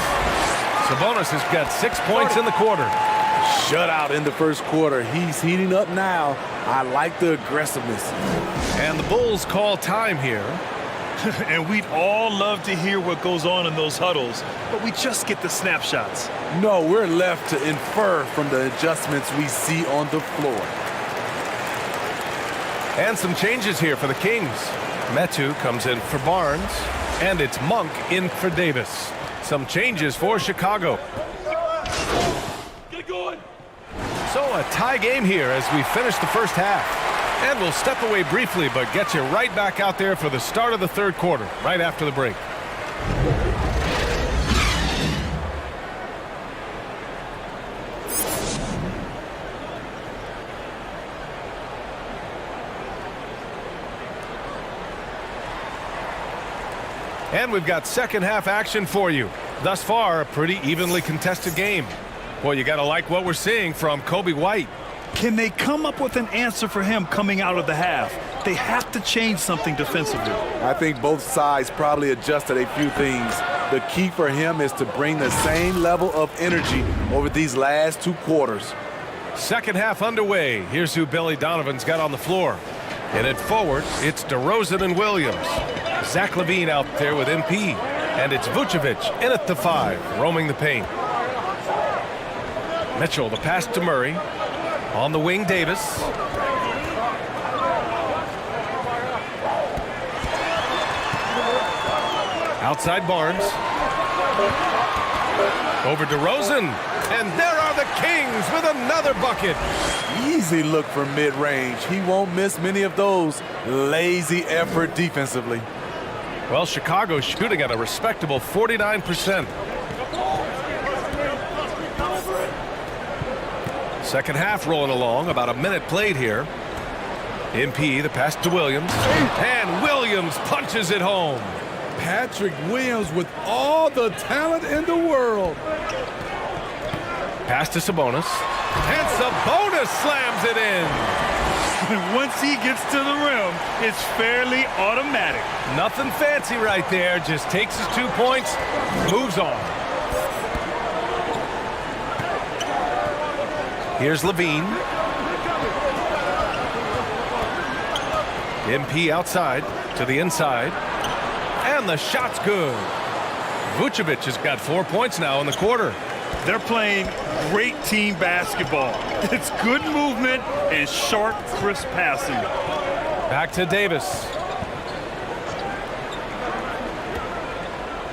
Sabonis has got 6 points in the quarter. Shutout in the first quarter. He's heating up now. I like the aggressiveness. And the Bulls call time here. And we'd all love to hear what goes on in those huddles, but we just get the snapshots. No, we're left to infer from the adjustments we see on the floor. And some changes here for the Kings. Metu comes in for Barnes, and it's Monk in for Davis. Some changes for Chicago. Get going. So a tie game here as we finish the first half. And we'll step away briefly, but get you right back out there for the start of the third quarter, right after the break. And we've got second half action for you. Thus far, a pretty evenly contested game. Boy, you got to like what we're seeing from Kobe White. Can they come up with an answer for him coming out of the half? They have to change something defensively. I think both sides probably adjusted a few things. The key for him is to bring the same level of energy over these last 2 quarters. Second half underway. Here's who Billy Donovan's got on the floor. In it forward, it's DeRozan and Williams. Zach LaVine out there with MP. And it's Vucevic in at the 5, roaming the paint. Mitchell, the pass to Murray. On the wing, Davis. Outside Barnes. Over DeRozan. And there are the Kings with another bucket. Easy look from mid-range. He won't miss many of those. Lazy effort defensively. Well, Chicago's shooting at a respectable 49%. Second half rolling along, about a minute played here. MP, the pass to Williams, and Williams punches it home. Patrick Williams with all the talent in the world. Pass to Sabonis, and Sabonis slams it in. Once he gets to the rim, it's fairly automatic. Nothing fancy right there, just takes his 2 points, moves on. Here's Levine. MP outside to the inside. And the shot's good. Vucevic has got 4 points now in the quarter. They're playing great team basketball. It's good movement and sharp, crisp passing. Back to Davis.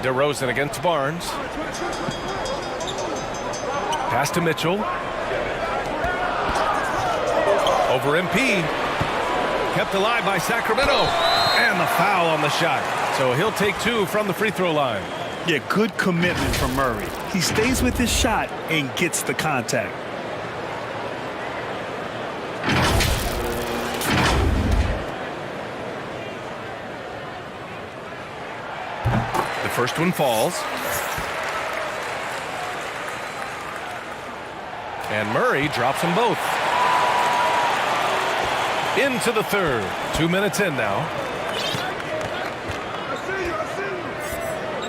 DeRozan against Barnes. Pass to Mitchell. Over MP. Kept alive by Sacramento. And the foul on the shot. So he'll take 2 from the free throw line. Yeah, good commitment from Murray. He stays with his shot and gets the contact. The first one falls. And Murray drops them both. Into the third. 2 minutes in now.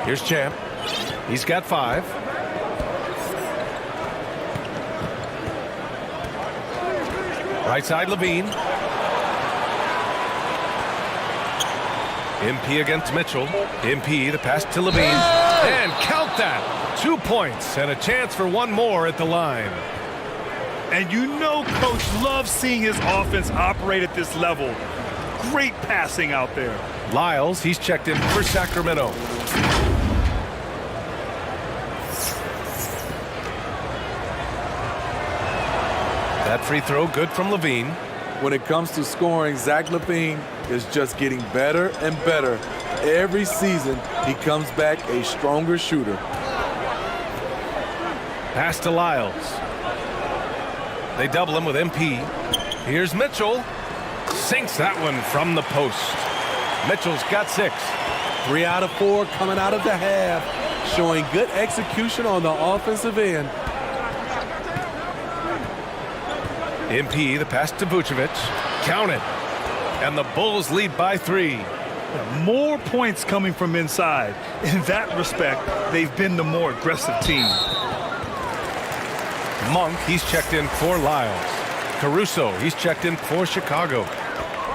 Here's Champ. He's got 5. Right side, Levine. MP against Mitchell. MP, the pass to Levine. And count that. 2 points and a chance for one more at the line. And you know Coach loves seeing his offense operate at this level. Great passing out there. Lyles, he's checked in for Sacramento. That free throw good from Levine. When it comes to scoring, Zach LaVine is just getting better and better. Every season, he comes back a stronger shooter. Pass to Lyles. They double him with MP. Here's Mitchell. Sinks that one from the post. Mitchell's got 6. 3 out of 4 coming out of the half, showing good execution on the offensive end. MP, the pass to Vucevic. Count it. And the Bulls lead by 3. More points coming from inside. In that respect, they've been the more aggressive team. Monk, he's checked in for Lyles. Caruso, he's checked in for Chicago.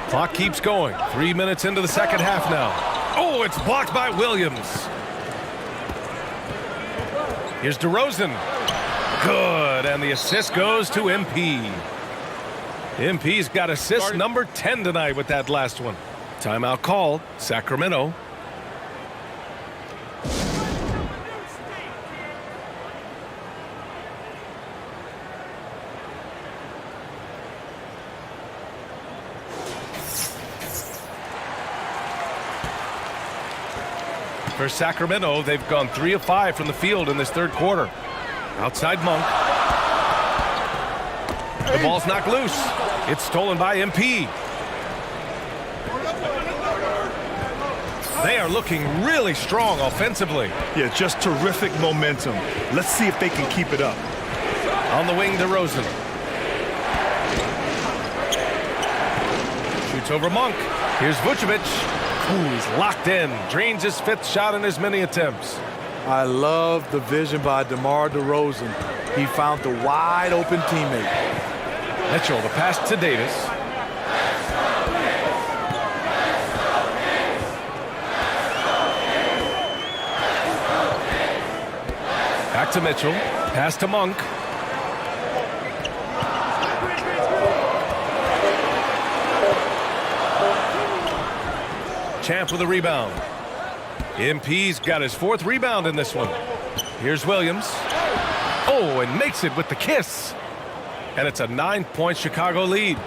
Clock keeps going. 3 minutes into the second half now. Oh, it's blocked by Williams. Here's DeRozan. Good, and the assist goes to MP. MP's got assist number 10 tonight with that last one. Timeout called. Sacramento. For Sacramento, they've gone 3 of 5 from the field in this third quarter. Outside Monk. The ball's knocked loose. It's stolen by MP. They are looking really strong offensively. Yeah, just terrific momentum. Let's see if they can keep it up. On the wing, DeRozan. Shoots over Monk. Here's Vucevic. Ooh, he's locked in. Drains his 5th shot in as many attempts. I love the vision by DeMar DeRozan. He found the wide open teammate. Mitchell, the pass to Davis. Back to Mitchell. Pass to Monk. Champ with a rebound. MP's got his 4th rebound in this one. Here's Williams. Oh, and makes it with the kiss. And it's a 9-point Chicago lead.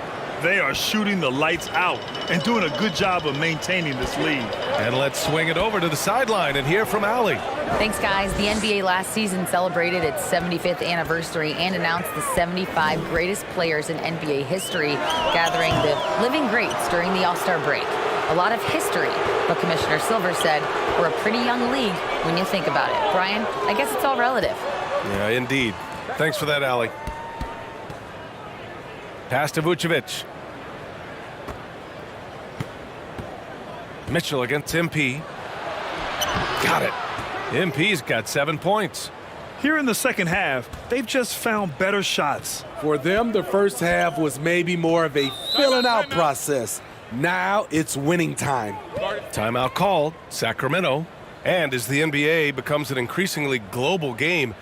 They are shooting the lights out and doing a good job of maintaining this lead. And let's swing it over to the sideline and hear from Allie. Thanks, guys. The NBA last season celebrated its 75th anniversary and announced the 75 greatest players in NBA history, gathering the living greats during the All-Star break. A lot of history, but Commissioner Silver said we're a pretty young league when you think about it. Brian, I guess it's all relative. Yeah, indeed. Thanks for that, Allie. Pass to Vucevic. Mitchell against MP. Got it. MP's got 7 points. Here in the second half, they've just found better shots. For them, the first half was maybe more of a filling out process. Now it's winning time. Timeout called, Sacramento. And as the NBA becomes an increasingly global game,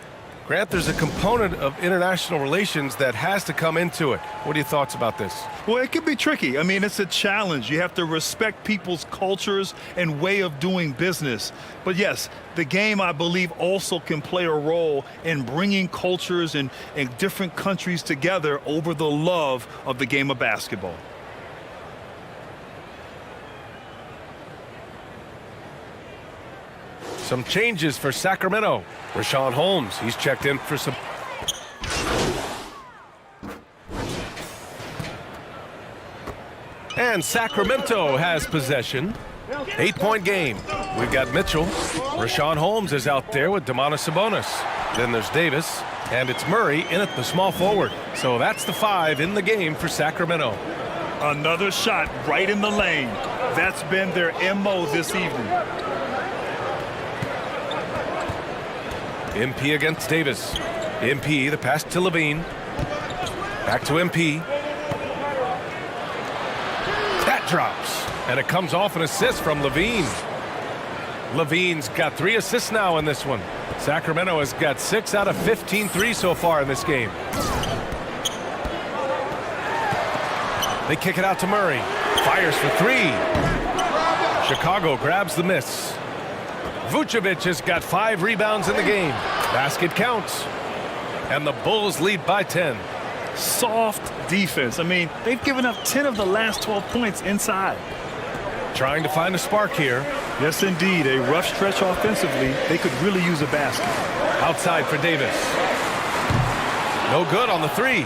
Grant, there's a component of international relations that has to come into it. What are your thoughts about this? Well, it can be tricky. I mean, it's a challenge. You have to respect people's cultures and way of doing business. But yes, the game, I believe, also can play a role in bringing cultures and different countries together over the love of the game of basketball. Some changes for Sacramento. Rashawn Holmes, he's checked in for some. And Sacramento has possession. 8-point game. We've got Mitchell. Rashawn Holmes is out there with Domantas Sabonis. Then there's Davis. And it's Murray in at the small forward. So that's the 5 in the game for Sacramento. Another shot right in the lane. That's been their MO this evening. MP against Davis. MP, the pass to Levine. Back to MP. That drops. And it comes off an assist from Levine. Levine's got 3 assists now in this one. Sacramento has got 6 out of 15 threes so far in this game. They kick it out to Murray. Fires for 3. Chicago grabs the miss. Vucevic has got 5 rebounds in the game. Basket counts. And the Bulls lead by 10. Soft defense. I mean, they've given up 10 of the last 12 points inside. Trying to find a spark here. Yes, indeed. A rough stretch offensively. They could really use a basket. Outside for Davis. No good on the 3.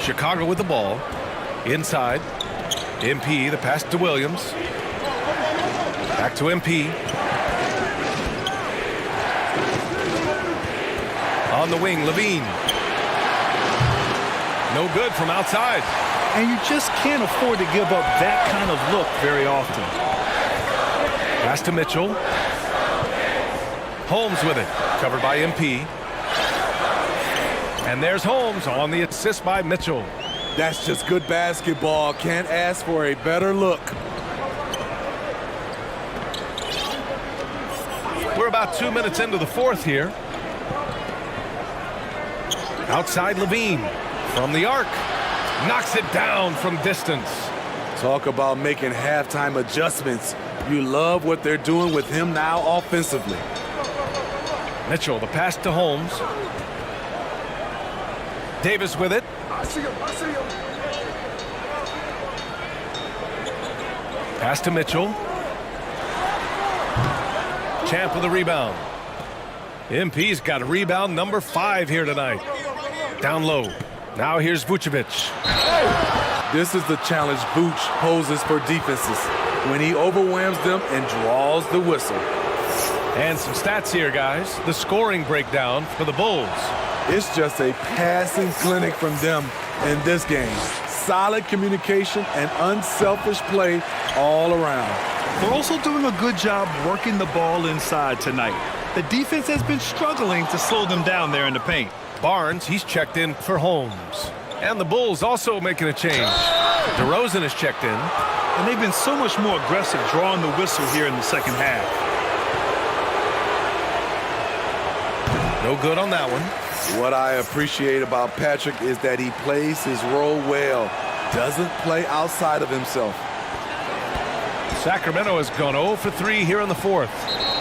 Chicago with the ball. Inside. MP, the pass to Williams. Back to MP. On the wing, Levine. No good from outside. And you just can't afford to give up that kind of look very often. Pass to Mitchell. Holmes with it. Covered by MP. And there's Holmes on the assist by Mitchell. That's just good basketball. Can't ask for a better look. We're about 2 minutes into the fourth here. Outside Levine from the arc. Knocks it down from distance. Talk about making halftime adjustments. You love what they're doing with him now offensively. Mitchell, the pass to Holmes. Davis with it. I see him. Pass to Mitchell. Champ with the rebound. MP's got rebound number 5 here tonight. Down low. Now here's Vucevic. This is the challenge Vooch poses for defenses when he overwhelms them and draws the whistle. And some stats here, guys. The scoring breakdown for the Bulls. It's just a passing clinic from them in this game. Solid communication and unselfish play all around. They're also doing a good job working the ball inside tonight. The defense has been struggling to slow them down there in the paint. Barnes, he's checked in for Holmes. And the Bulls also making a change. DeRozan is checked in. And they've been so much more aggressive drawing the whistle here in the second half. No good on that one. What I appreciate about Patrick is that he plays his role well. Doesn't play outside of himself. Sacramento has gone 0 for 3 here in the fourth.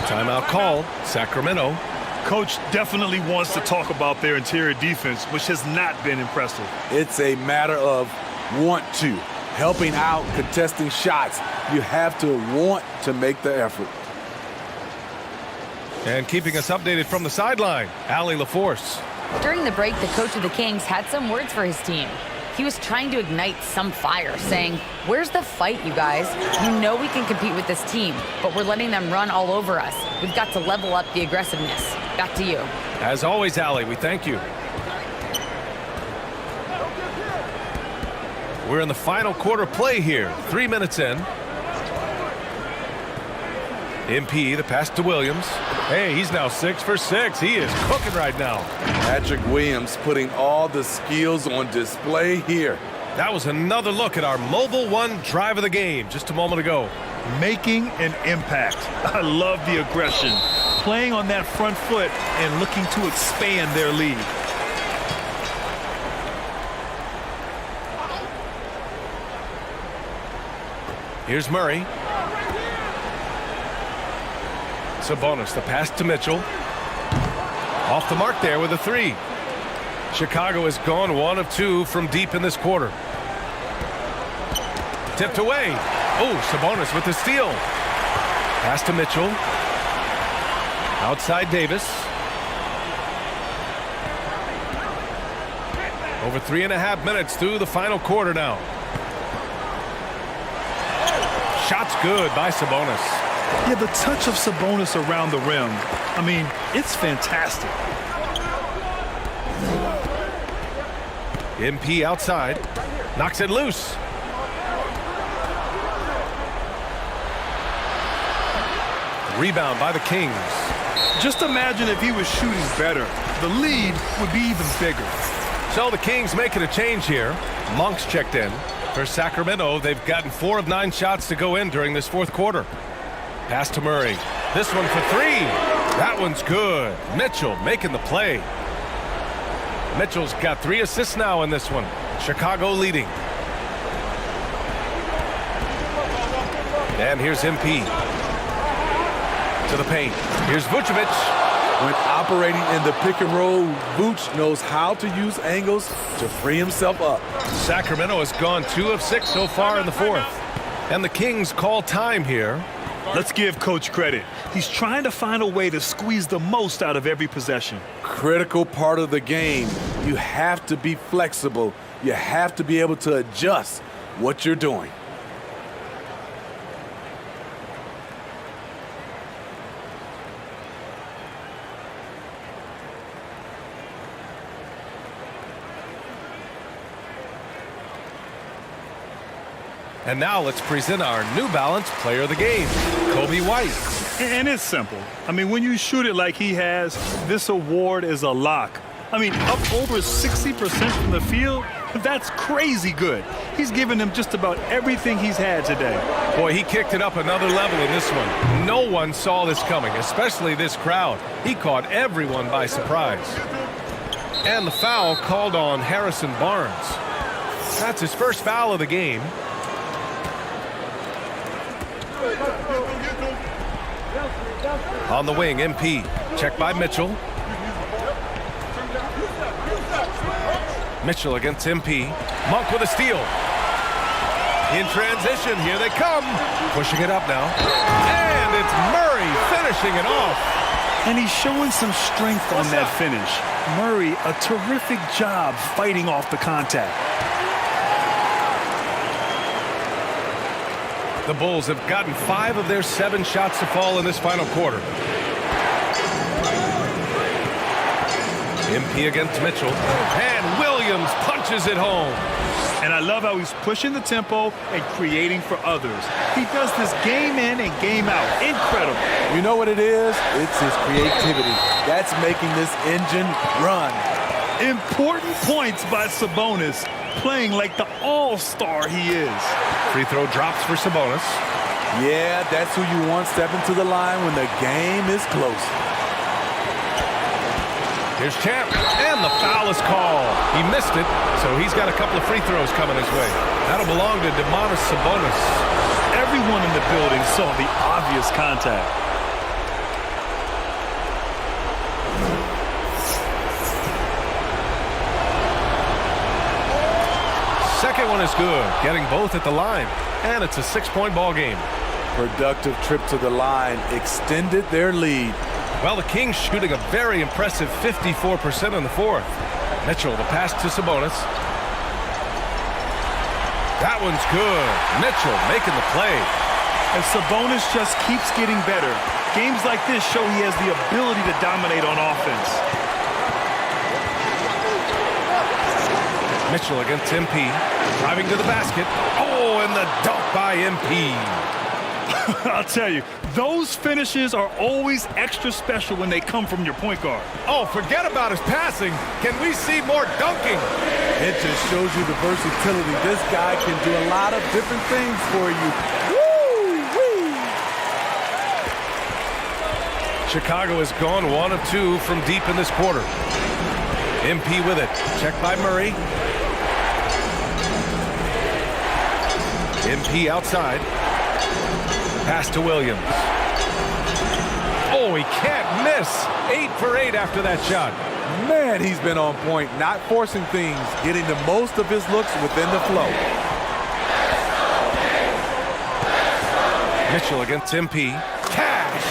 Timeout called. Sacramento. Coach definitely wants to talk about their interior defense, which has not been impressive. It's a matter of want to. Helping out, contesting shots. You have to want to make the effort. And keeping us updated from the sideline, Allie LaForce. During the break, the coach of the Kings had some words for his team. He was trying to ignite some fire, saying, "Where's the fight, you guys? You know we can compete with this team, but we're letting them run all over us. We've got to level up the aggressiveness." Back to you. As always, Allie, we thank you. We're in the final quarter play here. 3 minutes in. MP, the pass to Williams. Hey, he's now 6 for 6. He is cooking right now. Patrick Williams putting all the skills on display here. That was another look at our Mobile One drive of the game just a moment ago. Making an impact. I love the aggression. Playing on that front foot and looking to expand their lead. Here's Murray. Sabonis, the pass to Mitchell. Off the mark there with a 3. Chicago has gone 1 of 2 from deep in this quarter. Tipped away. Oh, Sabonis with the steal. Pass to Mitchell. Outside Davis. Over 3.5 minutes through the final quarter now. Shot's good by Sabonis. Yeah, the touch of Sabonis around the rim. I mean, it's fantastic. MP outside. Knocks it loose. Rebound by the Kings. Just imagine if he was shooting better. The lead would be even bigger. So the Kings making a change here. Monk's checked in. For Sacramento, they've gotten 4 of 9 shots to go in during this fourth quarter. Pass to Murray. This one for 3. That one's good. Mitchell making the play. Mitchell's got 3 assists now in this one. Chicago leading. And here's MP. To the paint. Here's Vucevic. When operating in the pick and roll, Vooch knows how to use angles to free himself up. Sacramento has gone 2 of 6 so far in the fourth. And the Kings call time here. Let's give Coach credit. He's trying to find a way to squeeze the most out of every possession. Critical part of the game. You have to be flexible. You have to be able to adjust what you're doing. And now let's present our New Balance Player of the Game, Kobe White. And it's simple. I mean, when you shoot it like he has, this award is a lock. I mean, up over 60% from the field, that's crazy good. He's given them just about everything he's had today. Boy, he kicked it up another level in this one. No one saw this coming, especially this crowd. He caught everyone by surprise. And the foul called on Harrison Barnes. That's his first foul of the game. On the wing, MP. Checked by Mitchell. Mitchell against MP. Monk with a steal. In transition, here they come. Pushing it up now. And it's Murray finishing it off. And he's showing some strength on that finish. Murray, a terrific job fighting off the contact. The Bulls have gotten 5 of their 7 shots to fall in this final quarter. MP against Mitchell. And Williams punches it home. And I love how he's pushing the tempo and creating for others. He does this game in and game out. Incredible. You know what it is? It's his creativity. That's making this engine run. Important points by Sabonis, playing like the all-star he is. Free throw drops for Sabonis. Yeah, that's who you want stepping to the line when the game is close. Here's Champ, and the foul is called. He missed it, so he's got a couple of free throws coming his way. That'll belong to Domantas Sabonis. Everyone in the building saw the obvious contact. second one is good, getting both at the line. And it's a 6-point ball game. Productive trip to the line extended their lead. Well, the Kings shooting a very impressive 54% in the fourth. Mitchell, the pass to Sabonis. That one's good. Mitchell making the play. And Sabonis just keeps getting better. Games like this show he has the ability to dominate on offense. Mitchell against MP, driving to the basket. Oh, and the dunk by MP. I'll tell you, those finishes are always extra special when they come from your point guard. Oh, forget about his passing. Can we see more dunking? It just shows you the versatility. This guy can do a lot of different things for you. Woo-wee! Chicago has gone 1 of 2 from deep in this quarter. MP with it. Checked by Murray. MP outside. Pass to Williams. Oh, he can't miss. 8 for 8 after that shot. Man, he's been on point, not forcing things, getting the most of his looks within the flow. Mitchell against MP. Cash!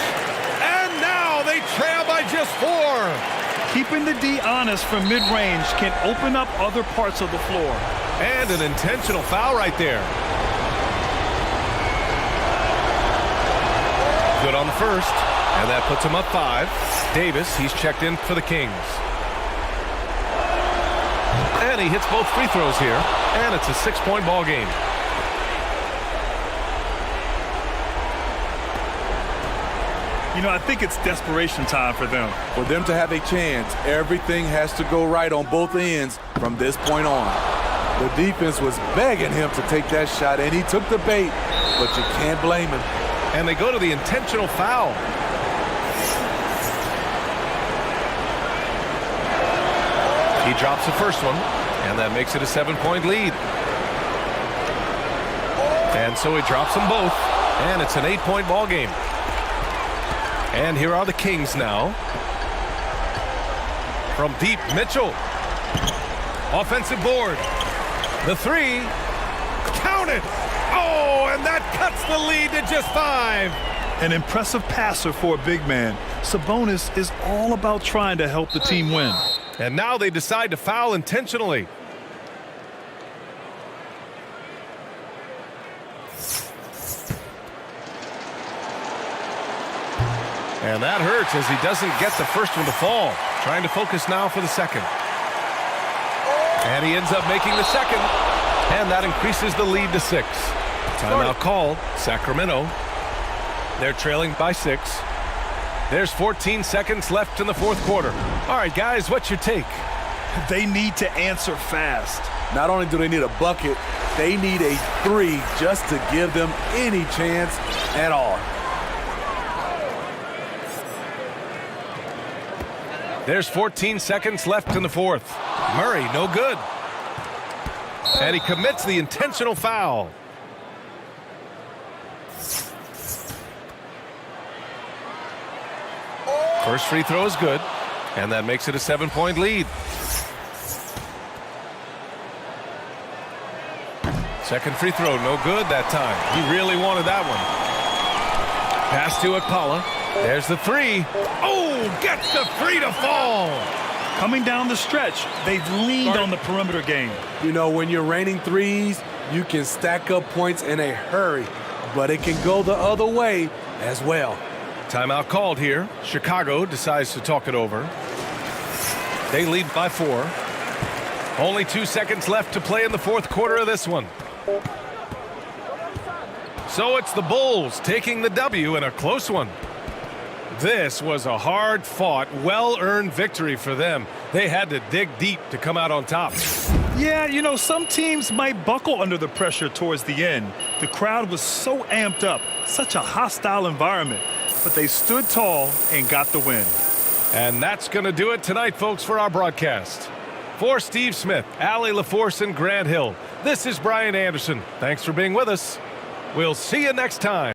And now they trail by just 4. Keeping the D honest from mid-range can open up other parts of the floor. And an intentional foul right there. Good on the first, and that puts him up 5. Davis, he's checked in for the Kings. And he hits both free throws here, and it's a 6-point ball game. You know, I think it's desperation time for them. For them to have a chance, everything has to go right on both ends from this point on. The defense was begging him to take that shot, and he took the bait, but you can't blame him. And they go to the intentional foul. He drops the first one, and that makes it a 7-point lead. And so he drops them both, and it's an 8-point ball game. And here are the Kings now. From deep, Mitchell. Offensive board. The 3. Count it! Oh, and that cuts the lead to just 5. An impressive passer for a big man. Sabonis is all about trying to help the team win. And now they decide to foul intentionally. And that hurts as he doesn't get the first one to fall. Trying to focus now for the second. And he ends up making the second. And that increases the lead to 6. Timeout called. Sacramento. They're trailing by 6. There's 14 seconds left in the fourth quarter. All right, guys, what's your take? They need to answer fast. Not only do they need a bucket, they need a 3 just to give them any chance at all. There's 14 seconds left in the fourth. Murray, no good. And he commits the intentional foul. First free throw is good, and that makes it a 7-point lead. Second free throw, no good that time. He really wanted that one. Pass to Akpala. There's the 3. Oh, gets the free to fall. Coming down the stretch, they've leaned on the perimeter game. You know, when you're raining threes, you can stack up points in a hurry, but it can go the other way as well. Timeout called here. Chicago decides to talk it over. They lead by 4. Only 2 seconds left to play in the fourth quarter of this one. So it's the Bulls taking the W in a close one. This was a hard-fought, well-earned victory for them. They had to dig deep to come out on top. Yeah, you know, some teams might buckle under the pressure towards the end. The crowd was so amped up, such a hostile environment. But they stood tall and got the win. And that's going to do it tonight, folks, for our broadcast. For Steve Smith, Allie LaForce, and Grant Hill, this is Brian Anderson. Thanks for being with us. We'll see you next time.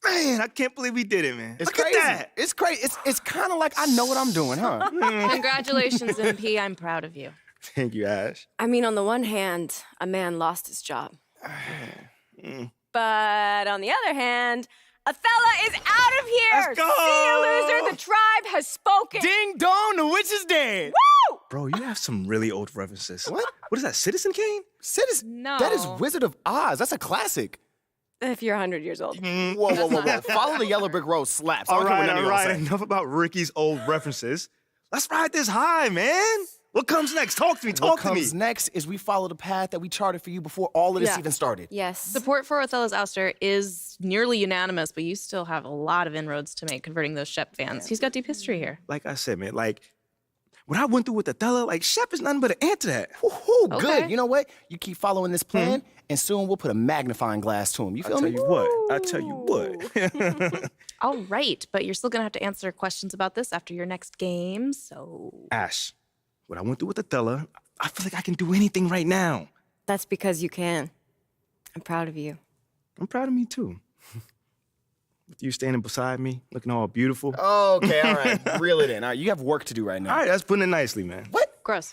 Man, I can't believe we did it, man. It's Look crazy. at that. It's crazy. It's kind of like I know what I'm doing, huh? Congratulations, MP. I'm proud of you. Thank you, Ash. I mean, on the one hand, a man lost his job. But on the other hand, Othello is out of here! Let's go! See you, loser! The tribe has spoken! Ding dong, the witch is dead. Woo! Bro, you have some really old references. What? What is that, Citizen Kane? Citizen? No. That is Wizard of Oz. That's a classic. If you're 100 years old. Whoa. Follow the Yellow Brick Road slaps. All right. Enough about Ricky's old references. Let's ride this high, man. What comes next? Talk to me. What comes next is we follow the path that we charted for you before all of this even started. Yes. Support for Othello's ouster is nearly unanimous, but you still have a lot of inroads to make converting those Shep fans. He's got deep history here. Like I said, man, like, what I went through with Othello, like, Shep is nothing but an ant to that. Woohoo, Okay. good. You know what? You keep following this plan, and soon we'll put a magnifying glass to him. You feel me? I tell you what. All right, but you're still going to have to answer questions about this after your next game, so... Ash, what I went through with Othello, I feel like I can do anything right now. That's because you can. I'm proud of you. I'm proud of me, too. With you standing beside me, looking all beautiful. Okay, all right. Reel it in. All right, you have work to do right now. All right, that's putting it nicely, man. What? Gross.